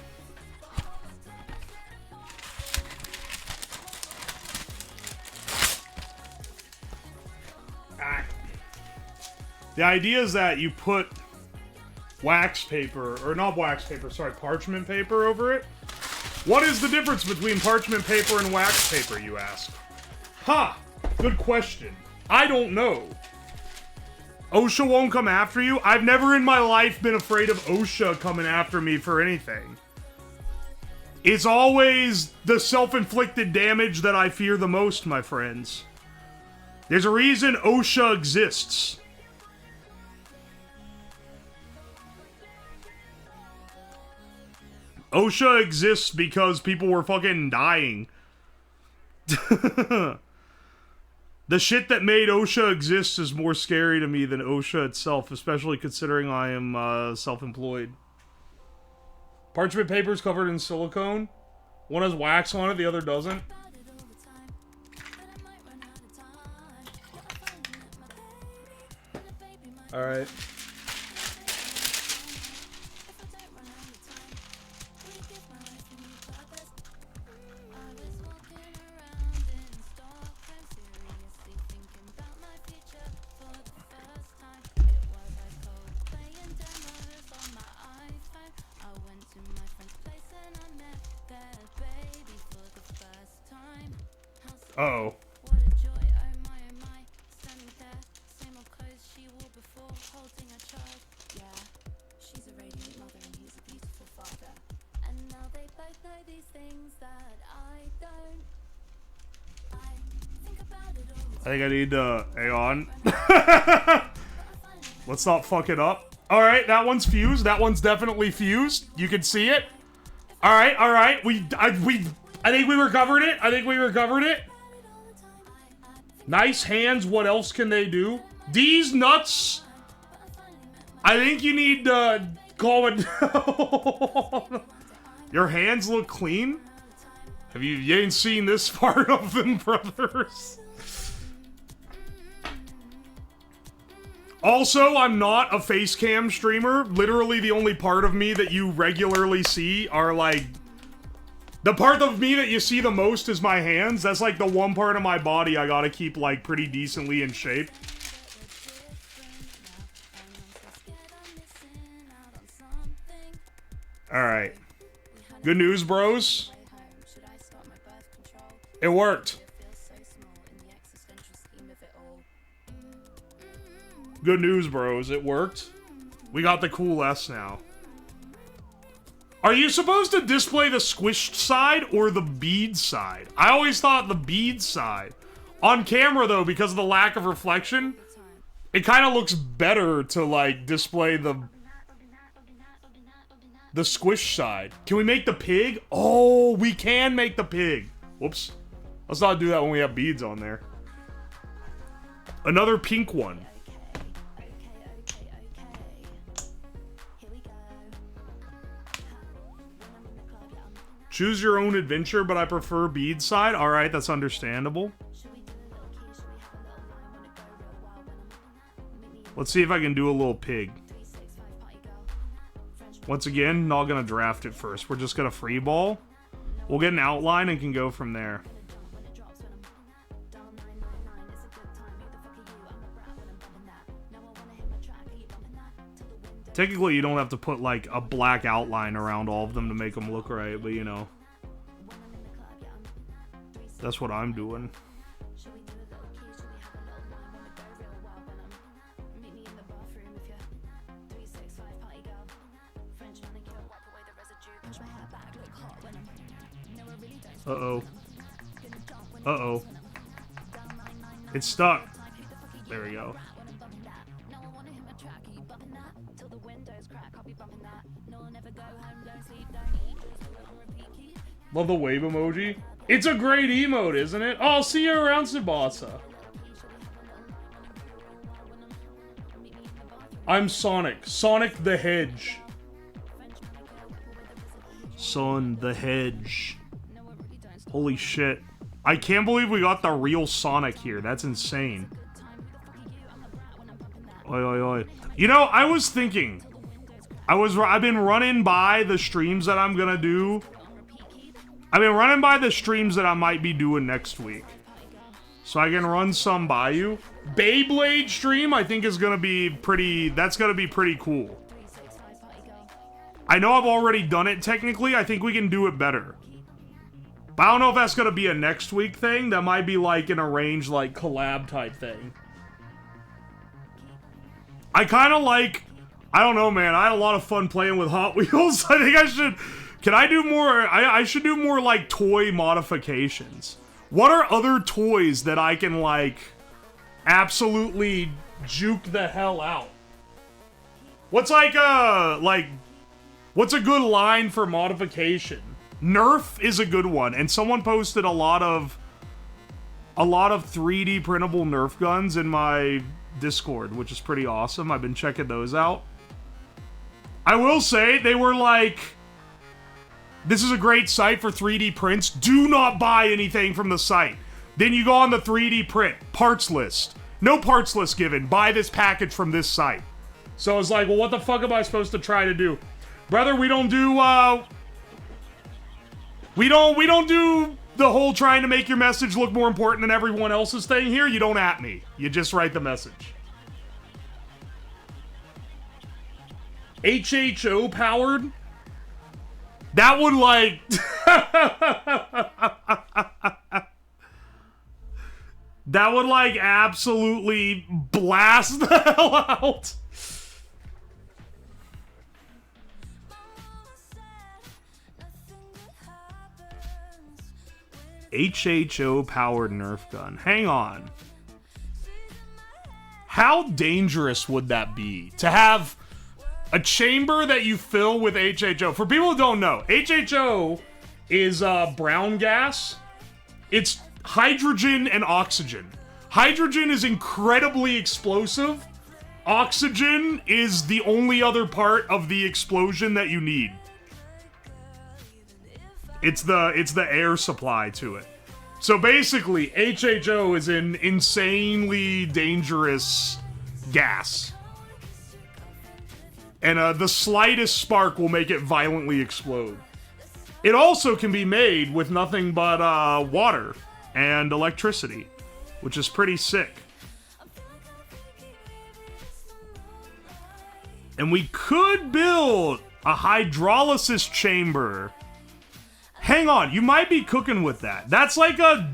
The idea is that you put wax paper, or not wax paper, sorry, parchment paper over it. What is the difference between parchment paper and wax paper, you ask? Ha! Good question. I don't know. OSHA won't come after you? I've never in my life been afraid of OSHA coming after me for anything. It's always the self-inflicted damage that I fear the most, my friends. There's a reason OSHA exists. OSHA exists because people were fucking dying. The shit that made OSHA exist is more scary to me than OSHA itself, especially considering I am self-employed. Parchment paper is covered in silicone. One has wax on it, the other doesn't. Alright. Uh-oh. I think I need to hang on. Let's not fuck it up. Alright, that one's fused. That one's definitely fused. You can see it. Alright, alright. I think we recovered it. I think we recovered it. Nice hands. What else can they do? These nuts. I think you need to call it down. Your hands look clean. You ain't seen this part of them, brothers. Also, I'm not a face cam streamer. Literally, the only part of me that you regularly see are like... The part of me that you see the most is my hands. That's like the one part of my body I gotta keep like pretty decently in shape. Alright. Good news, bros. It worked. Good news, bros. It worked. We got the cool S now. Are you supposed to display the squished side or the bead side? I always thought the bead side. On camera, though, because of the lack of reflection, it kind of looks better to, like, display the squish side. Can we make the pig? Oh, we can make the pig. Whoops. Let's not do that when we have beads on there. Another pink one. Choose your own adventure, but I prefer bead side. Alright, that's understandable. Let's see if I can do a little pig. Once again, not gonna draft it first. We're just gonna free ball. We'll get an outline and can go from there. Technically, you don't have to put, like, a black outline around all of them to make them look right, but, you know. That's what I'm doing. Uh-oh. Uh-oh. It's stuck. There we go. Love the wave emoji. It's a great emote, isn't it? Oh, I'll see you around, Tsubasa. I'm Sonic. Sonic the Hedge. Son the Hedge. Holy shit. I can't believe we got the real Sonic here. That's insane. Oi, oi, oi. You know, I was thinking. I've been running by the streams that I'm gonna do. I've been running by the streams that I might be doing next week. So I can run some by you. Beyblade stream, I think is gonna be pretty... That's gonna be pretty cool. I know I've already done it technically. I think we can do it better. But I don't know if that's gonna be a next week thing. That might be like an arranged, like, collab type thing. I kind of like, I don't know, man. I had a lot of fun playing with Hot Wheels. I think I should, can I do more? I should do more like toy modifications. What are other toys that I can like absolutely juke the hell out? What's like what's a good line for modification? Nerf is a good one, and someone posted a lot of 3D printable Nerf guns in my Discord, which is pretty awesome. I've been checking those out. I will say, they were like, this is a great site for 3D prints. Do not buy anything from the site. Then you go on the 3D print, parts list. No parts list given. Buy this package from this site. So I was like, well, what the fuck am I supposed to try to do? Brother, we don't do, we don't do the whole trying to make your message look more important than everyone else's thing here. You don't at me. You just write the message. HHO powered? That would like... that would like absolutely blast the hell out. HHO powered Nerf gun. Hang on. How dangerous would that be to have a chamber that you fill with HHO? For people who don't know, HHO is brown gas. It's hydrogen and oxygen. Hydrogen is incredibly explosive. Oxygen is the only other part of the explosion that you need. It's the air supply to it. So basically, HHO is an insanely dangerous gas. And the slightest spark will make it violently explode. It also can be made with nothing but water and electricity, which is pretty sick. And we could build a hydrolysis chamber. Hang on, you might be cooking with that. That's like a,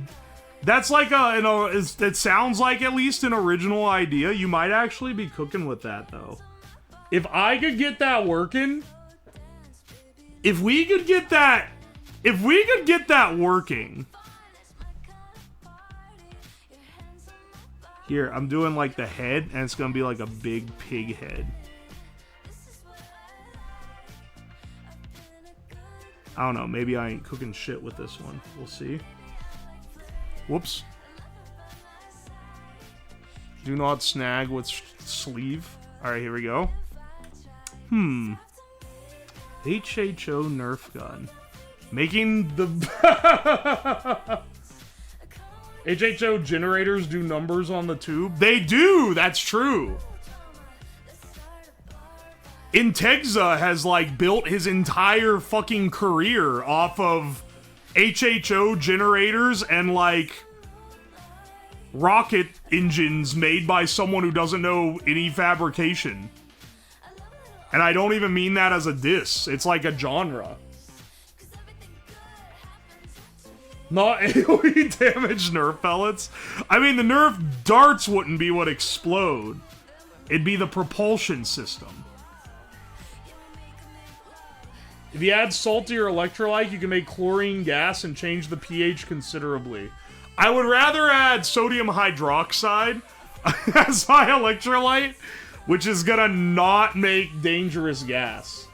you know, it sounds like at least an original idea. You might actually be cooking with that, though. If I could get that working, if we could get that working. Here, I'm doing like the head, and it's gonna be like a big pig head. I don't know, maybe I ain't cooking shit with this one. We'll see. Whoops. Do not snag with sleeve. Alright, here we go. HHO Nerf gun. Making the... HHO generators do numbers on the tube? They do! That's true! Integza has, like, built his entire fucking career off of HHO generators and, like, rocket engines made by someone who doesn't know any fabrication. And I don't even mean that as a diss. It's like a genre. Not AoE damage Nerf pellets. I mean, the Nerf darts wouldn't be what explode. It'd be the propulsion system. If you add salt to your electrolyte, you can make chlorine gas and change the pH considerably. I would rather add sodium hydroxide as my electrolyte, which is gonna not make dangerous gas.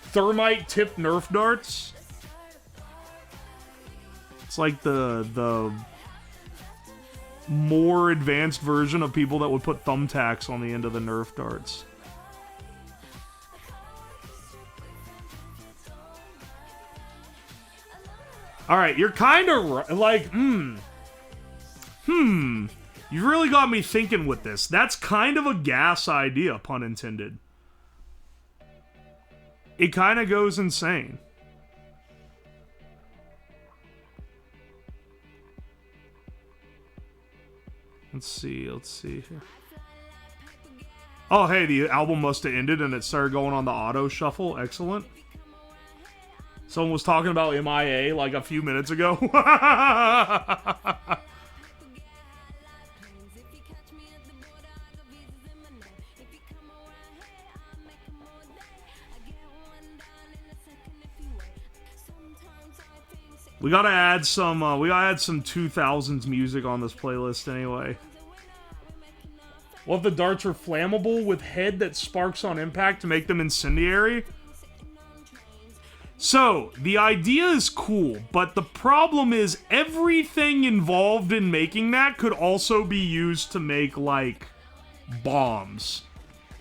Thermite tipped Nerf darts. It's like the more advanced version of people that would put thumbtacks on the end of the Nerf darts. Alright, you're kind of like, you've really got me thinking with this. That's kind of a gas idea, pun intended. It kind of goes insane. Let's see here. Oh, hey, the album must have ended and it started going on the auto shuffle. Excellent. Someone was talking about MIA like a few minutes ago. We gotta add some 2000s music on this playlist anyway. What if the darts are flammable with head that sparks on impact to make them incendiary? So, the idea is cool, but the problem is everything involved in making that could also be used to make, like, bombs.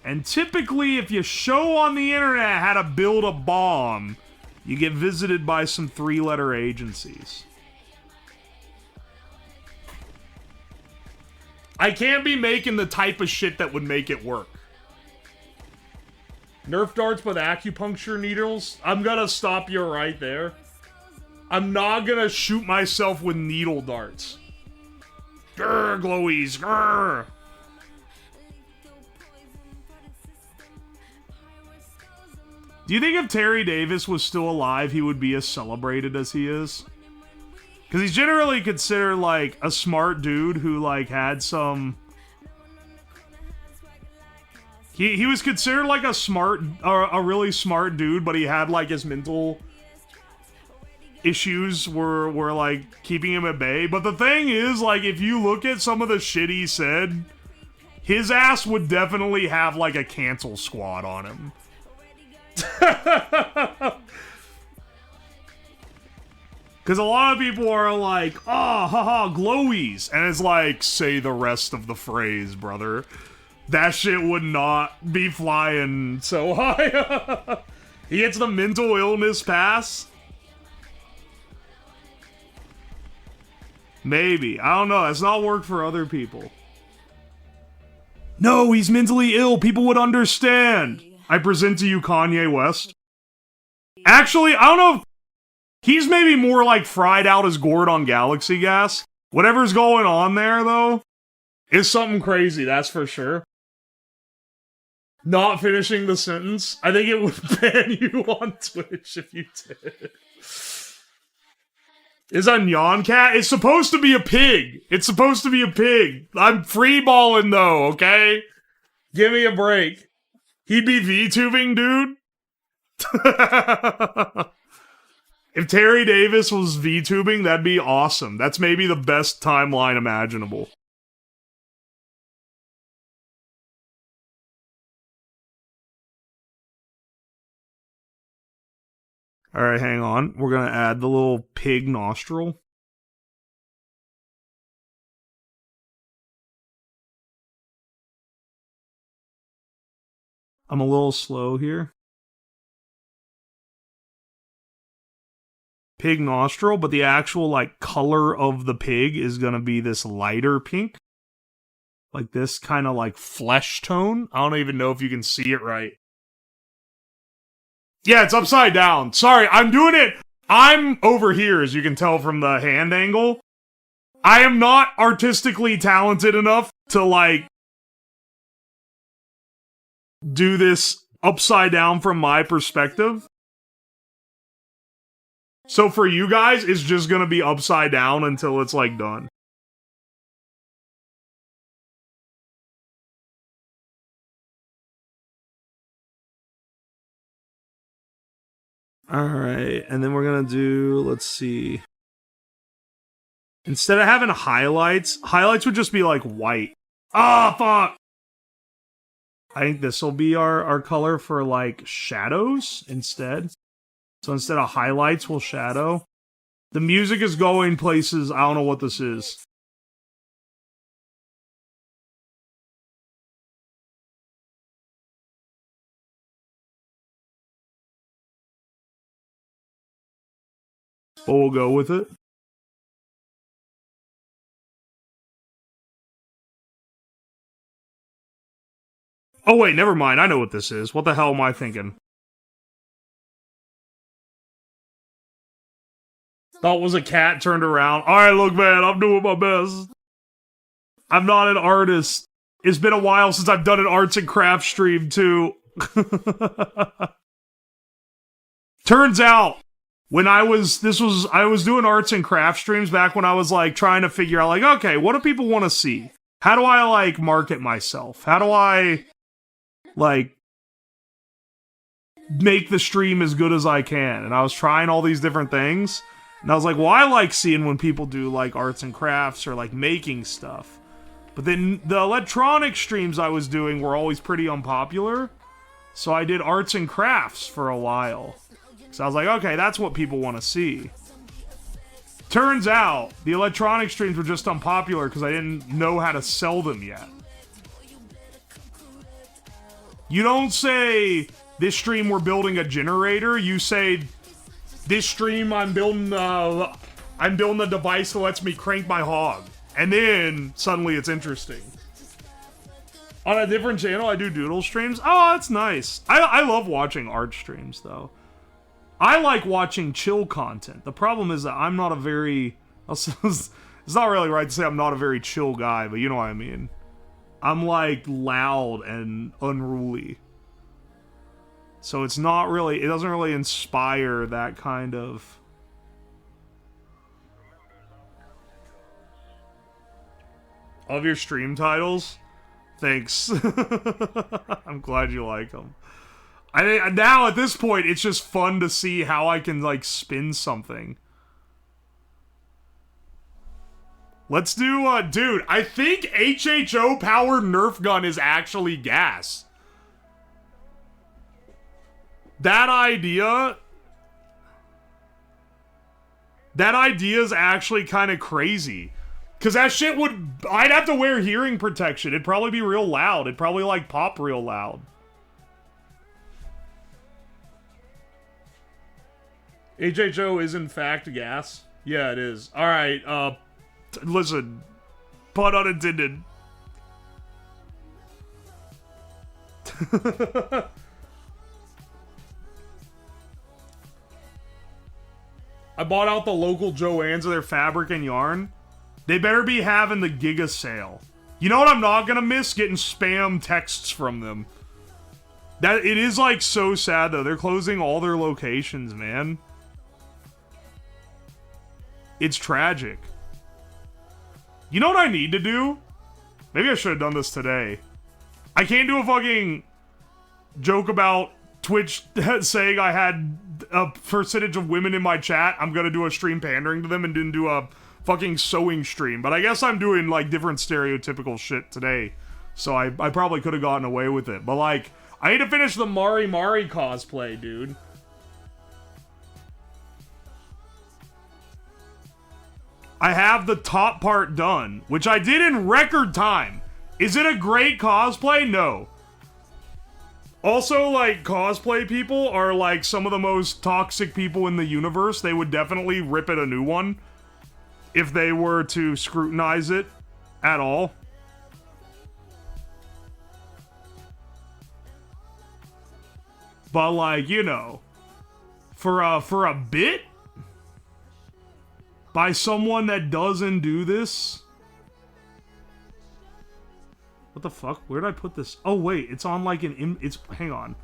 And typically, if you show on the internet how to build a bomb, you get visited by some 3-letter agencies. I can't be making the type of shit that would make it work. Nerf darts with acupuncture needles? I'm gonna stop you right there. I'm not gonna shoot myself with needle darts. Grr, glowies, grr! Do you think if Terry Davis was still alive, he would be as celebrated as he is? Because he's generally considered, like, a smart dude who, like, had some... He was considered, like, a really smart dude, but he had, like, his mental issues were, like, keeping him at bay. But the thing is, like, if you look at some of the shit he said, his ass would definitely have, like, a cancel squad on him. Because a lot of people are like, oh, haha, glowies. And it's like, say the rest of the phrase, brother. That shit would not be flying so high. He gets the mental illness pass. Maybe. I don't know. That's not worked for other people. No, he's mentally ill. People would understand. I present to you Kanye West. Actually, I don't know if he's maybe more like fried out as gourd on galaxy gas. Whatever's going on there, though, is something crazy, that's for sure. Not finishing the sentence. I think it would ban you on Twitch if you did. Is a Nyan cat? It's supposed to be a pig. It's supposed to be a pig. I'm freeballing, though, okay? Give me a break. He'd be VTubing, dude. If Terry Davis was VTubing, that'd be awesome. That's maybe the best timeline imaginable. Alright, hang on. We're gonna add the little pig nostril. I'm a little slow here. Pig nostril, but the actual, like, color of the pig is gonna be this lighter pink. Like this kind of, like, flesh tone. I don't even know if you can see it right. Yeah, it's upside down. Sorry, I'm doing it. I'm over here, as you can tell from the hand angle. I am not artistically talented enough to, like, do this upside down from my perspective. So for you guys, it's just gonna be upside down until it's, like, done. Alright, and then we're gonna do, let's see. Instead of having highlights would just be, like, white. Ah, fuck! I think this will be our color for, like, shadows instead. So instead of highlights, we'll shadow. The music is going places, I don't know what this is. But we'll go with it. Oh wait, never mind, I know what this is. What the hell am I thinking? Thought it was a cat turned around. Alright, look, man, I'm doing my best. I'm not an artist. It's been a while since I've done an arts and crafts stream, too. Turns out, when I was doing arts and crafts streams back when I was, like, trying to figure out, like, okay, what do people want to see? How do I, like, market myself? How do I, like, make the stream as good as I can? And I was trying all these different things. And I was like, well, I like seeing when people do like arts and crafts or like making stuff. But then the electronic streams I was doing were always pretty unpopular. So I did arts and crafts for a while. So I was like, okay, that's what people want to see. Turns out, the electronic streams were just unpopular because I didn't know how to sell them yet. You don't say, this stream we're building a generator. You say, this stream I'm building a device that lets me crank my hog. And then, suddenly it's interesting. On a different channel, I do doodle streams. Oh, that's nice. I love watching art streams, though. I like watching chill content. The problem is that I'm not a very... It's not really right to say I'm not a very chill guy, but you know what I mean. I'm, like, loud and unruly. So it's not really... It doesn't really inspire that kind of... Of your stream titles? Thanks. I'm glad you like them. I think now at this point, it's just fun to see how I can, like, spin something. Let's do, dude, I think HHO powered Nerf gun is actually gas. That idea is actually kind of crazy. Because that shit would, I'd have to wear hearing protection. It'd probably be real loud. It'd probably, like, pop real loud. HHO is in fact gas. Yeah, it is. Alright, listen. Pun unintended. I bought out the local Joann's of their fabric and yarn. They better be having the Giga sale. You know what I'm not gonna miss? Getting spam texts from them. That it is like so sad though. They're closing all their locations, man. It's tragic. You know what I need to do? Maybe I should have done this today. I can't do a fucking joke about Twitch saying I had a percentage of women in my chat. I'm gonna do a stream pandering to them and didn't do a fucking sewing stream. But I guess I'm doing like different stereotypical shit today. So I probably could have gotten away with it. But like, I need to finish the Mari Mari cosplay, dude. I have the top part done, which I did in record time. Is it a great cosplay? No. Also, like, cosplay people are, like, some of the most toxic people in the universe. They would definitely rip it a new one if they were to scrutinize it at all. But, like, you know, for a bit, by someone that doesn't do this. What the fuck? Where did I put this? Oh wait, it's on like it's, hang on.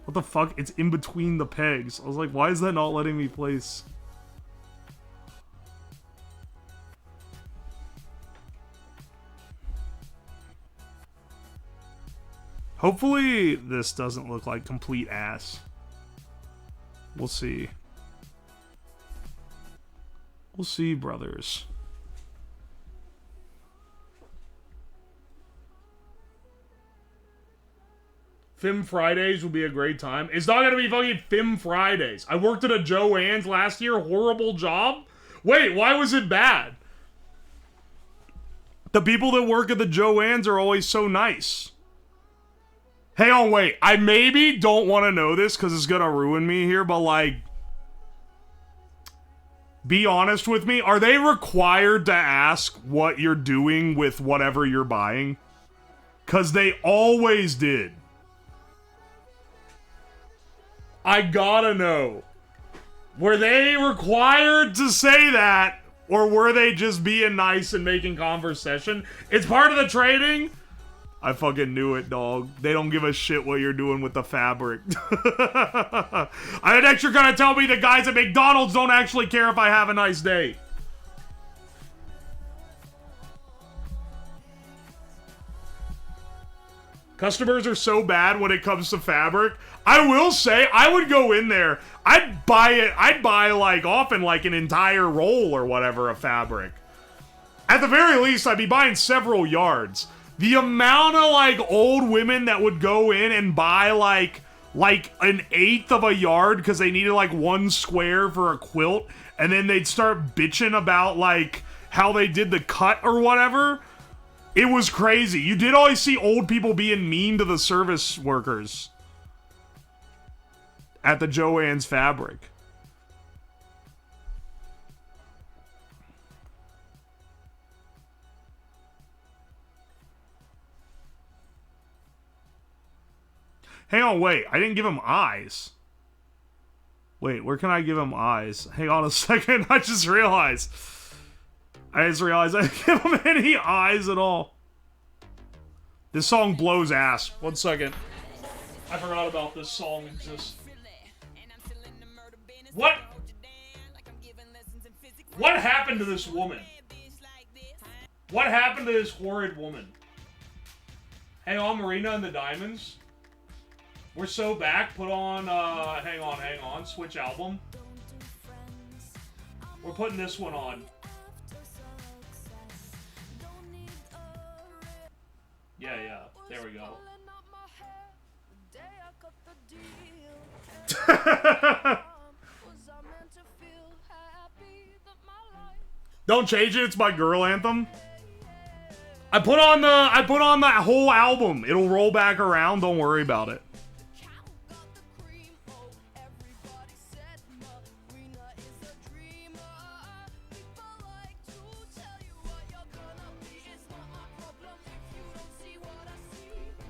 What the fuck? It's in between the pegs. I was like, why is that not letting me place? Hopefully this doesn't look like complete ass. We'll see. We'll see, brothers. Fim Fridays will be a great time. It's not gonna be fucking Fim Fridays. I worked at a Joann's last year. Horrible job. Wait, why was it bad? The people that work at the Joann's are always so nice. Hang on, wait. I maybe don't want to know this because it's gonna ruin me here, but like, be honest with me. Are they required to ask what you're doing with whatever you're buying? Because they always did. I gotta know. Were they required to say that? Or were they just being nice and making conversation? It's part of the trading. I fucking knew it, dog. They don't give a shit what you're doing with the fabric. I next you're gonna tell me the guys at McDonald's don't actually care if I have a nice day. Customers are so bad when it comes to fabric. I will say, I would go in there. I'd buy like often like an entire roll or whatever of fabric. At the very least, I'd be buying several yards. The amount of like old women that would go in and buy like an eighth of a yard because they needed like 1 square for a quilt, and then they'd start bitching about like how they did the cut or whatever. It was crazy. You did always see old people being mean to the service workers at the Joann's Fabric. Hang on, wait. I didn't give him eyes. Wait, where can I give him eyes? Hang on a second. I just realized I didn't give him any eyes at all. This song blows ass. 1 second. I forgot about this song exists. What? What happened to this woman? What happened to this horrid woman? Hang on, Marina and the Diamonds. We're so back. Put on, hang on. Switch album. We're putting this one on. Yeah. There we go. Don't change it. It's my girl anthem. I put on that whole album. It'll roll back around. Don't worry about it.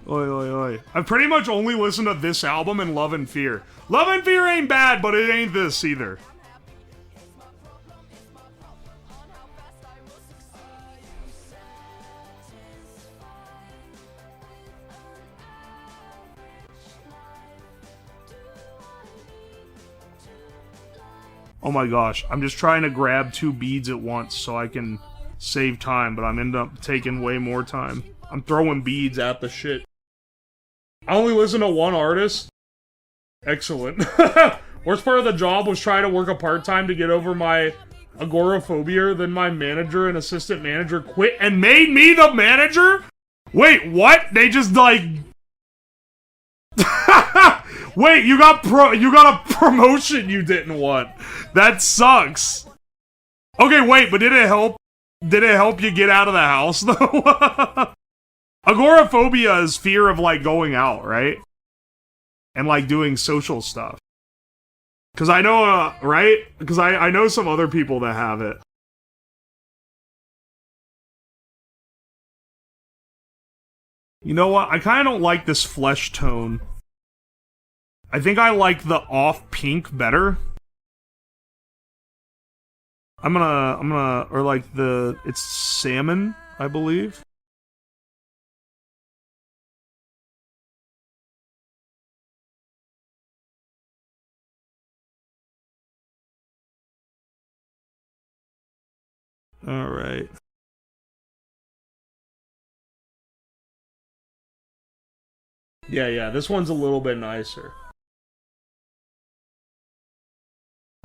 Oi. I've pretty much only listened to this album and Love and Fear. Love and Fear ain't bad, but it ain't this either. Oh my gosh, I'm just trying to grab 2 beads at once so I can save time, but I'm ending up taking way more time. I'm throwing beads at the shit. I only listen to 1 artist. Excellent. Worst part of the job was trying to work a part-time to get over my agoraphobia. Then my manager and assistant manager quit and made me the manager? Wait, what? They just like... Wait, you got a promotion you didn't want. That sucks. Okay, wait, but did it help? Did it help you get out of the house, though? Agoraphobia is fear of, like, going out, right? And, like, doing social stuff. Because I know, right? Because I know some other people that have it. You know what? I kind of don't like this flesh tone. I think I like the off pink better. I'm gonna, or like it's salmon, I believe. All right. Yeah, this one's a little bit nicer.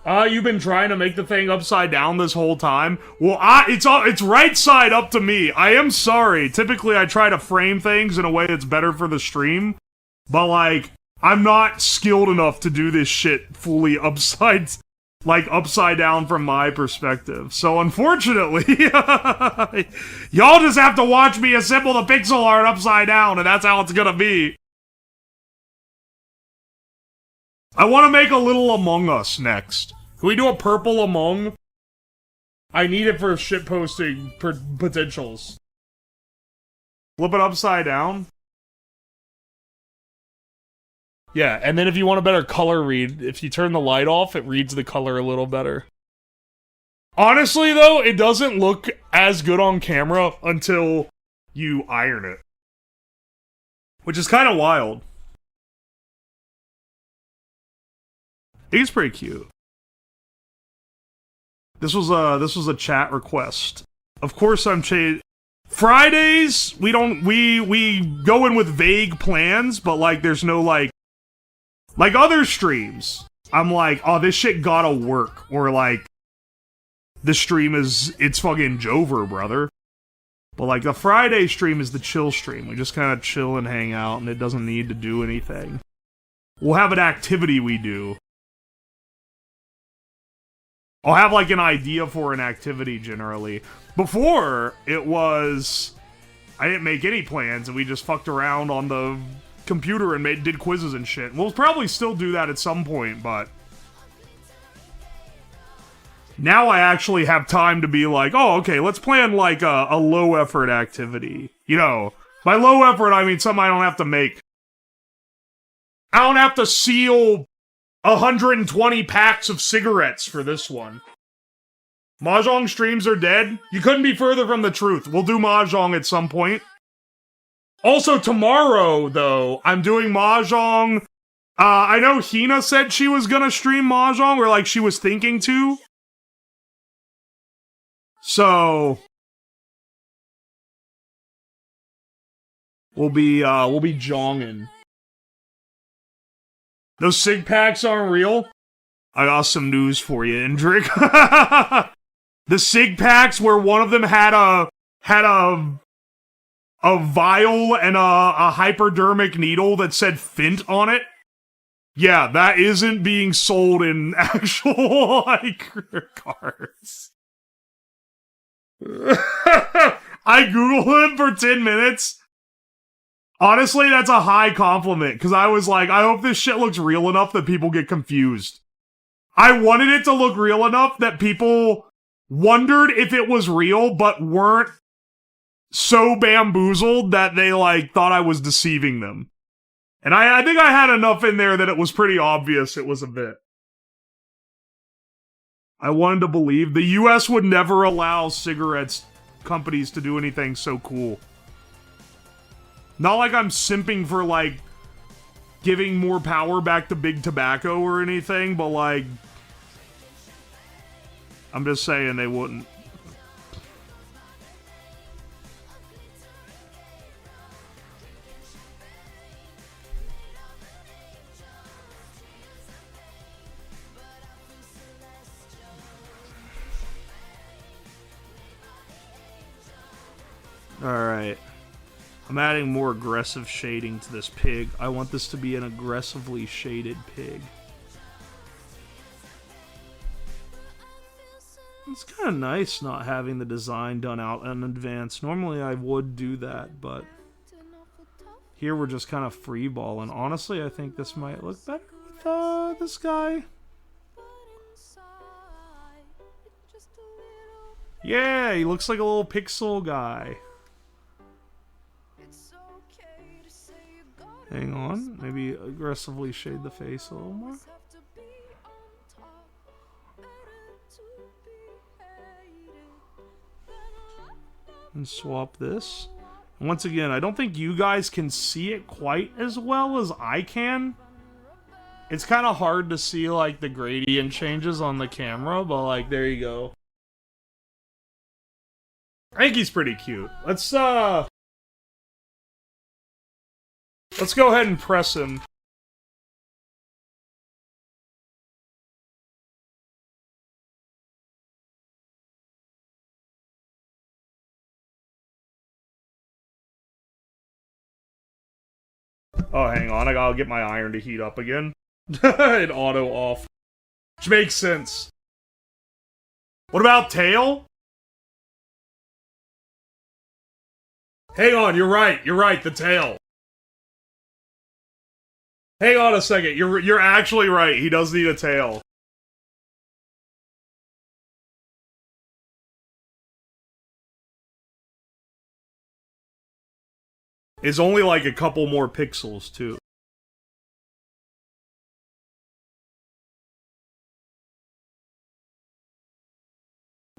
You've been trying to make the thing upside down this whole time? Well, it's right side up to me. I am sorry. Typically, I try to frame things in a way that's better for the stream. But, like, I'm not skilled enough to do this shit fully upside down from my perspective. So, unfortunately, y'all just have to watch me assemble the pixel art upside down, and that's how it's gonna be. I want to make a little Among Us next. Can we do a purple Among? I need it for shitposting potentials. Flip it upside down. Yeah, and then if you want a better color read, if you turn the light off, it reads the color a little better. Honestly, though, it doesn't look as good on camera until you iron it. Which is kind of wild. He's pretty cute. This was a chat request. Of course I'm Fridays, we go in with vague plans, but like there's no like other streams. I'm like, oh, this shit gotta work, or like the stream it's fucking Jover, brother. But like the Friday stream is the chill stream. We just kind of chill and hang out, and it doesn't need to do anything. We'll have an activity we do. I'll have like an idea for an activity generally. Before, it was I didn't make any plans and we just fucked around on the computer and did quizzes and shit. We'll probably still do that at some point, but now I actually have time to be like, oh, okay, let's plan like a low effort activity. You know, by low effort, I mean something I don't have to make. I don't have to seal 120 packs of cigarettes for this one. Mahjong streams are dead? You couldn't be further from the truth. We'll do Mahjong at some point. Also, tomorrow, though, I'm doing Mahjong. I know Hina said she was gonna stream Mahjong, or like she was thinking to. So we'll be jonging. Those sig packs aren't real? I got some news for you, Indrik. The sig packs where one of them had a vial and a hypodermic needle that said Fint on it. Yeah, that isn't being sold in actual, like, cards. I Googled him for 10 minutes. Honestly, that's a high compliment, because I was like, I hope this shit looks real enough that people get confused. I wanted it to look real enough that people wondered if it was real, but weren't so bamboozled that they, like, thought I was deceiving them. And I think I had enough in there that it was pretty obvious it was a bit. I wanted to believe the US would never allow cigarettes companies to do anything so cool. Not like I'm simping for, like, giving more power back to Big Tobacco or anything, but, like, I'm just saying they wouldn't. Alright. I'm adding more aggressive shading to this pig. I want this to be an aggressively shaded pig. It's kind of nice not having the design done out in advance. Normally I would do that, but here we're just kind of freeballing. Honestly, I think this might look better with this guy. Yeah, he looks like a little pixel guy. Hang on, maybe aggressively shade the face a little more. And swap this. And once again, I don't think you guys can see it quite as well as I can. It's kind of hard to see, like, the gradient changes on the camera, but, like, there you go. I think he's pretty cute. Let's go ahead and press him. Oh, hang on. I gotta get my iron to heat up again. It auto off. Which makes sense. What about tail? Hang on, you're right, the tail. Hang on a second, you're actually right, he does need a tail. It's only like a couple more pixels, too.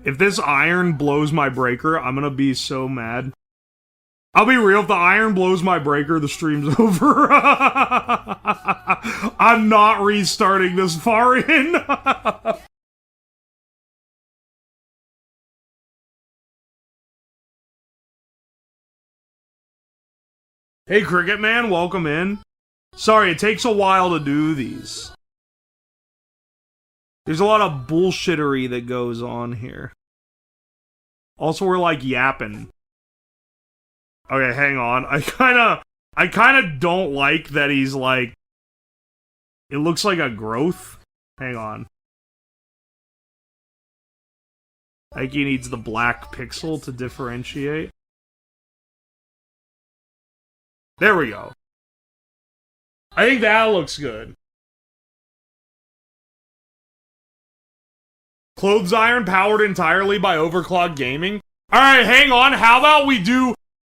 If this iron blows my breaker, I'm gonna be so mad. I'll be real, if the iron blows my breaker, the stream's over. I'm not restarting this far in. Hey, Cricket Man, welcome in. Sorry, it takes a while to do these. There's a lot of bullshittery that goes on here. Also, we're like yapping. Okay, hang on. I kinda don't like that he's like... It looks like a growth. Hang on. I think he needs the black pixel to differentiate. There we go. I think that looks good. Clothes iron powered entirely by overclocked gaming. Alright, hang on. How about we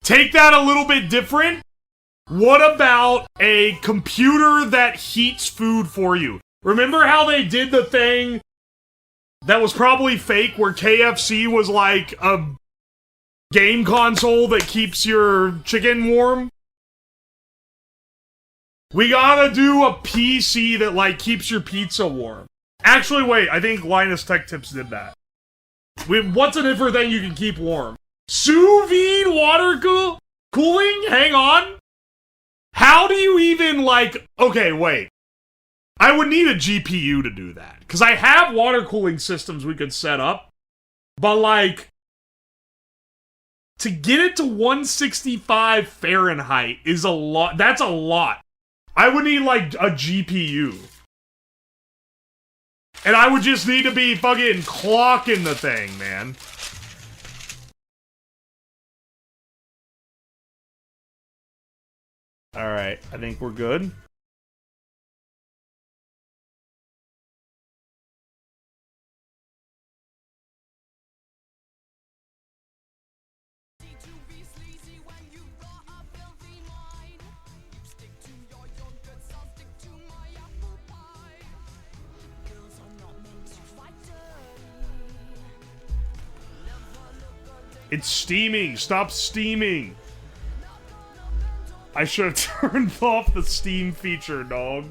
take that a little bit different? What about a computer that heats food for you? Remember how they did the thing that was probably fake where KFC was like a game console that keeps your chicken warm? We gotta do a PC that, like, keeps your pizza warm. Actually, wait, I think Linus Tech Tips did that. What's a different thing you can keep warm? Sous vide water cooling? Hang on. How do you even, like... Okay, wait. I would need a GPU to do that. Because I have water cooling systems we could set up. But, like... To get it to 165 Fahrenheit is a lot. That's a lot. I would need, like, a GPU. And I would just need to be fucking clocking the thing, man. Alright, I think we're good. It's steaming! Stop steaming! I should have turned off the steam feature, dog.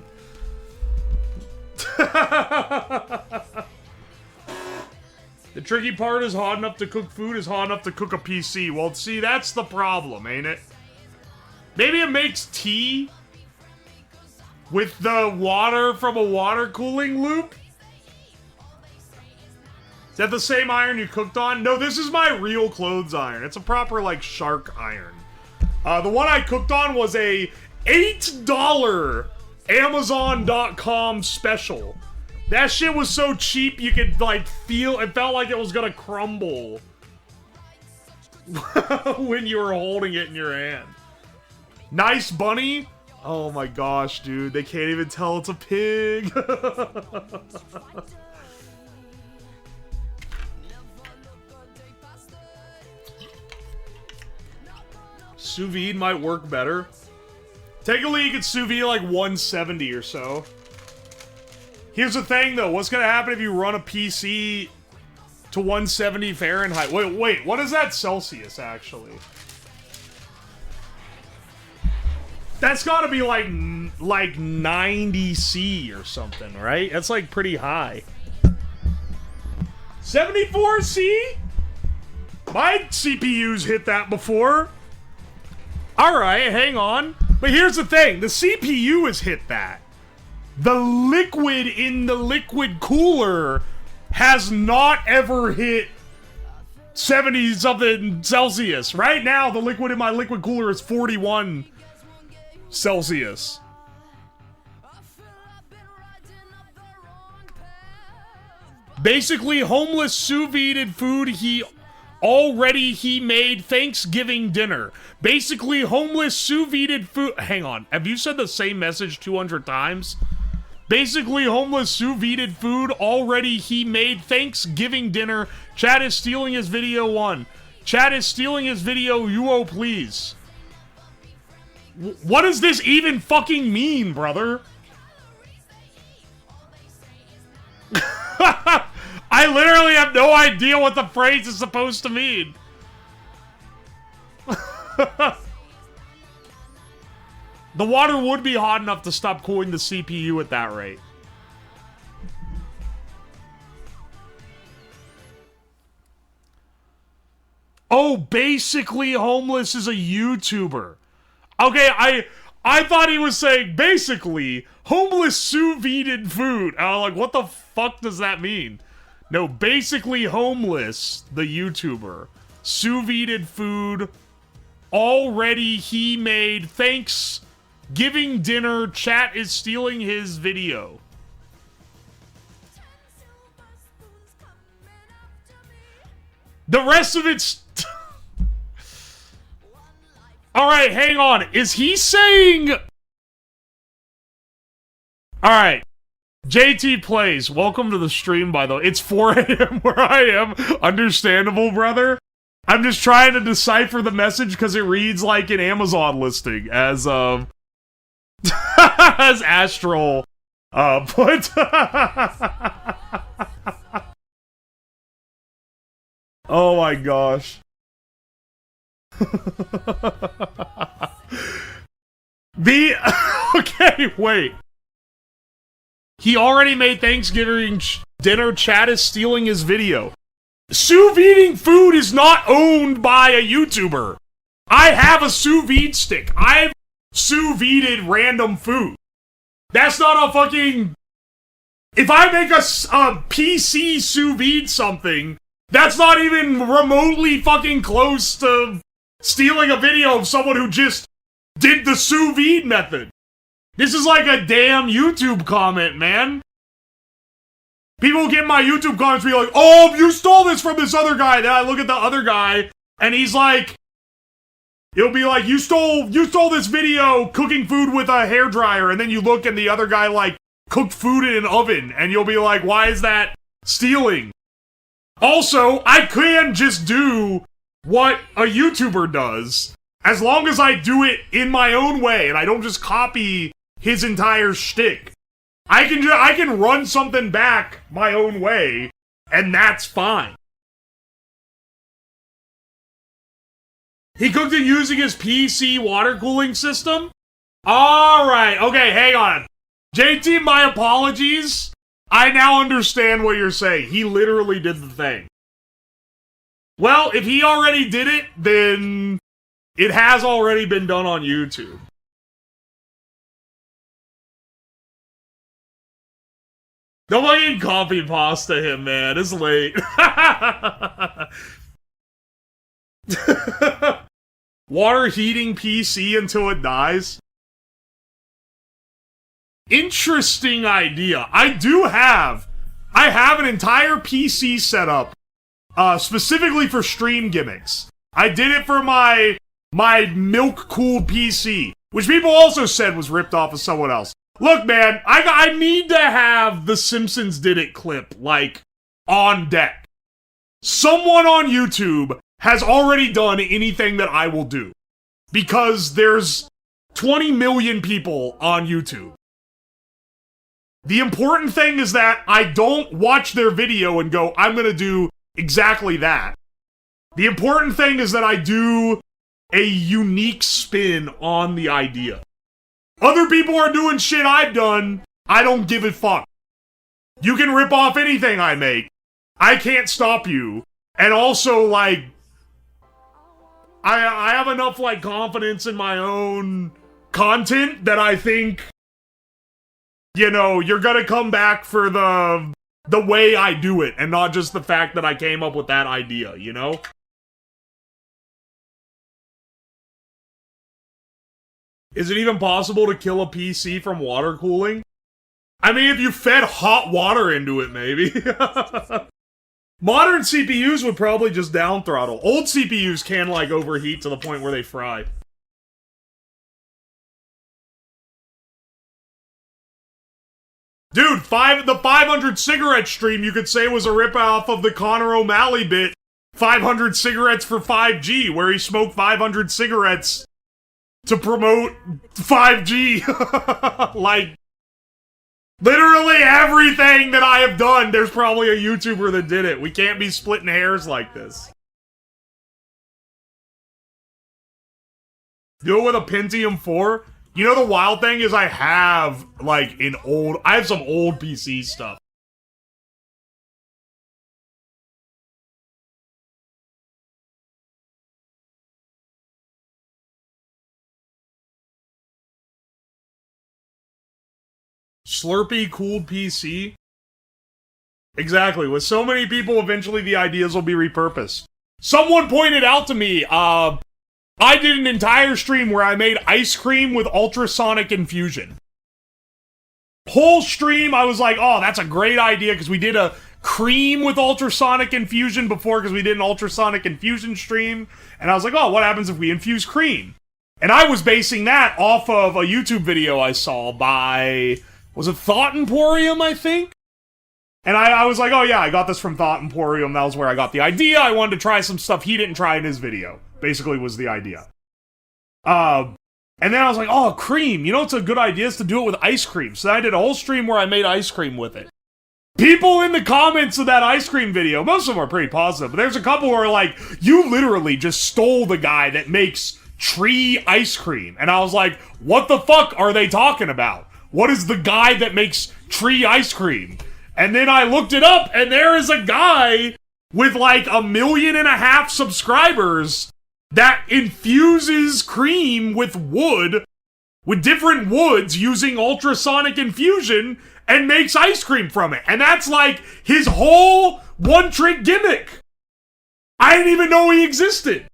The tricky part is hot enough to cook food is hot enough to cook a PC. Well, see, that's the problem, ain't it? Maybe it makes tea with the water from a water cooling loop? Is that the same iron you cooked on? No, this is my real clothes iron. It's a proper, like, shark iron. The one I cooked on was a $8 Amazon.com special. That shit was so cheap you could, like, feel... It felt like it was gonna crumble when you were holding it in your hand. Nice bunny? Oh my gosh, dude. They can't even tell it's a pig. Sous vide might work better. Technically, you could sous vide like 170 or so. Here's the thing, though. What's gonna happen if you run a PC to 170 Fahrenheit? Wait, what is that Celsius, actually? That's gotta be like 90 C or something, right? That's like pretty high. 74 C? My CPU's hit that before. Alright, hang on. But here's the thing. The CPU has hit that. The liquid in the liquid cooler has not ever hit 70-something Celsius. Right now, the liquid in my liquid cooler is 41 Celsius. Basically, homeless sous vide food he made Thanksgiving dinner. Basically, homeless sous vide food. Hang on. Have you said the same message 200 times? Basically, homeless sous vide food he made Thanksgiving dinner. Chat is stealing his video 1. Chat is stealing his video, Uwo, please. What does this even fucking mean, brother? I literally have no idea what the phrase is supposed to mean. The water would be hot enough to stop cooling the CPU at that rate. Oh, basically homeless is a YouTuber. Okay, I thought he was saying, basically, homeless sous vide food. And I'm like, what the fuck does that mean? No, basically homeless, the YouTuber. Sous vide food, already he made, Thanksgiving dinner, chat is stealing his video. The rest of it's... Alright, hang on. Is he saying... Alright. JT Plays, welcome to the stream, by the way. It's 4 a.m. where I am. Understandable, brother. I'm just trying to decipher the message because it reads like an Amazon listing as, as Astral, put. Oh my gosh. Okay, wait. He already made Thanksgiving dinner, chat is stealing his video. Sous videing food is not owned by a YouTuber. I have a sous vide stick. I've sous videed random food. That's not a fucking... If I make a PC sous vide something, that's not even remotely fucking close to stealing a video of someone who just did the sous vide method. This is like a damn YouTube comment, man. People get my YouTube comments be like, oh, you stole this from this other guy. Then I look at the other guy, and he's like, it'll be like, you stole this video cooking food with a hairdryer, and then you look and the other guy, like, cooked food in an oven, and you'll be like, why is that stealing? Also, I can just do what a YouTuber does, as long as I do it in my own way, and I don't just copy his entire shtick. I can run something back my own way, and that's fine. He cooked it using his PC water cooling system? Alright, okay, hang on. JT, my apologies. I now understand what you're saying. He literally did the thing. Well, if he already did it, then it has already been done on YouTube. Don't fucking copy pasta him, man. It's late. Water heating PC until it dies. Interesting idea. I have an entire PC setup, specifically for stream gimmicks. I did it for my milk-cooled PC, which people also said was ripped off of someone else. Look, man, I need to have the Simpsons Did It clip, like, on deck. Someone on YouTube has already done anything that I will do. Because there's 20 million people on YouTube. The important thing is that I don't watch their video and go, I'm gonna do exactly that. The important thing is that I do a unique spin on the idea. Other people are doing shit I've done, I don't give a fuck. You can rip off anything I make. I can't stop you. And also, like, I have enough, like, confidence in my own content that I think, you know, you're gonna come back for the way I do it, and not just the fact that I came up with that idea, you know? Is it even possible to kill a PC from water cooling? I mean, if you fed hot water into it, maybe. Modern CPUs would probably just down throttle. Old CPUs can, like, overheat to the point where they fry. Dude, the 500 cigarette stream you could say was a ripoff of the Connor O'Malley bit, 500 cigarettes for 5G, where he smoked 500 cigarettes to promote 5G. Like, literally everything that I have done, there's probably a YouTuber that did it. We can't be splitting hairs like this. Do it with a Pentium 4? You know the wild thing is I have, like, I have some old PC stuff. Slurpee cooled PC. Exactly. With so many people, eventually the ideas will be repurposed. Someone pointed out to me, I did an entire stream where I made ice cream with ultrasonic infusion. Whole stream, I was like, oh, that's a great idea, because we did a cream with ultrasonic infusion before, because we did an ultrasonic infusion stream. And I was like, oh, what happens if we infuse cream? And I was basing that off of a YouTube video I saw by, was it Thought Emporium, I think? And I was like, oh yeah, I got this from Thought Emporium, that was where I got the idea. I wanted to try some stuff he didn't try in his video. Basically was the idea. And then I was like, oh, cream, you know what's a good idea is to do it with ice cream. So then I did a whole stream where I made ice cream with it. People in the comments of that ice cream video, most of them are pretty positive, but there's a couple who are like, you literally just stole the guy that makes tree ice cream. And I was like, what the fuck are they talking about? What is the guy that makes tree ice cream? And then I looked it up, and there is a guy with like 1.5 million subscribers that infuses cream with wood, with different woods using ultrasonic infusion, and makes ice cream from it. And that's like his whole one-trick gimmick. I didn't even know he existed.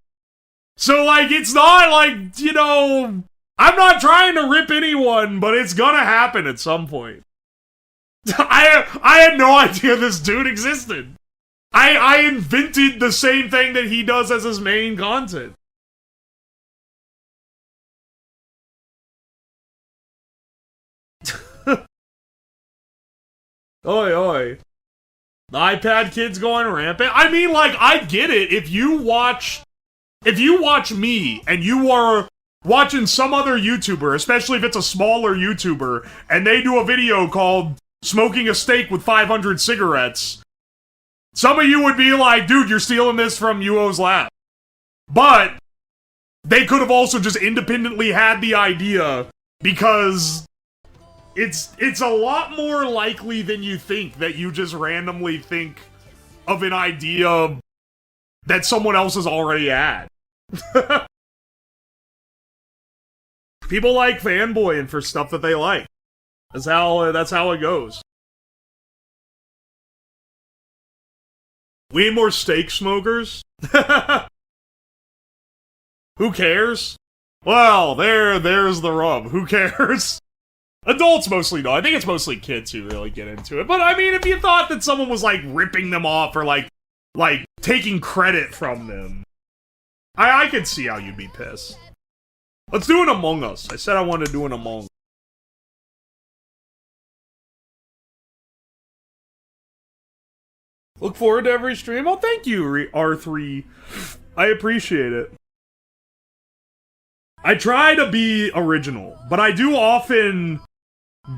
So like, it's not like, you know, I'm not trying to rip anyone, but it's gonna happen at some point. I had no idea this dude existed. I invented the same thing that he does as his main content. Oi, oi. The iPad kid's going rampant. I mean, like, I get it. If you watch me and you are watching some other YouTuber, especially if it's a smaller YouTuber, and they do a video called Smoking a Steak with 500 Cigarettes, some of you would be like, dude, you're stealing this from Uwoslab. But they could have also just independently had the idea, because it's a lot more likely than you think that you just randomly think of an idea that someone else has already had. People like fanboying for stuff that they like. That's how it goes. We need more steak smokers? Who cares? Well, there's the rub. Who cares? Adults mostly don't. I think it's mostly kids who really get into it. But I mean, if you thought that someone was like ripping them off or like taking credit from them, I could see how you'd be pissed. Let's do an Among Us. I said I wanted to do an Among Us. Look forward to every stream. Oh, thank you, R3. I appreciate it. I try to be original, but I do often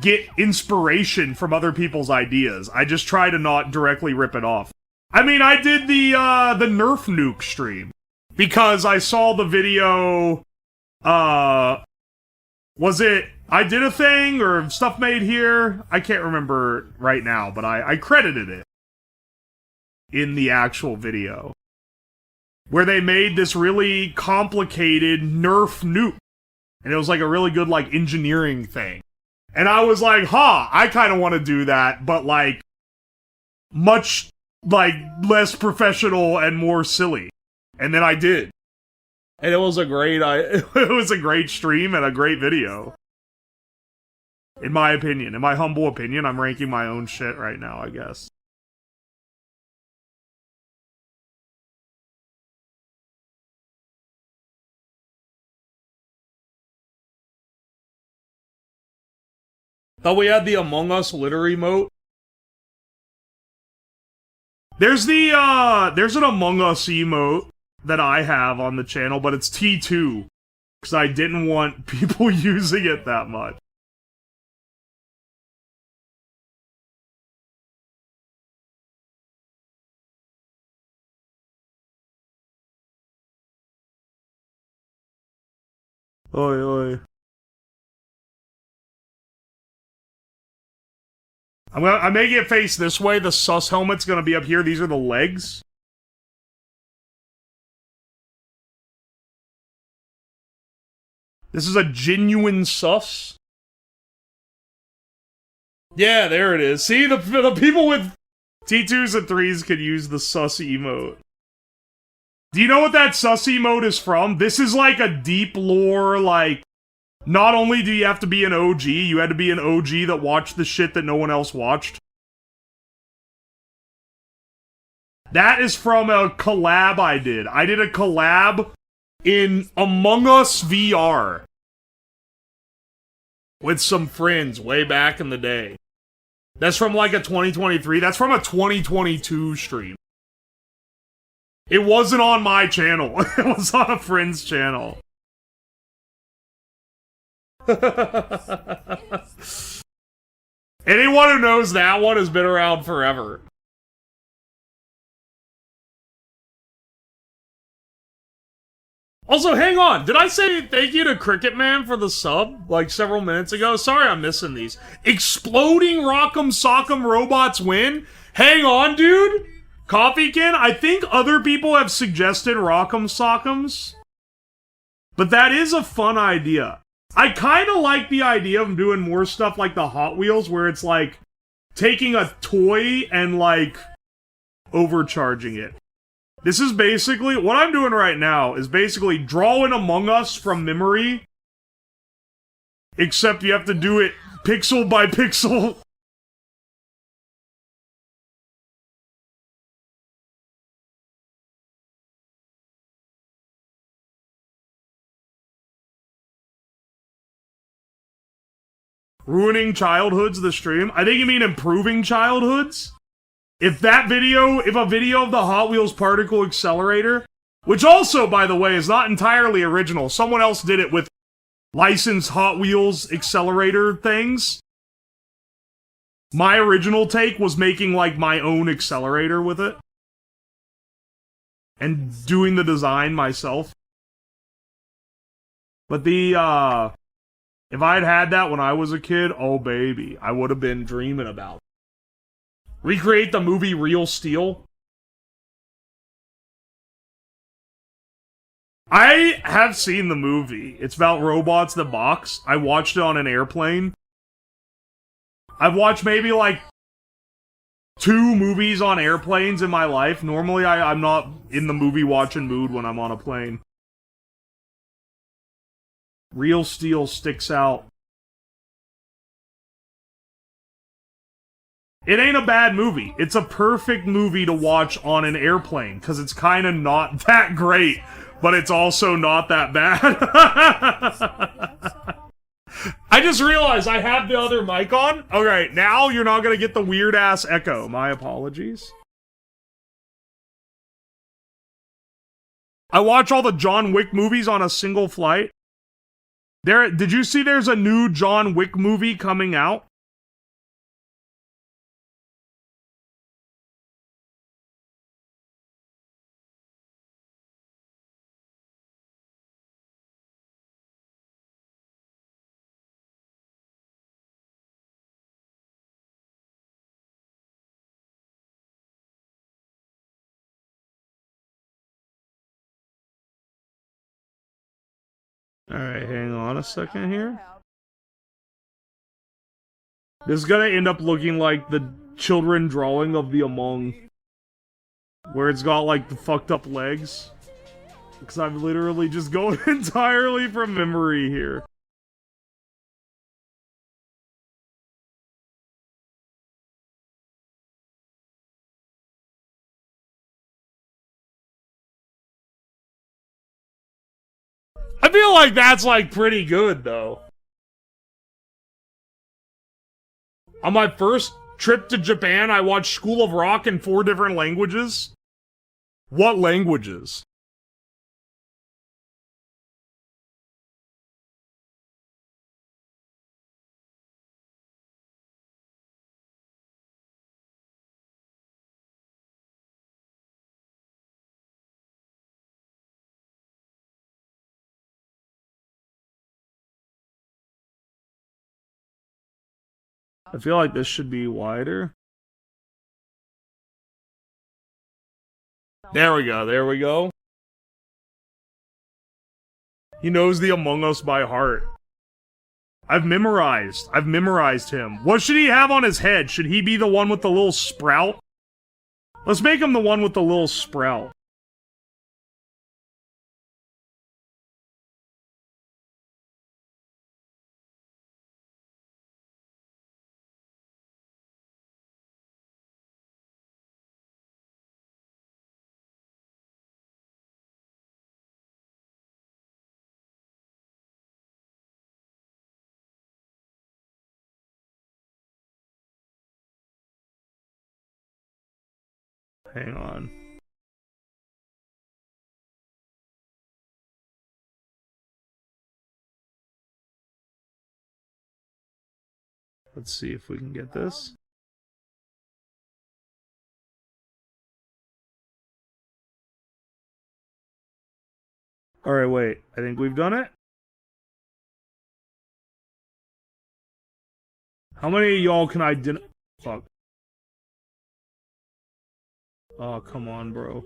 get inspiration from other people's ideas. I just try to not directly rip it off. I mean, I did the Nerf nuke stream because I saw the video. Was it I Did a Thing or Stuff Made Here? I can't remember right now, but I credited it in the actual video, where they made this really complicated Nerf nuke. And it was like a really good, like, engineering thing. And I was like, I kind of want to do that, but, like, much, like, less professional and more silly. And then I did. And it was a great stream and a great video. In my opinion. In my humble opinion, I'm ranking my own shit right now, I guess. Thought we had the Among Us litter emote. There's an Among Us emote that I have on the channel, but it's T2. Because I didn't want people using it that much. Oi, oi. I'm making it face this way. The sus helmet's gonna be up here. These are the legs. This is a genuine sus. Yeah, there it is. See, the people with T2s and 3s could use the sus emote. Do you know what that sus emote is from? This is like a deep lore, like, not only do you have to be an OG, you had to be an OG that watched the shit that no one else watched. That is from a collab I did. I did a collab in Among Us VR with some friends way back in the day. That's from like a 2023. That's from a 2022 stream. It wasn't on my channel. It was on a friend's channel. Anyone who knows that one has been around forever. Also, hang on. Did I say thank you to Cricket Man for the sub, like, several minutes ago? Sorry I'm missing these. Exploding Rock'em Sock'em Robots win? Hang on, dude. Coffeekin, I think other people have suggested Rock'em Sock'ems. But that is a fun idea. I kind of like the idea of doing more stuff like the Hot Wheels, where it's like taking a toy and, like, overcharging it. This is basically, what I'm doing right now is basically drawing Among Us from memory. Except you have to do it pixel by pixel. Ruining childhoods, the stream? I think you mean improving childhoods? If a video of the Hot Wheels Particle Accelerator, which also, by the way, is not entirely original. Someone else did it with licensed Hot Wheels Accelerator things. My original take was making, like, my own accelerator with it. And doing the design myself. But if I'd had that when I was a kid, oh baby, I would have been dreaming about it. Recreate the movie Real Steel. I have seen the movie. It's about robots that box. I watched it on an airplane. I've watched maybe like 2 movies on airplanes in my life. Normally I'm not in the movie watching mood when I'm on a plane. Real Steel sticks out. It ain't a bad movie. It's a perfect movie to watch on an airplane, because it's kind of not that great, but it's also not that bad. I just realized I have the other mic on. Alright, now you're not gonna get the weird-ass echo. My apologies. I watch all the John Wick movies on a single flight. Did you see there's a new John Wick movie coming out? Alright, hang on a second here. This is gonna end up looking like the children drawing of the Among. Where it's got like the fucked up legs. Because I'm literally just going entirely from memory here. I feel like that's like pretty good though. On my first trip to Japan, I watched School of Rock in 4 different languages. What languages? I feel like this should be wider. There we go, there we go. He knows the Among Us by heart. I've memorized him. What should he have on his head? Should he be the one with the little sprout? Let's make him the one with the little sprout. Hang on. Let's see if we can get this. Alright, wait. I think we've done it. How many of y'all can I fuck. Oh, come on, bro.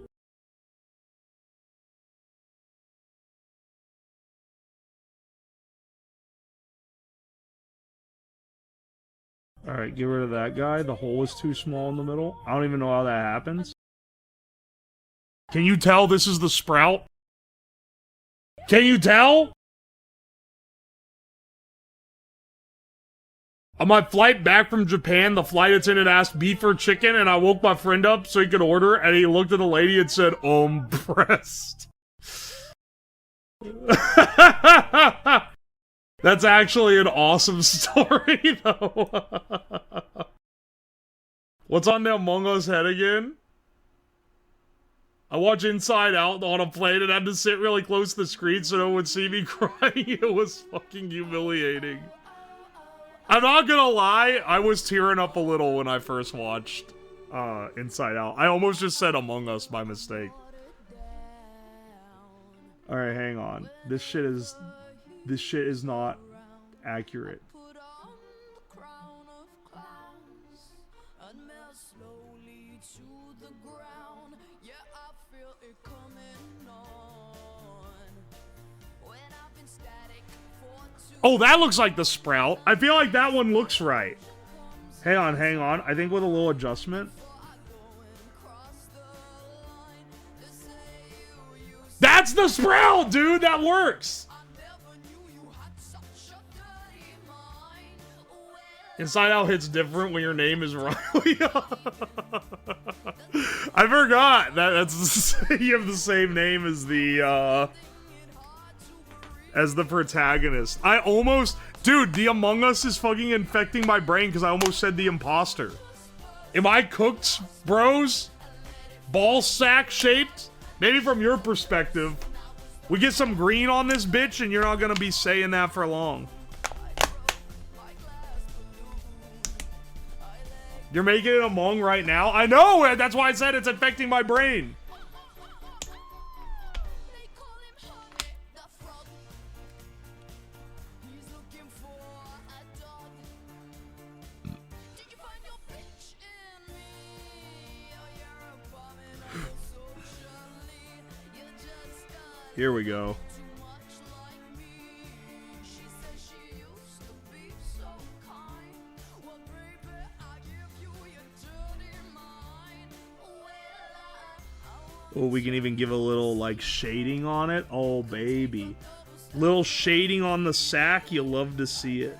Alright, get rid of that guy. The hole is too small in the middle. I don't even know how that happens. Can you tell this is the sprout? Can you tell? On my flight back from Japan, the flight attendant asked beef or chicken, and I woke my friend up so he could order, and he looked at the lady and said, breast. That's actually an awesome story, though. What's on the Among Us head again? I watched Inside Out on a plane and had to sit really close to the screen so no one would see me crying. It was fucking humiliating. I'm not gonna lie, I was tearing up a little when I first watched Inside Out. I almost just said Among Us by mistake. Alright, hang on. This shit is not accurate. Oh, that looks like the sprout. I feel like that one looks right. Hang on. I think with a little adjustment. That's the sprout, dude! That works! Inside Out hits different when your name is Riley. I forgot that's you have the same name as the protagonist. I almost... Dude, the Among Us is fucking infecting my brain because I almost said the imposter. Am I cooked, bros? Ball sack shaped? Maybe from your perspective. We get some green on this bitch and you're not gonna be saying that for long. You're making it Among right now? I know! That's why I said it's infecting my brain. Here we go. Oh, we can even give a little, like, shading on it. Oh, baby. Little shading on the sack. You love to see it.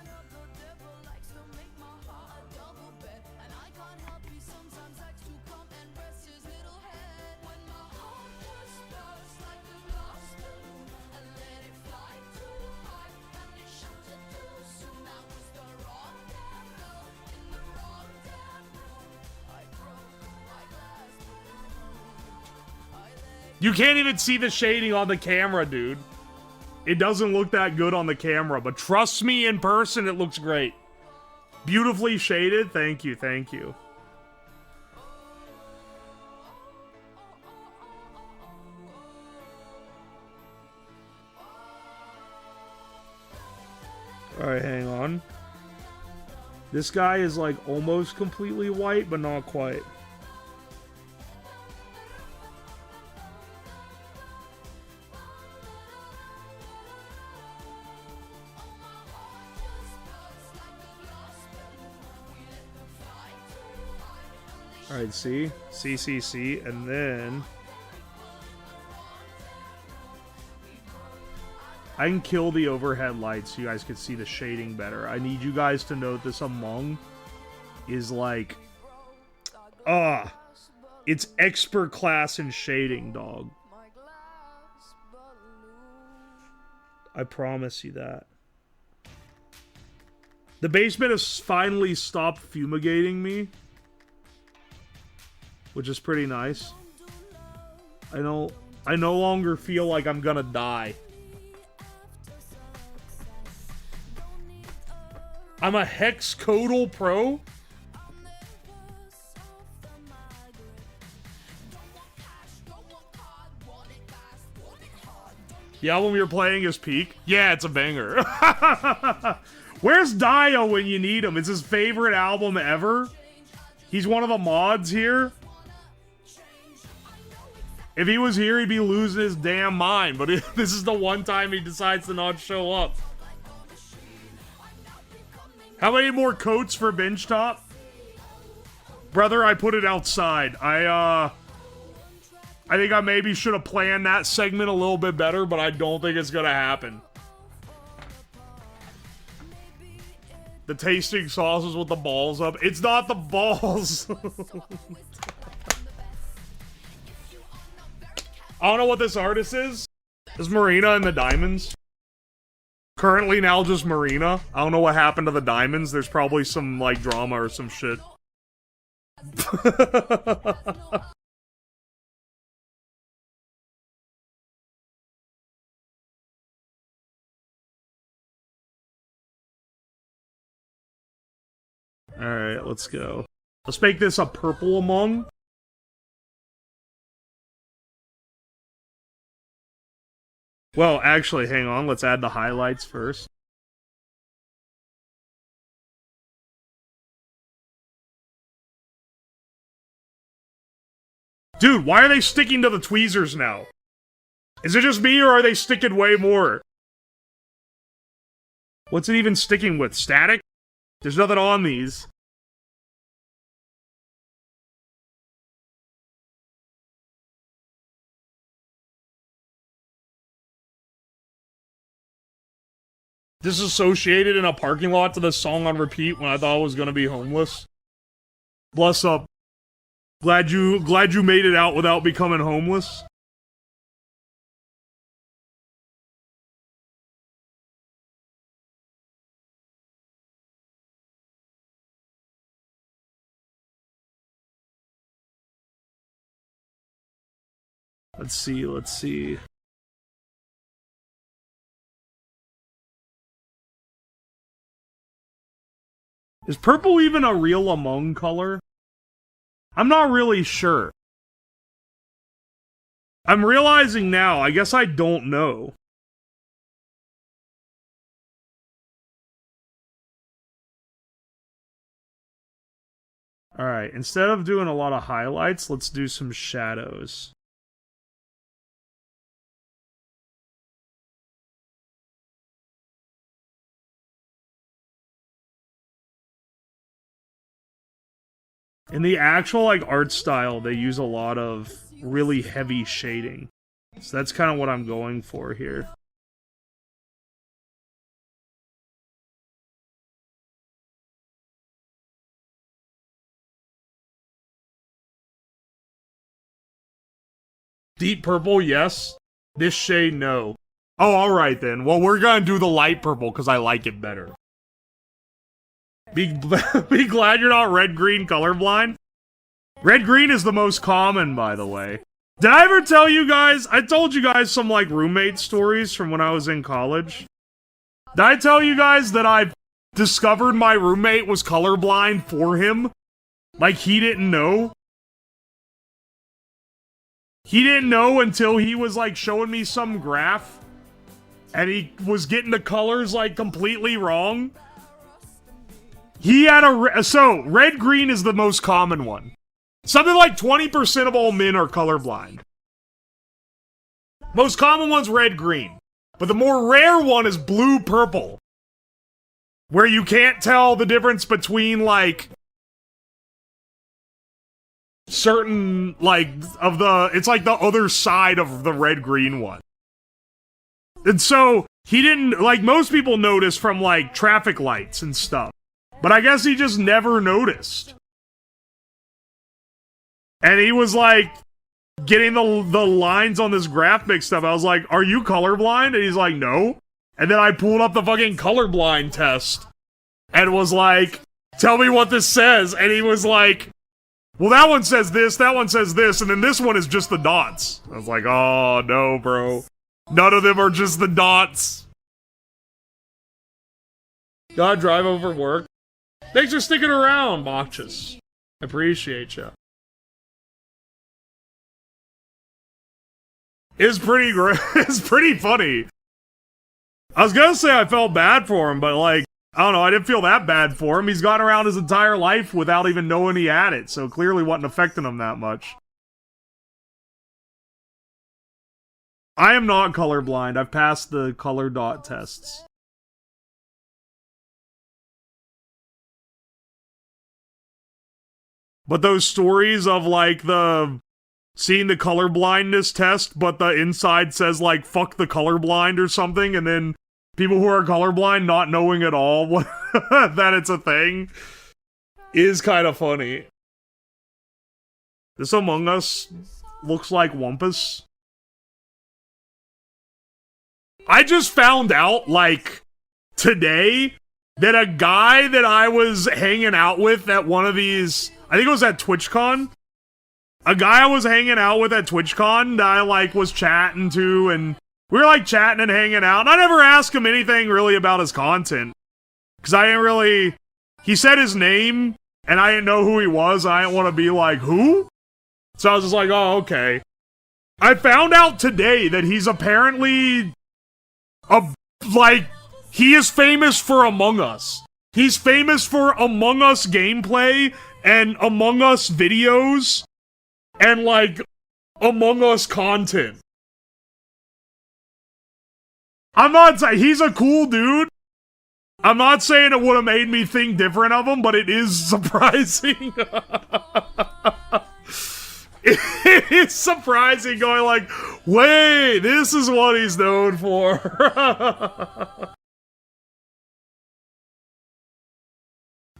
You can't even see the shading on the camera, dude. It doesn't look that good on the camera, but trust me, in person, it looks great. Beautifully shaded. Thank you, thank you. Alright, hang on. This guy is like almost completely white, but not quite. Alright, C, C, C, C, and then... I can kill the overhead lights so you guys can see the shading better. I need you guys to note this Among is like... it's expert class in shading, dog. I promise you that. The basement has finally stopped fumigating me, which is pretty nice. I no longer feel like I'm gonna die. I'm a hexcodal pro? The album you're playing is Peak? Yeah, it's a banger. Where's Dio when you need him? It's his favorite album ever. He's one of the mods here. If he was here, he'd be losing his damn mind. But this is the one time he decides to not show up. How many more coats for bench top? Brother, I put it outside. I think I maybe should have planned that segment a little bit better, but I don't think it's gonna happen. The tasting sauces with the balls up. It's not the balls. I don't know what this artist is. Is Marina in the Diamonds? Currently now just Marina. I don't know what happened to the Diamonds. There's probably some, like, drama or some shit. Alright, let's go. Let's make this a purple Among. Well, actually, hang on. Let's add the highlights first. Dude, why are they sticking to the tweezers now? Is it just me, or are they sticking way more? What's it even sticking with? Static? There's nothing on these. Disassociated in a parking lot to this song on repeat when I thought I was gonna be homeless. Bless up. Glad you made it out without becoming homeless. Let's see, let's see. Is purple even a real Among color? I'm not really sure. I'm realizing now, I guess I don't know. Alright, instead of doing a lot of highlights, let's do some shadows. In the actual, like, art style, they use a lot of really heavy shading. So that's kind of what I'm going for here. Deep purple, yes. This shade, no. Oh, alright then. Well, we're gonna do the light purple because I like it better. Be glad you're not red-green colorblind. Red-green is the most common, by the way. Did I ever tell you guys? I told you guys some, like, roommate stories from when I was in college. Did I tell you guys that I discovered my roommate was colorblind for him? Like, he didn't know? He didn't know until he was, like, showing me some graph. And he was getting the colors, like, completely wrong. He had so, red-green is the most common one. Something like 20% of all men are colorblind. Most common one's red-green. But the more rare one is blue-purple. Where you can't tell the difference between, like... certain, like, of the, it's like the other side of the red-green one. And so, he didn't, like, most people notice from, like, traffic lights and stuff. But I guess he just never noticed. And he was, like, getting the lines on this graph mixed up. I was like, are you colorblind? And he's like, no. And then I pulled up the fucking colorblind test. And was like, tell me what this says. And he was like, well, that one says this, and then this one is just the dots. I was like, oh, no, bro. None of them are just the dots. Gotta drive over work. Thanks for sticking around, Botches. Appreciate ya. It's pretty great. It's pretty funny. I was gonna say I felt bad for him, but like, I don't know, I didn't feel that bad for him. He's gone around his entire life without even knowing he had it, so clearly wasn't affecting him that much. I am not colorblind. I've passed the color dot tests. But those stories of, like, seeing the colorblindness test, but the inside says, like, fuck the colorblind or something, and then people who are colorblind not knowing at all what that it's a thing, is kind of funny. This Among Us looks like Wumpus. I just found out, like, today, that a guy that I was hanging out with at one of these, I think it was at TwitchCon, a guy I was hanging out with at TwitchCon that I, like, was chatting to, and we were, like, chatting and hanging out, and I never asked him anything really about his content, because I didn't really, he said his name, and I didn't know who he was, I didn't want to be like, who? So I was just like, oh, okay. I found out today that he's apparently he is famous for Among Us. He's famous for Among Us gameplay and Among Us videos and, like, Among Us content. I'm not saying he's a cool dude. I'm not saying it would have made me think different of him, but it is surprising. It is surprising going like, wait, this is what he's known for.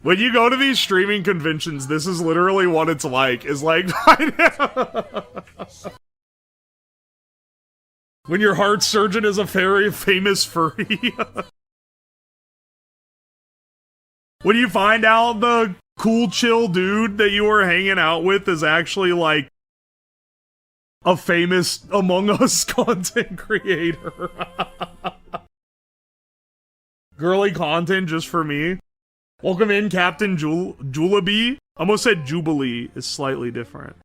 When you go to these streaming conventions, this is literally what it's like. Is like, when your heart surgeon is a very famous furry. When you find out the cool, chill dude that you were hanging out with is actually, like, a famous Among Us content creator. Girly content just for me. Welcome in, Captain Julabee. Almost said Jubilee is slightly different.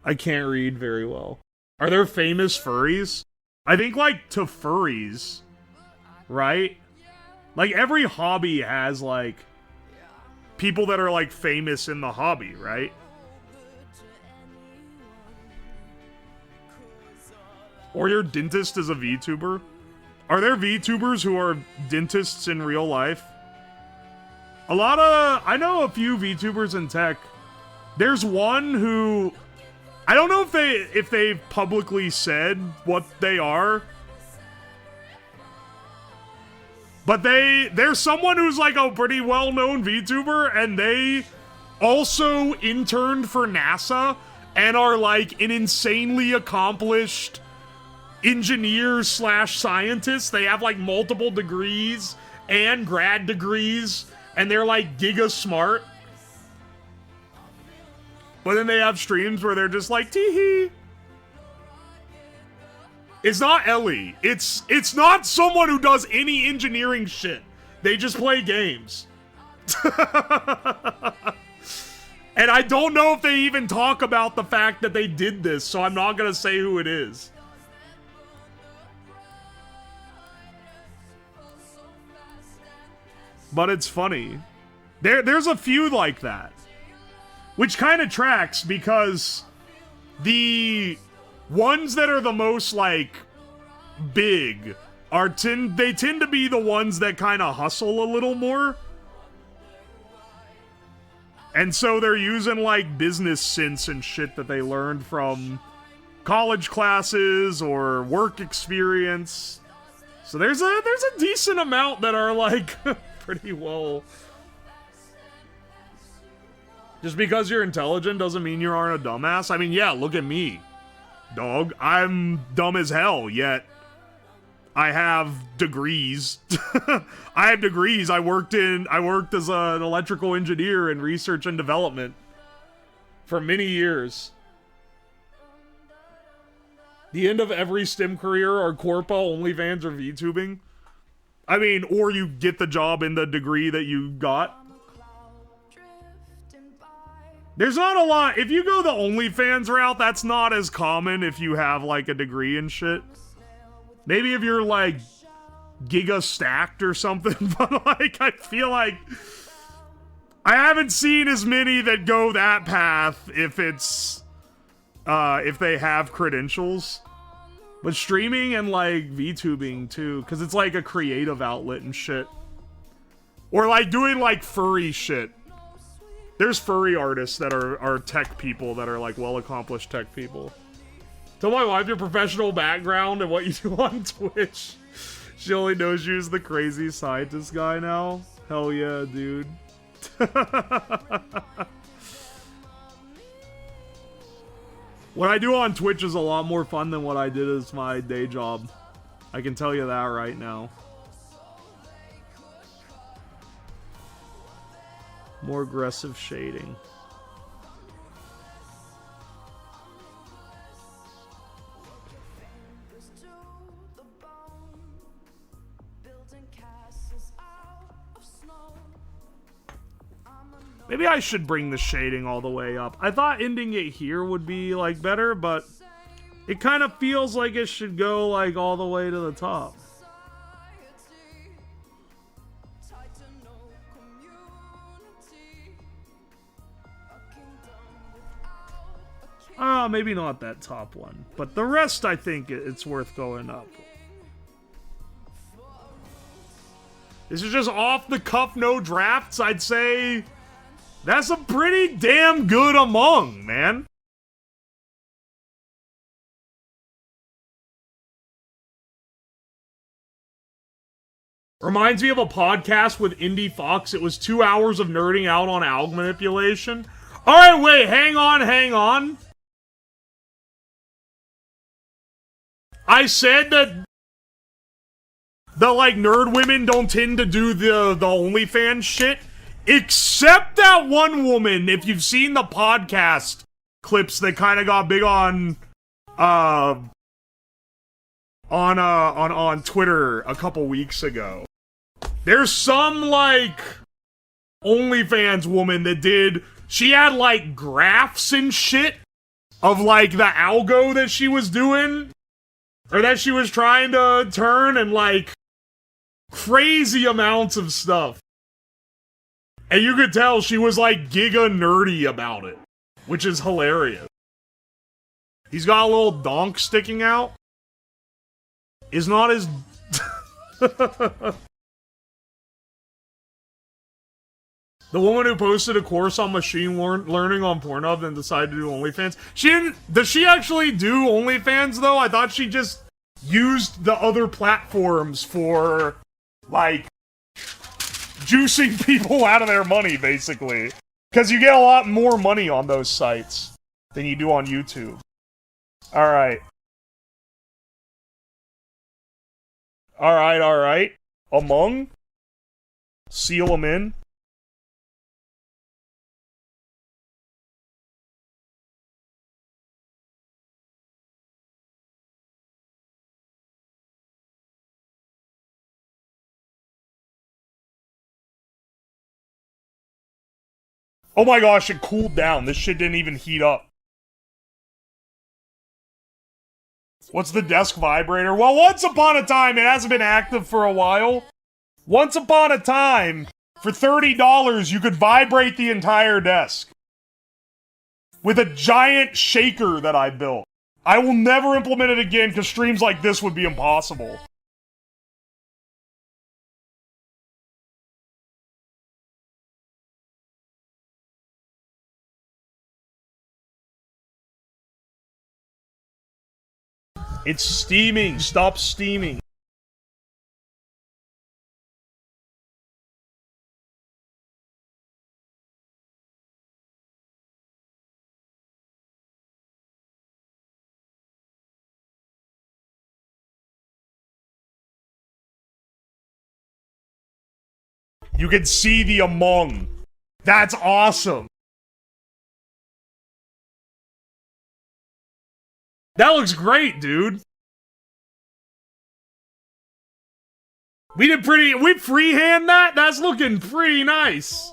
I can't read very well. Are there famous furries? I think, like, to furries, right? Like, every hobby has, like, people that are, like, famous in the hobby, right? Or your dentist is a VTuber? Are there VTubers who are dentists in real life? I know a few VTubers in tech. There's one who, I don't know if they've publicly said what they are, but there's someone who's like a pretty well-known VTuber, and they also interned for NASA and are like an insanely accomplished engineer slash scientist. They have like multiple degrees and grad degrees, and they're like giga smart. But then they have streams where they're just like, tee-hee. It's not Ellie. It's not someone who does any engineering shit. They just play games. And I don't know if they even talk about the fact that they did this, so I'm not gonna say who it is. But it's funny. There's a few like that. Which kind of tracks, because the ones that are the most, like, big they tend to be the ones that kind of hustle a little more. And so they're using, like, business sense and shit that they learned from college classes or work experience. So there's a decent amount that are, like, pretty well... Just because you're intelligent doesn't mean you aren't a dumbass. I mean, yeah, look at me, dog. I'm dumb as hell, yet I have degrees. I have degrees. I worked as an electrical engineer in research and development for many years. The end of every STEM career are Corpo, OnlyFans, or VTubing. I mean, or you get the job in the degree that you got. There's not a lot. If you go the OnlyFans route, that's not as common if you have, like, a degree and shit. Maybe if you're, like, giga stacked or something, but, like, I feel like I haven't seen as many that go that path if it's, if they have credentials. But streaming and, like, VTubing, too, because it's, like, a creative outlet and shit. Or, like, doing, like, furry shit. There's furry artists that are tech people that are, like, well-accomplished tech people. Tell my wife your professional background and what you do on Twitch. She only knows you as the crazy scientist guy now. Hell yeah, dude. What I do on Twitch is a lot more fun than what I did as my day job. I can tell you that right now. More aggressive shading. Maybe I should bring the shading all the way up. I thought ending it here would be, like, better, but it kind of feels like it should go, like, all the way to the top. Maybe not that top one. But the rest, I think it's worth going up. This is just off the cuff, no drafts. I'd say that's a pretty damn good Among, man. Reminds me of a podcast with Indy Fox. It was 2 hours of nerding out on alg manipulation. Alright, wait, hang on. I said that the, like, nerd women don't tend to do the OnlyFans shit. Except that one woman, if you've seen the podcast clips that kind of got big on Twitter a couple weeks ago. There's some, like, OnlyFans woman that she had, like, graphs and shit of, like, the algo that she was doing. Or that she was trying to turn, and, like, crazy amounts of stuff. And you could tell she was, like, giga nerdy about it. Which is hilarious. He's got a little donk sticking out. Is not as... The woman who posted a course on machine learning on Pornhub and decided to do OnlyFans. Does she actually do OnlyFans, though? I thought she just used the other platforms for, like, juicing people out of their money, basically. Because you get a lot more money on those sites than you do on YouTube. Alright. Alright. Among? Seal them in. Oh my gosh, it cooled down. This shit didn't even heat up. What's the desk vibrator? Well, once upon a time, it hasn't been active for a while. Once upon a time, for $30, you could vibrate the entire desk. With a giant shaker that I built. I will never implement it again because streams like this would be impossible. It's steaming. Stop steaming. You can see the Among. That's awesome. That looks great, dude. We freehand that? That's looking pretty nice.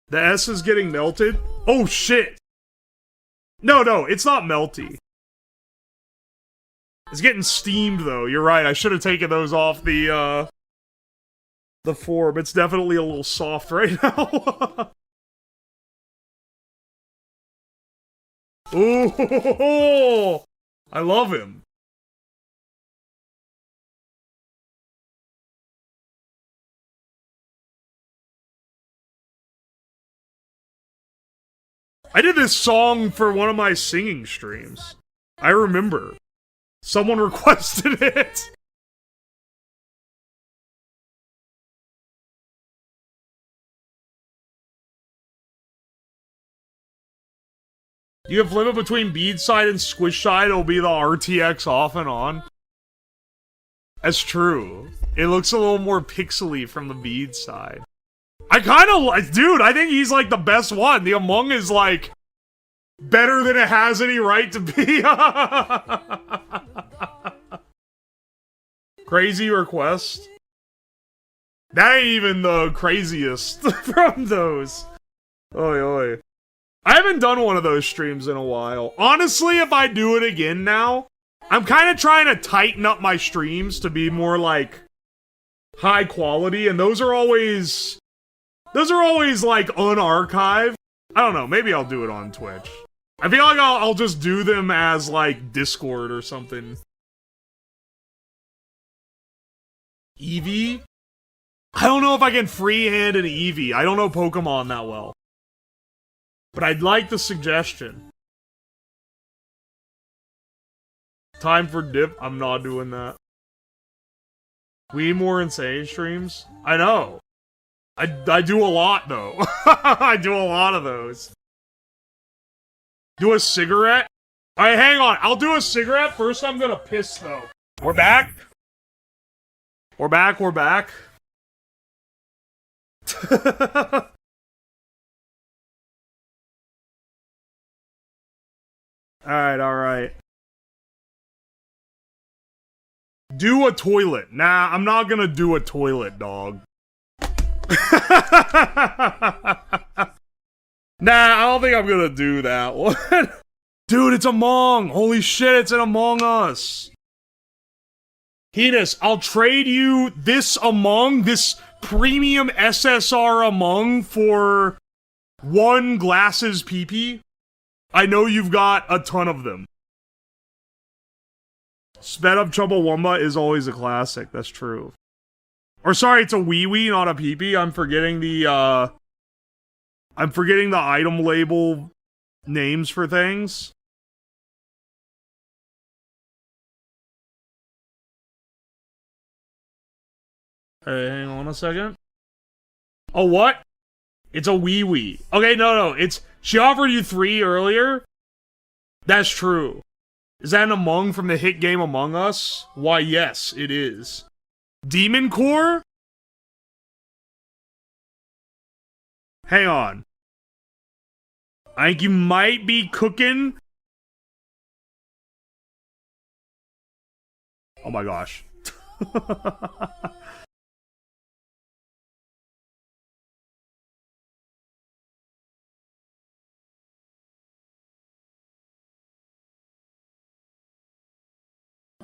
The S is getting melted? Oh shit. No, it's not melty. It's getting steamed though, you're right. I should have taken those off the form. It's definitely a little soft right now. Ooh, I love him. I did this song for one of my singing streams. I remember. Someone requested it. You have limit between bead side and squish side, it'll be the RTX off and on. That's true. It looks a little more pixely from the bead side. I kind of like, dude, I think he's like the best one. The Among is like better than it has any right to be. Crazy request. That ain't even the craziest from those. Oi, oi. I haven't done one of those streams in a while. Honestly, if I do it again now, I'm kind of trying to tighten up my streams to be more like high quality, and those are always like unarchived. I don't know, maybe I'll do it on Twitch. I feel like I'll just do them as like Discord or something. Eevee? I don't know if I can freehand an Eevee. I don't know Pokemon that well. But I'd like the suggestion. Time for dip? I'm not doing that. We need more insane streams? I know. I do a lot, though. I do a lot of those. Do a cigarette? Alright, hang on. I'll do a cigarette. First, I'm gonna piss, though. We're back? We're back. Alright. Do a toilet. Nah, I'm not gonna do a toilet, dog. Nah, I don't think I'm gonna do that one. Dude, it's Among! Holy shit, it's an Among Us! Henis, I'll trade you this Among, this premium SSR Among for one glasses PP. I know you've got a ton of them. Sped up Chumbawamba is always a classic, that's true. Or sorry, it's a wee wee, not a PP. I'm forgetting the item label names for things. Hey, hang on a second. Oh, what? It's a wee wee. Okay, no, it's... She offered you 3 earlier? That's true. Is that an Among from the hit game Among Us? Why, yes, it is. Demon Core? Hang on. I think you might be cooking. Oh my gosh.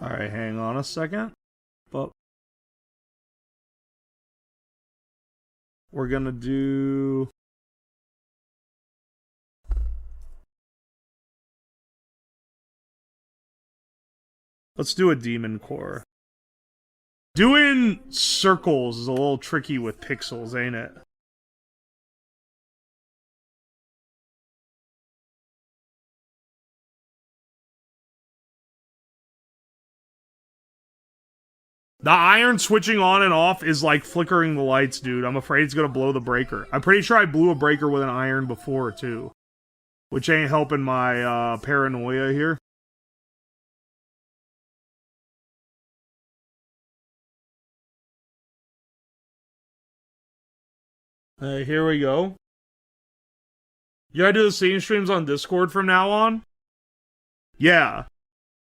Alright, hang on a second. But we're gonna do... Let's do a Demon Core. Doing circles is a little tricky with pixels, ain't it? The iron switching on and off is like flickering the lights, dude. I'm afraid it's gonna blow the breaker. I'm pretty sure I blew a breaker with an iron before, too. Which ain't helping my, paranoia here. Here we go. You gotta do the same streams on Discord from now on? Yeah.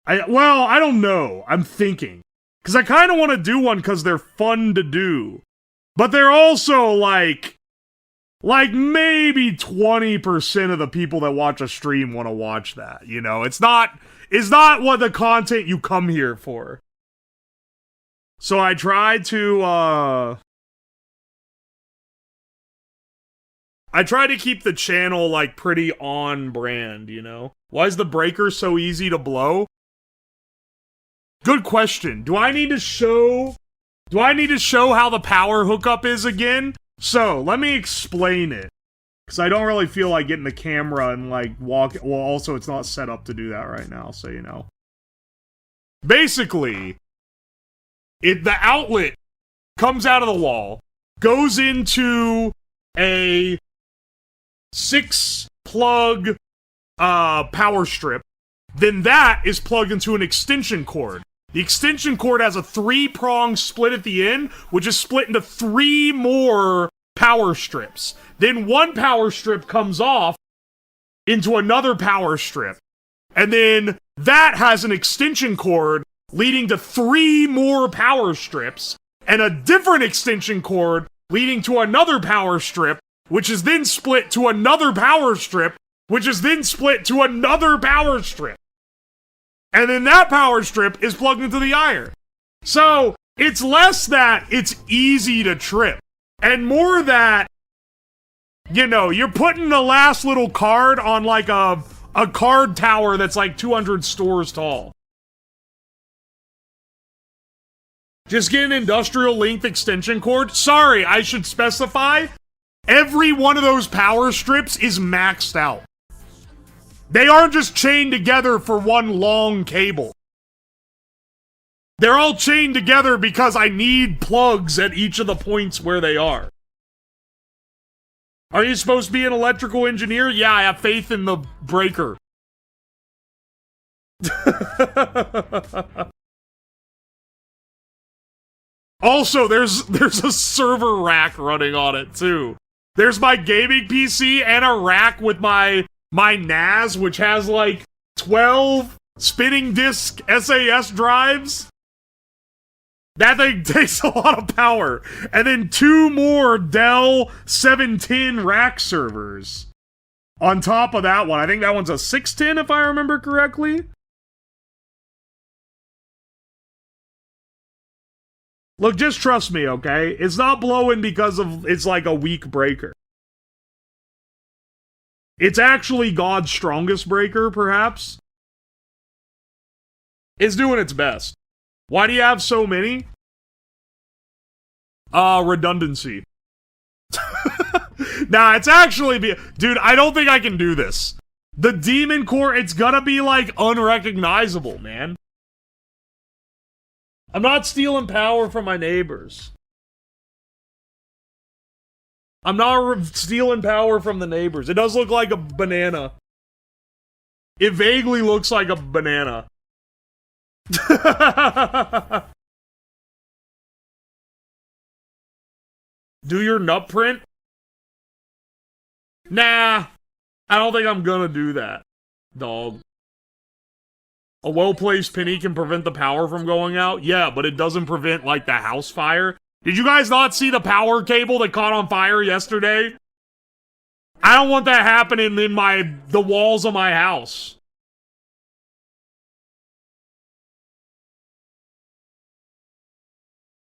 Well, I don't know. I'm thinking. Because I kind of want to do one because they're fun to do. But they're also, like maybe 20% of the people that watch a stream want to watch that, you know? It's not what the content you come here for. So I tried to keep the channel, like, pretty on brand, you know? Why is the breaker so easy to blow? Good question. Do I need to show how the power hookup is again? So, let me explain it. Because I don't really feel like getting the camera and, like, well, also, it's not set up to do that right now, so you know. Basically, the outlet comes out of the wall, goes into a 6-plug power strip. Then that is plugged into an extension cord. The extension cord has a 3-prong split at the end, which is split into 3 more power strips. Then one power strip comes off into another power strip. And then that has an extension cord leading to 3 more power strips, and a different extension cord leading to another power strip, which is then split to another power strip, which is then split to another power strip. And then that power strip is plugged into the iron. So, it's less that it's easy to trip, and more that, you know, you're putting the last little card on, like, a card tower that's, like, 200 stores tall. Just get an industrial length extension cord. Sorry, I should specify, every one of those power strips is maxed out. They aren't just chained together for one long cable. They're all chained together because I need plugs at each of the points where they are. Are you supposed to be an electrical engineer? Yeah, I have faith in the breaker. Also, there's a server rack running on it, too. There's my gaming PC and a rack with my NAS, which has, like, 12 spinning disk SAS drives. That thing takes a lot of power. And then 2 more Dell 710 rack servers. On top of that one. I think that one's a 610, if I remember correctly. Look, just trust me, okay? It's not blowing because it's like a weak breaker. It's actually God's strongest breaker, perhaps. It's doing its best. Why do you have so many? Redundancy. Nah, it's actually... Dude, I don't think I can do this. The demon core, it's gonna be, like, unrecognizable, man. I'm not stealing power from my neighbors. I'm not stealing power from the neighbors. It does look like a banana. It vaguely looks like a banana. Do your nut print? Nah. I don't think I'm gonna do that, dog. A well-placed penny can prevent the power from going out? Yeah, but it doesn't prevent, like, the house fire. Did you guys not see the power cable that caught on fire yesterday? I don't want that happening in the walls of my house.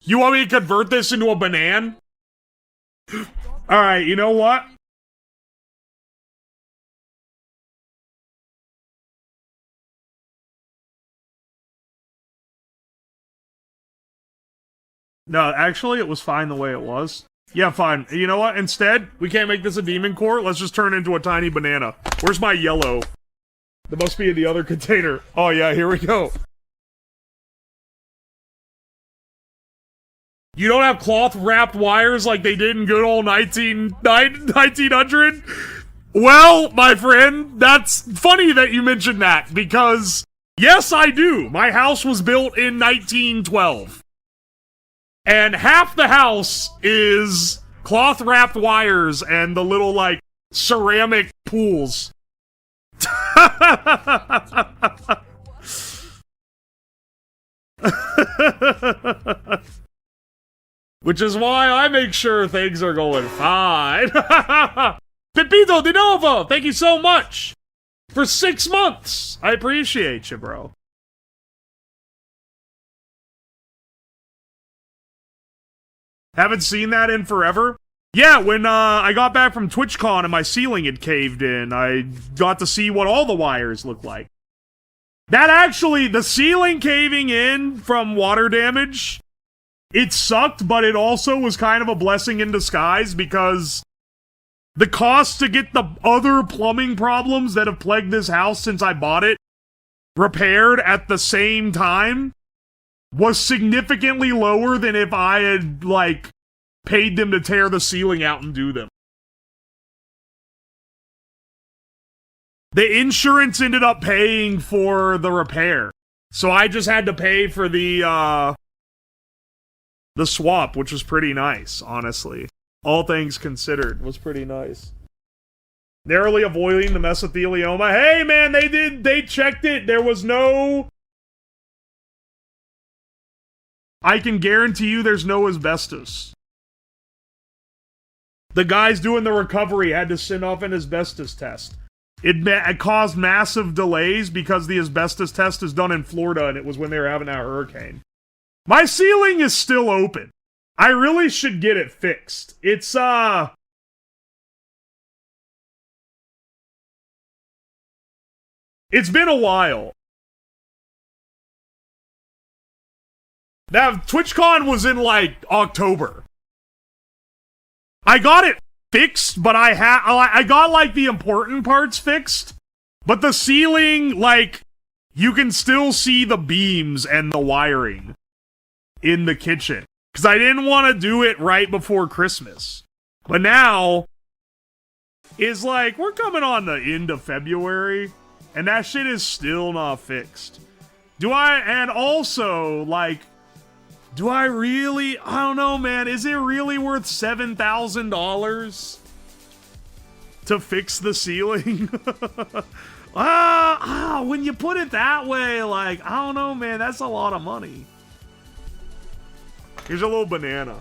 You want me to convert this into a banana? Alright, you know what? No, actually, it was fine the way it was. Yeah, fine. You know what? Instead, we can't make this a demon core. Let's just turn it into a tiny banana. Where's my yellow? There must be in the other container. Oh, yeah, here we go. You don't have cloth-wrapped wires like they did in good old 1900? Well, my friend, that's funny that you mentioned that, because yes, I do. My house was built in 1912. And half the house is cloth-wrapped wires and the little, like, ceramic pools. Which is why I make sure things are going fine. Pepito de Novo, thank you so much for 6 months. I appreciate you, bro. Haven't seen that in forever? Yeah, when I got back from TwitchCon and my ceiling had caved in, I got to see what all the wires look like. That actually, the ceiling caving in from water damage, it sucked, but it also was kind of a blessing in disguise because the cost to get the other plumbing problems that have plagued this house since I bought it repaired at the same time was significantly lower than if I had, like, paid them to tear the ceiling out and do them. The insurance ended up paying for the repair. So I just had to pay for the swap, which was pretty nice, honestly. All things considered, was pretty nice. Narrowly avoiding the mesothelioma. Hey, man, they checked it. There was no... I can guarantee you there's no asbestos. The guys doing the recovery had to send off an asbestos test. It caused massive delays because the asbestos test is done in Florida and it was when they were having that hurricane. My ceiling is still open. I really should get it fixed. It's been a while. Now, TwitchCon was in, like, October. I got it fixed, but I got, like, the important parts fixed. But the ceiling, like, you can still see the beams and the wiring in the kitchen. Because I didn't want to do it right before Christmas. But now, is like, we're coming on the end of February, and that shit is still not fixed. And also, like, do I really? I don't know, man. Is it really worth $7,000 to fix the ceiling? When you put it that way, like, I don't know, man. That's a lot of money. Here's a little banana.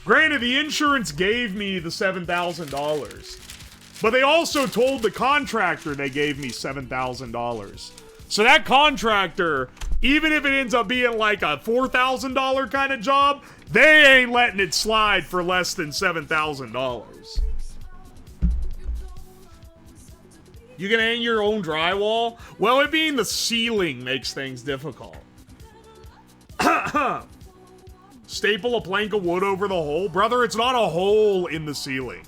Granted, the insurance gave me the $7,000, but they also told the contractor they gave me $7,000. So that contractor, even if it ends up being like a $4,000 kind of job, they ain't letting it slide for less than $7,000. You can hang your own drywall? Well, it being the ceiling makes things difficult. Staple a plank of wood over the hole? Brother, it's not a hole in the ceiling.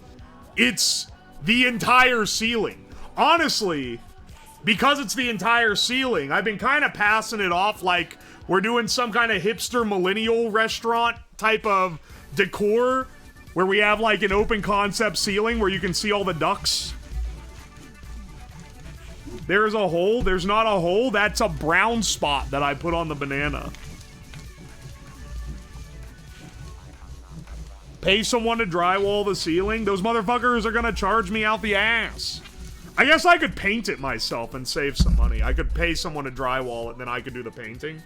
It's the entire ceiling. Honestly, because it's the entire ceiling, I've been kind of passing it off like we're doing some kind of hipster millennial restaurant type of decor where we have like an open concept ceiling where you can see all the ducts. There's a hole. There's not a hole. That's a brown spot that I put on the banana. Pay someone to drywall the ceiling? Those motherfuckers are gonna charge me out the ass. I guess I could paint it myself and save some money. I could pay someone to drywall it, and then I could do the painting.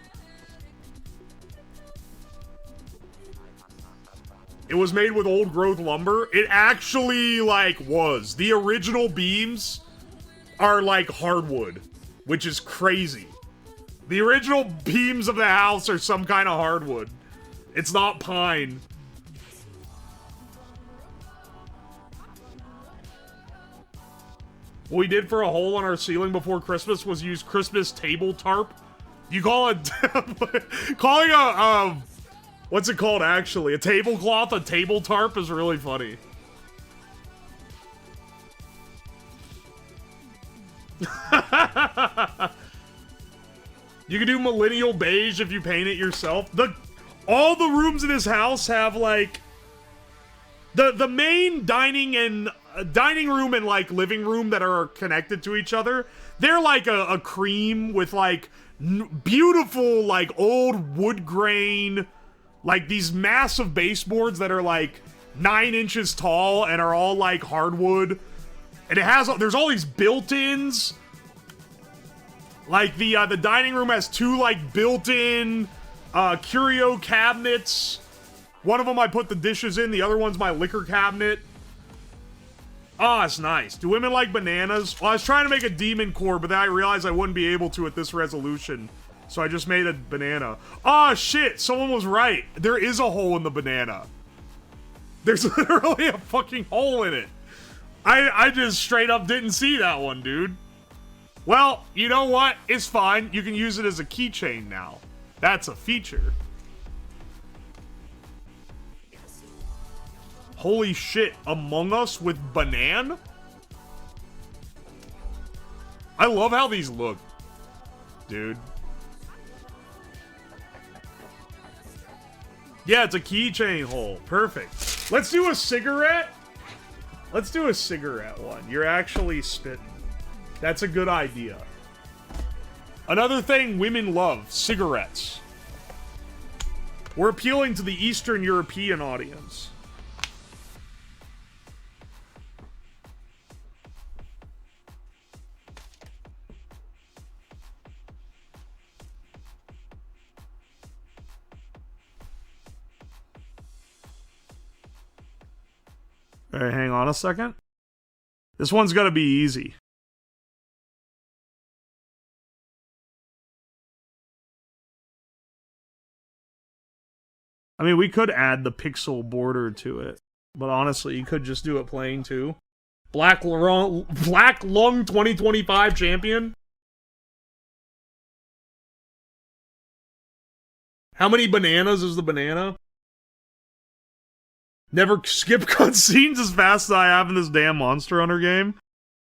It was made with old growth lumber. It actually, like, was. The original beams are, like, hardwood, which is crazy. The original beams of the house are some kind of hardwood. It's not pine. What we did for a hole on our ceiling before Christmas was use Christmas table tarp. You call it... calling a... what's it called, actually? A tablecloth, a table tarp is really funny. You can do millennial beige if you paint it yourself. All the rooms in this house have like the main dining room and like living room that are connected to each other. They're like a cream with like beautiful like old wood grain, like these massive baseboards that are like 9 inches tall and are all like hardwood. And there's all these built-ins. Like the dining room has 2 like built-in curio cabinets. One of them I put the dishes in, the other one's my liquor cabinet. Oh, it's nice. Do women like bananas? Well, I was trying to make a demon core, but then I realized I wouldn't be able to at this resolution. So I just made a banana. Oh, shit. Someone was right. There is a hole in the banana. There's literally a fucking hole in it. I just straight up didn't see that one, dude. Well, you know what? It's fine. You can use it as a keychain now. That's a feature. Holy shit, Among Us with banana? I love how these look, dude. Yeah, it's a keychain hole. Perfect. Let's do a cigarette. Let's do a cigarette one. You're actually spitting. That's a good idea. Another thing women love, cigarettes. We're appealing to the Eastern European audience. Alright, hang on a second. This one's gotta be easy. I mean, we could add the pixel border to it, but honestly, you could just do it plain too. Black Lung 2025 champion. How many bananas is the banana? Never skip cutscenes as fast as I have in this damn Monster Hunter game.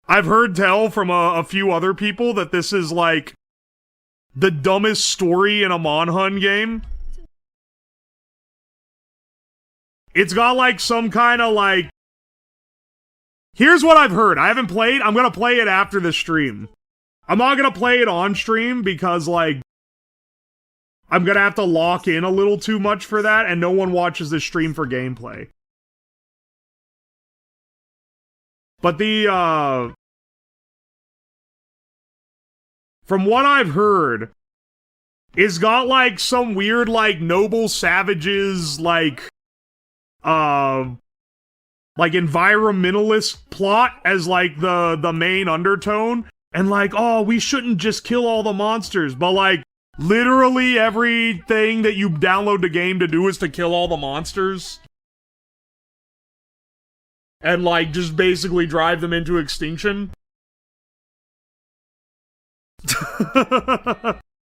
I've heard tell from a few other people that this is like the dumbest story in a Monhun game. It's got like some kind of like... Here's what I've heard. I haven't played. I'm gonna play it after the stream. I'm not gonna play it on stream because like... I'm gonna have to lock in a little too much for that, and no one watches this stream for gameplay. But the, from what I've heard, it's got, like, some weird, like, noble savages, like environmentalist plot as, like, the main undertone. And, like, oh, we shouldn't just kill all the monsters, but, like, literally everything that you download the game to do is to kill all the monsters. And, like, just basically drive them into extinction.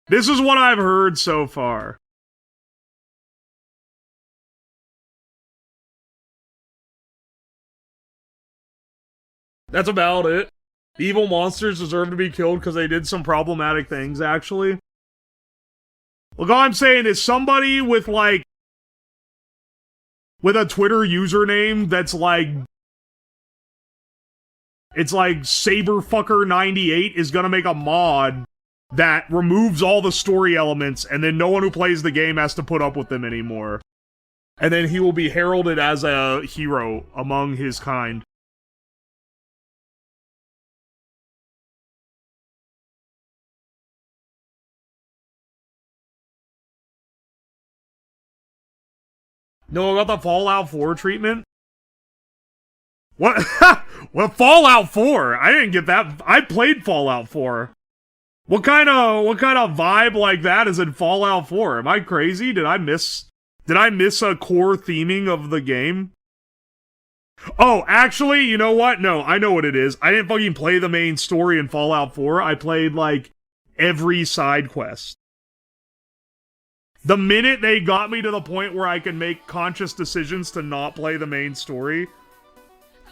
This is what I've heard so far. That's about it. The evil monsters deserve to be killed because they did some problematic things, actually. Look, all I'm saying is somebody with, like, with a Twitter username that's, like, it's like Saberfucker98 is gonna make a mod that removes all the story elements, and then no one who plays the game has to put up with them anymore. And then he will be heralded as a hero among his kind. No, about the Fallout 4 treatment? What? What Fallout 4? I didn't get that. I played Fallout 4. What kind of vibe like that is in Fallout 4? Am I crazy? Did I miss a core theming of the game? Oh, actually, you know what? No, I know what it is. I didn't fucking play the main story in Fallout 4. I played, like, every side quest. The minute they got me to the point where I can make conscious decisions to not play the main story,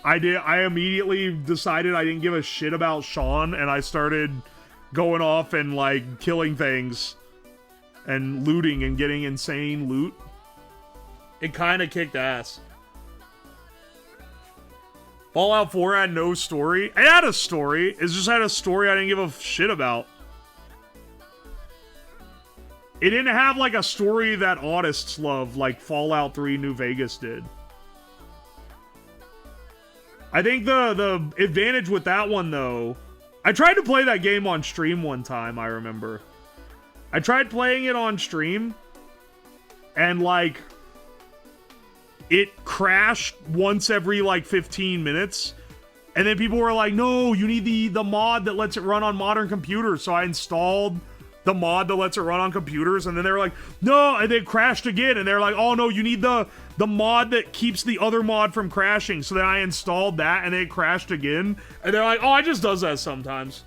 I immediately decided I didn't give a shit about Sean, and I started going off and, like, killing things and looting and getting insane loot. It kind of kicked ass. Fallout 4 had no story. It had a story. It just had a story I didn't give a shit about. It didn't have, like, a story that autists love like Fallout 3 New Vegas did. I think the advantage with that one, though... I tried to play that game on stream one time, I remember. I tried playing it on stream, and, like... it crashed once every, like, 15 minutes. And then people were like, no, you need the mod that lets it run on modern computers. So I installed the mod that lets it run on computers. And then they were like, no, and it crashed again. And they're like, oh, no, you need the mod that keeps the other mod from crashing. So then I installed that, and it crashed again. And they're like, oh, it just does that sometimes.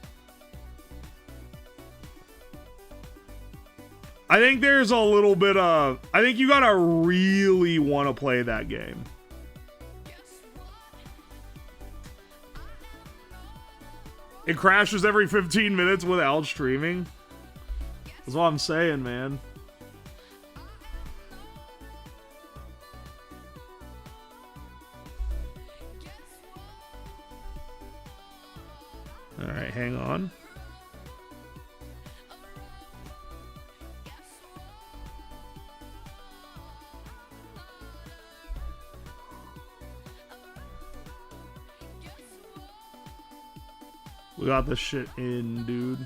I think there's a little bit of... I think you gotta really want to play that game. It crashes every 15 minutes without streaming. That's what I'm saying, man. Alright, hang on. We got this shit in, dude.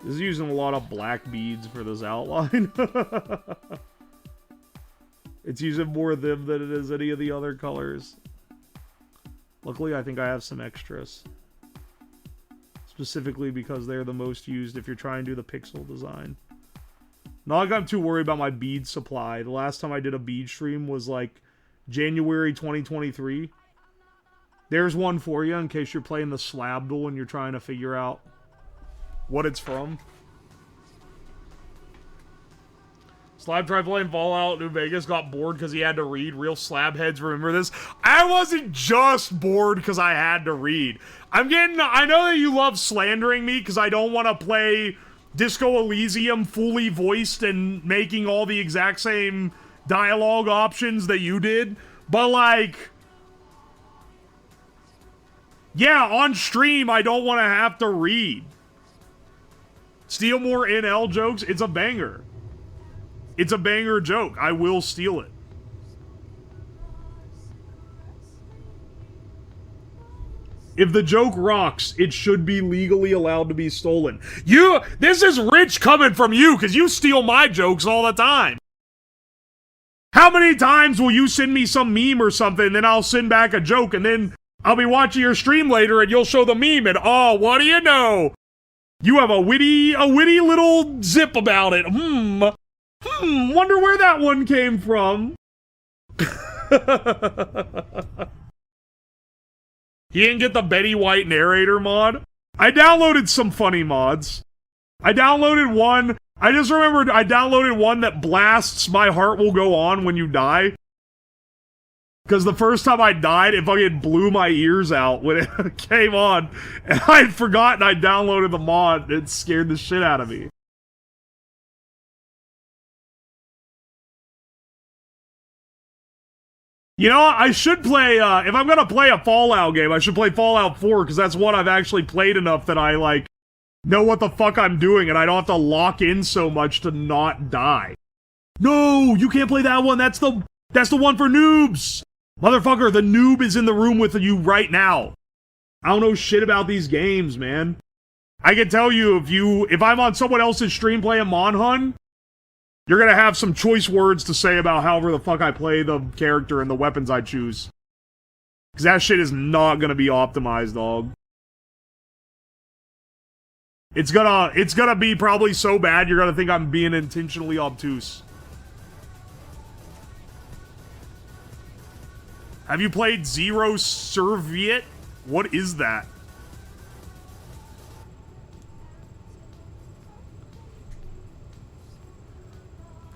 This is using a lot of black beads for this outline. It's using more of them than it is any of the other colors. Luckily, I think I have some extras. Specifically because they're the most used if you're trying to do the pixel design. Not like I'm too worried about my bead supply. The last time I did a bead stream was like January 2023. There's one for you in case you're playing the slab duel and you're trying to figure out what it's from. Slab tried playing Fallout New Vegas, got bored because he had to read. Real slab heads remember this. I wasn't just bored because I had to read. I know that you love slandering me because I don't want to play Disco Elysium fully voiced and making all the exact same dialogue options that you did. But, like... yeah, on stream, I don't want to have to read. Steal more NL jokes? It's a banger. It's a banger joke. I will steal it. If the joke rocks, it should be legally allowed to be stolen. This is rich coming from you, because you steal my jokes all the time. How many times will you send me some meme or something, then I'll send back a joke, and then I'll be watching your stream later, and you'll show the meme, and oh, what do you know? You have a witty little zip about it. Wonder where that one came from. He didn't get the Betty White narrator mod. I downloaded some funny mods. I downloaded one. I just remembered I downloaded one that blasts "My Heart Will Go On When You Die." Because the first time I died, it fucking blew my ears out when it came on. And I'd forgotten I downloaded the mod. It scared the shit out of me. You know, I should play, if I'm gonna play a Fallout game, I should play Fallout 4, because that's one I've actually played enough that I, like, know what the fuck I'm doing, and I don't have to lock in so much to not die. No, you can't play that one, that's the one for noobs! Motherfucker, the noob is in the room with you right now. I don't know shit about these games, man. I can tell you, if I'm on someone else's stream playing Monhun, you're gonna have some choice words to say about however the fuck I play the character and the weapons I choose. Because that shit is not gonna be optimized, dog. It's gonna be probably so bad you're gonna think I'm being intentionally obtuse. Have you played Zero Serviette? What is that?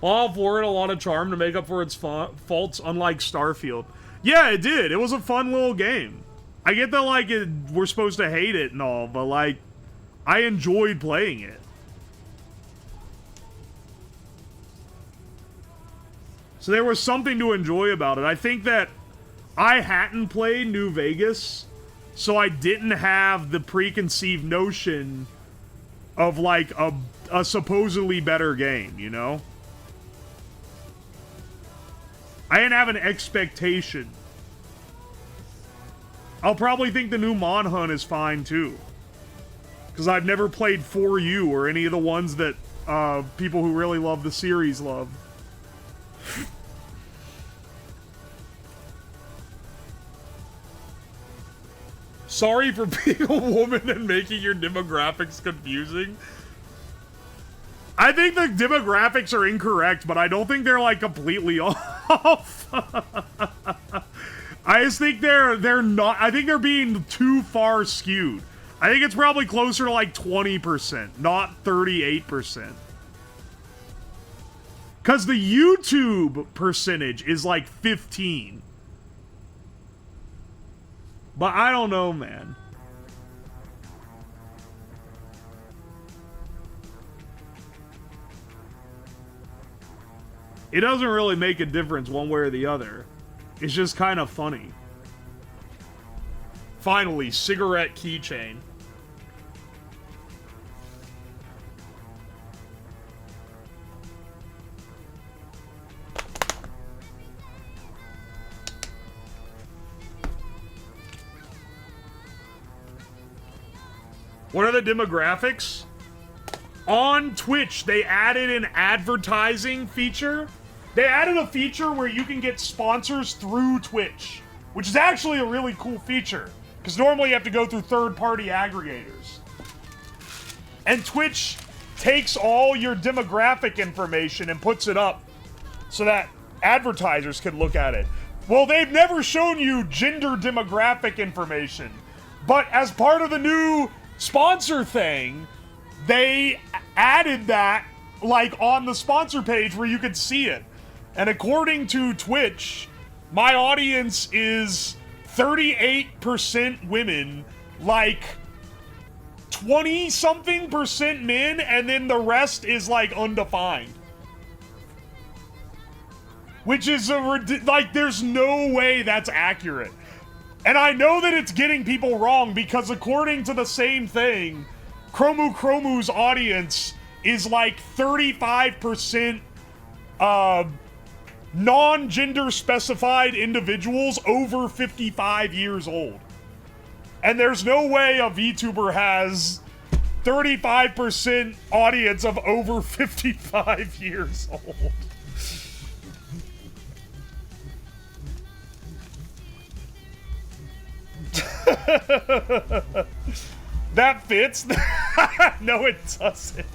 Fallout 4 had a lot of charm to make up for its faults, unlike Starfield. Yeah, it did. It was a fun little game. I get that, like, we're supposed to hate it and all, but, like, I enjoyed playing it. So there was something to enjoy about it. I think that I hadn't played New Vegas, so I didn't have the preconceived notion of, like, a supposedly better game, you know? I didn't have an expectation. I'll probably think the new Monhunt is fine, too. Because I've never played For You or any of the ones that people who really love the series love. Sorry for being a woman and making your demographics confusing. I think the demographics are incorrect, but I don't think they're, like, completely off. I just think they're not. I think they're being too far skewed. I think it's probably closer to, like, 20%, not 38%. Because the YouTube percentage is, like, 15. But I don't know, man. It doesn't really make a difference one way or the other. It's just kind of funny. Finally, cigarette keychain. What are the demographics? On Twitch, they added an advertising feature. They added a feature where you can get sponsors through Twitch, which is actually a really cool feature, because normally you have to go through third-party aggregators. And Twitch takes all your demographic information and puts it up so that advertisers can look at it. Well, they've never shown you gender demographic information, but as part of the new sponsor thing, they added that, like, on the sponsor page where you could see it. And according to Twitch, my audience is 38% women, like 20-something% men, and then the rest is, like, undefined. Which is like, there's no way that's accurate. And I know that it's getting people wrong, because according to the same thing, Chromu's audience is like 35% non-gender specified individuals over 55 years old. And there's no way a VTuber has 35% audience of over 55 years old. That fits? No, it doesn't.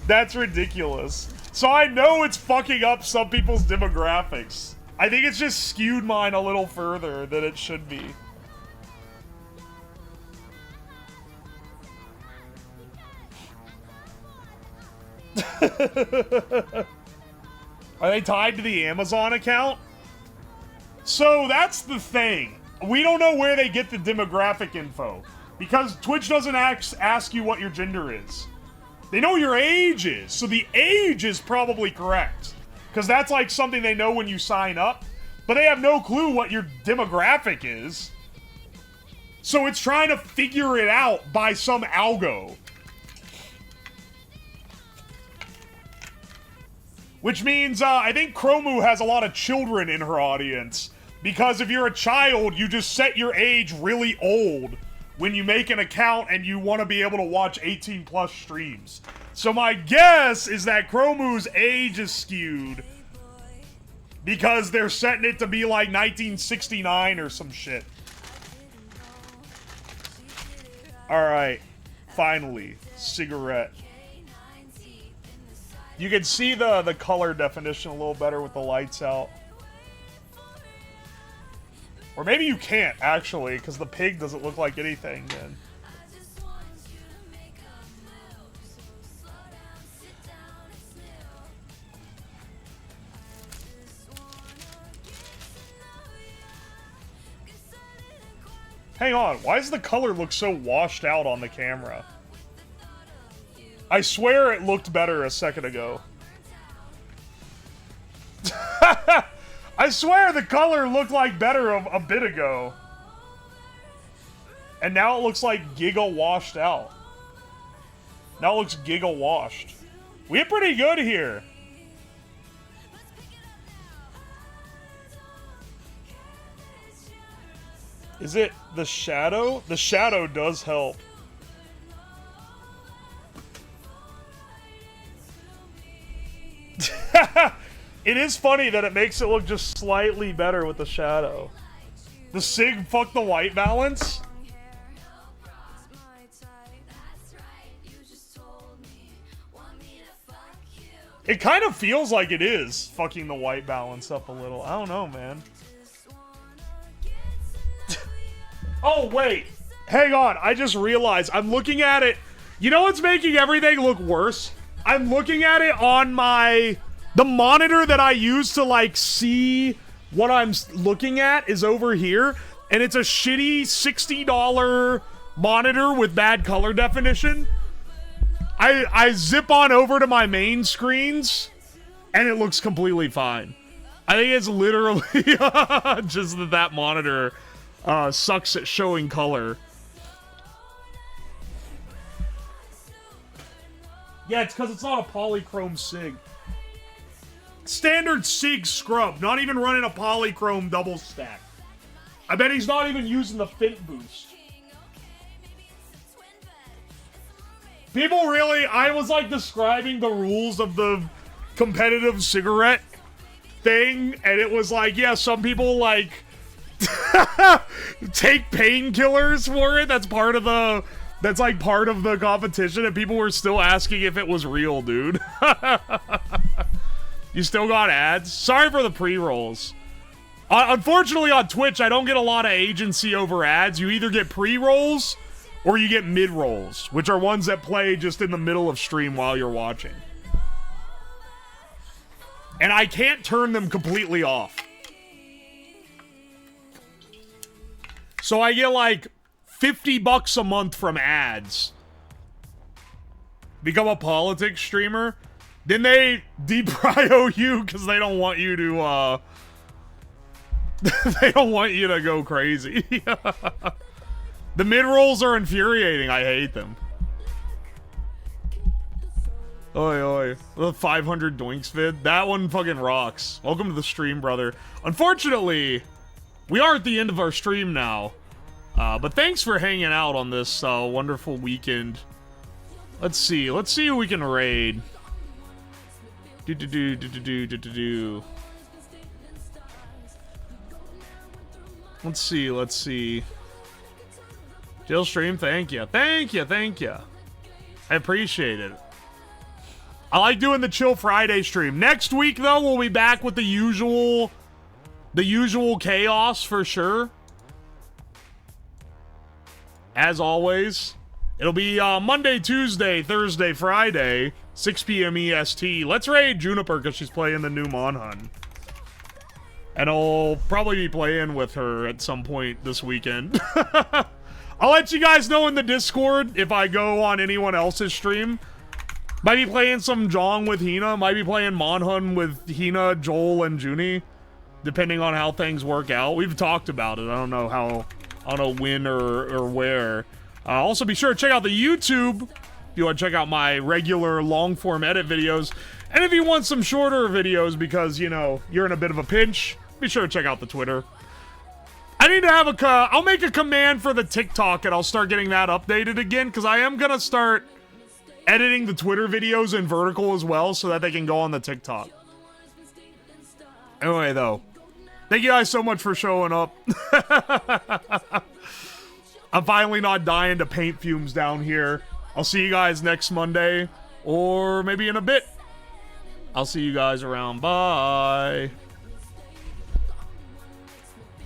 That's ridiculous. So I know it's fucking up some people's demographics. I think it's just skewed mine a little further than it should be. Are they tied to the Amazon account? So that's the thing. We don't know where they get the demographic info, because Twitch doesn't ask you what your gender is. They know your age is, so the age is probably correct, because that's like something they know when you sign up, but they have no clue what your demographic is. So it's trying to figure it out by some algo. Which means, I think Chromu has a lot of children in her audience. Because if you're a child, you just set your age really old when you make an account and you want to be able to watch 18+ streams. So my guess is that Chromu's age is skewed because they're setting it to be like 1969 or some shit. Alright, finally, cigarette. You can see the color definition a little better with the lights out. Or maybe you can't, actually, because the pig doesn't look like anything, then. Hang on, why does the color look so washed out on the camera? I swear it looked better a second ago. I swear the color looked like better a bit ago. And now it looks like giga washed out. Now it looks giga washed. We did pretty good here. Is it the shadow? The shadow does help. It is funny that it makes it look just slightly better with the shadow. The SIG fuck the white balance? It kind of feels like it is fucking the white balance up a little. I don't know, man. Oh, wait. Hang on. I just realized I'm looking at it. You know what's making everything look worse? I'm looking at it on the monitor that I use to, like, see what I'm looking at is over here. And it's a shitty $60 monitor with bad color definition. I zip on over to my main screens, and it looks completely fine. I think it's literally just that monitor sucks at showing color. Yeah, it's because it's not a polychrome SIG. Standard SIG scrub, not even running a polychrome double stack. I bet he's not even using the Fint boost. People really, I was like describing the rules of the competitive cigarette thing, and it was like, yeah, some people like take painkillers for it. That's part of the, that's like part of the competition, and people were still asking if it was real, dude. You still got ads? Sorry for the pre-rolls. Unfortunately on Twitch, I don't get a lot of agency over ads. You either get pre-rolls or you get mid-rolls, which are ones that play just in the middle of stream while you're watching. And I can't turn them completely off. So I get like $50 a month from ads. Become a politics streamer. Then they deprio you because they don't want you to, they don't want you to go crazy. The mid-rolls are infuriating. I hate them. Oi, oi. The 500 Doinks vid. That one fucking rocks. Welcome to the stream, brother. Unfortunately, we are at the end of our stream now. But thanks for hanging out on this wonderful weekend. Let's see. Let's see who we can raid. Let's see. Let's see. Jill stream, thank you. Thank you, thank you. I appreciate it. I like doing the Chill Friday stream. Next week, though, we'll be back with the usual chaos for sure. As always. It'll be Monday, Tuesday, Thursday, Friday, 6 p.m. EST. Let's raid Juniper because she's playing the new Monhun. And I'll probably be playing with her at some point this weekend. I'll let you guys know in the Discord if I go on anyone else's stream. Might be playing some Jong with Hina. Might be playing Monhun with Hina, Joel, and Junie. Depending on how things work out. We've talked about it. I don't know how, I don't know when or where. Also be sure to check out the YouTube if you want to check out my regular long-form edit videos. And if you want some shorter videos because, you know, you're in a bit of a pinch, be sure to check out the Twitter. I need to have I'll make a command for the TikTok and I'll start getting that updated again because I am going to start editing the Twitter videos in vertical as well so that they can go on the TikTok. Anyway, though, thank you guys so much for showing up. I'm finally not dying to paint fumes down here. I'll see you guys next Monday or maybe in a bit. I'll see you guys around. Bye.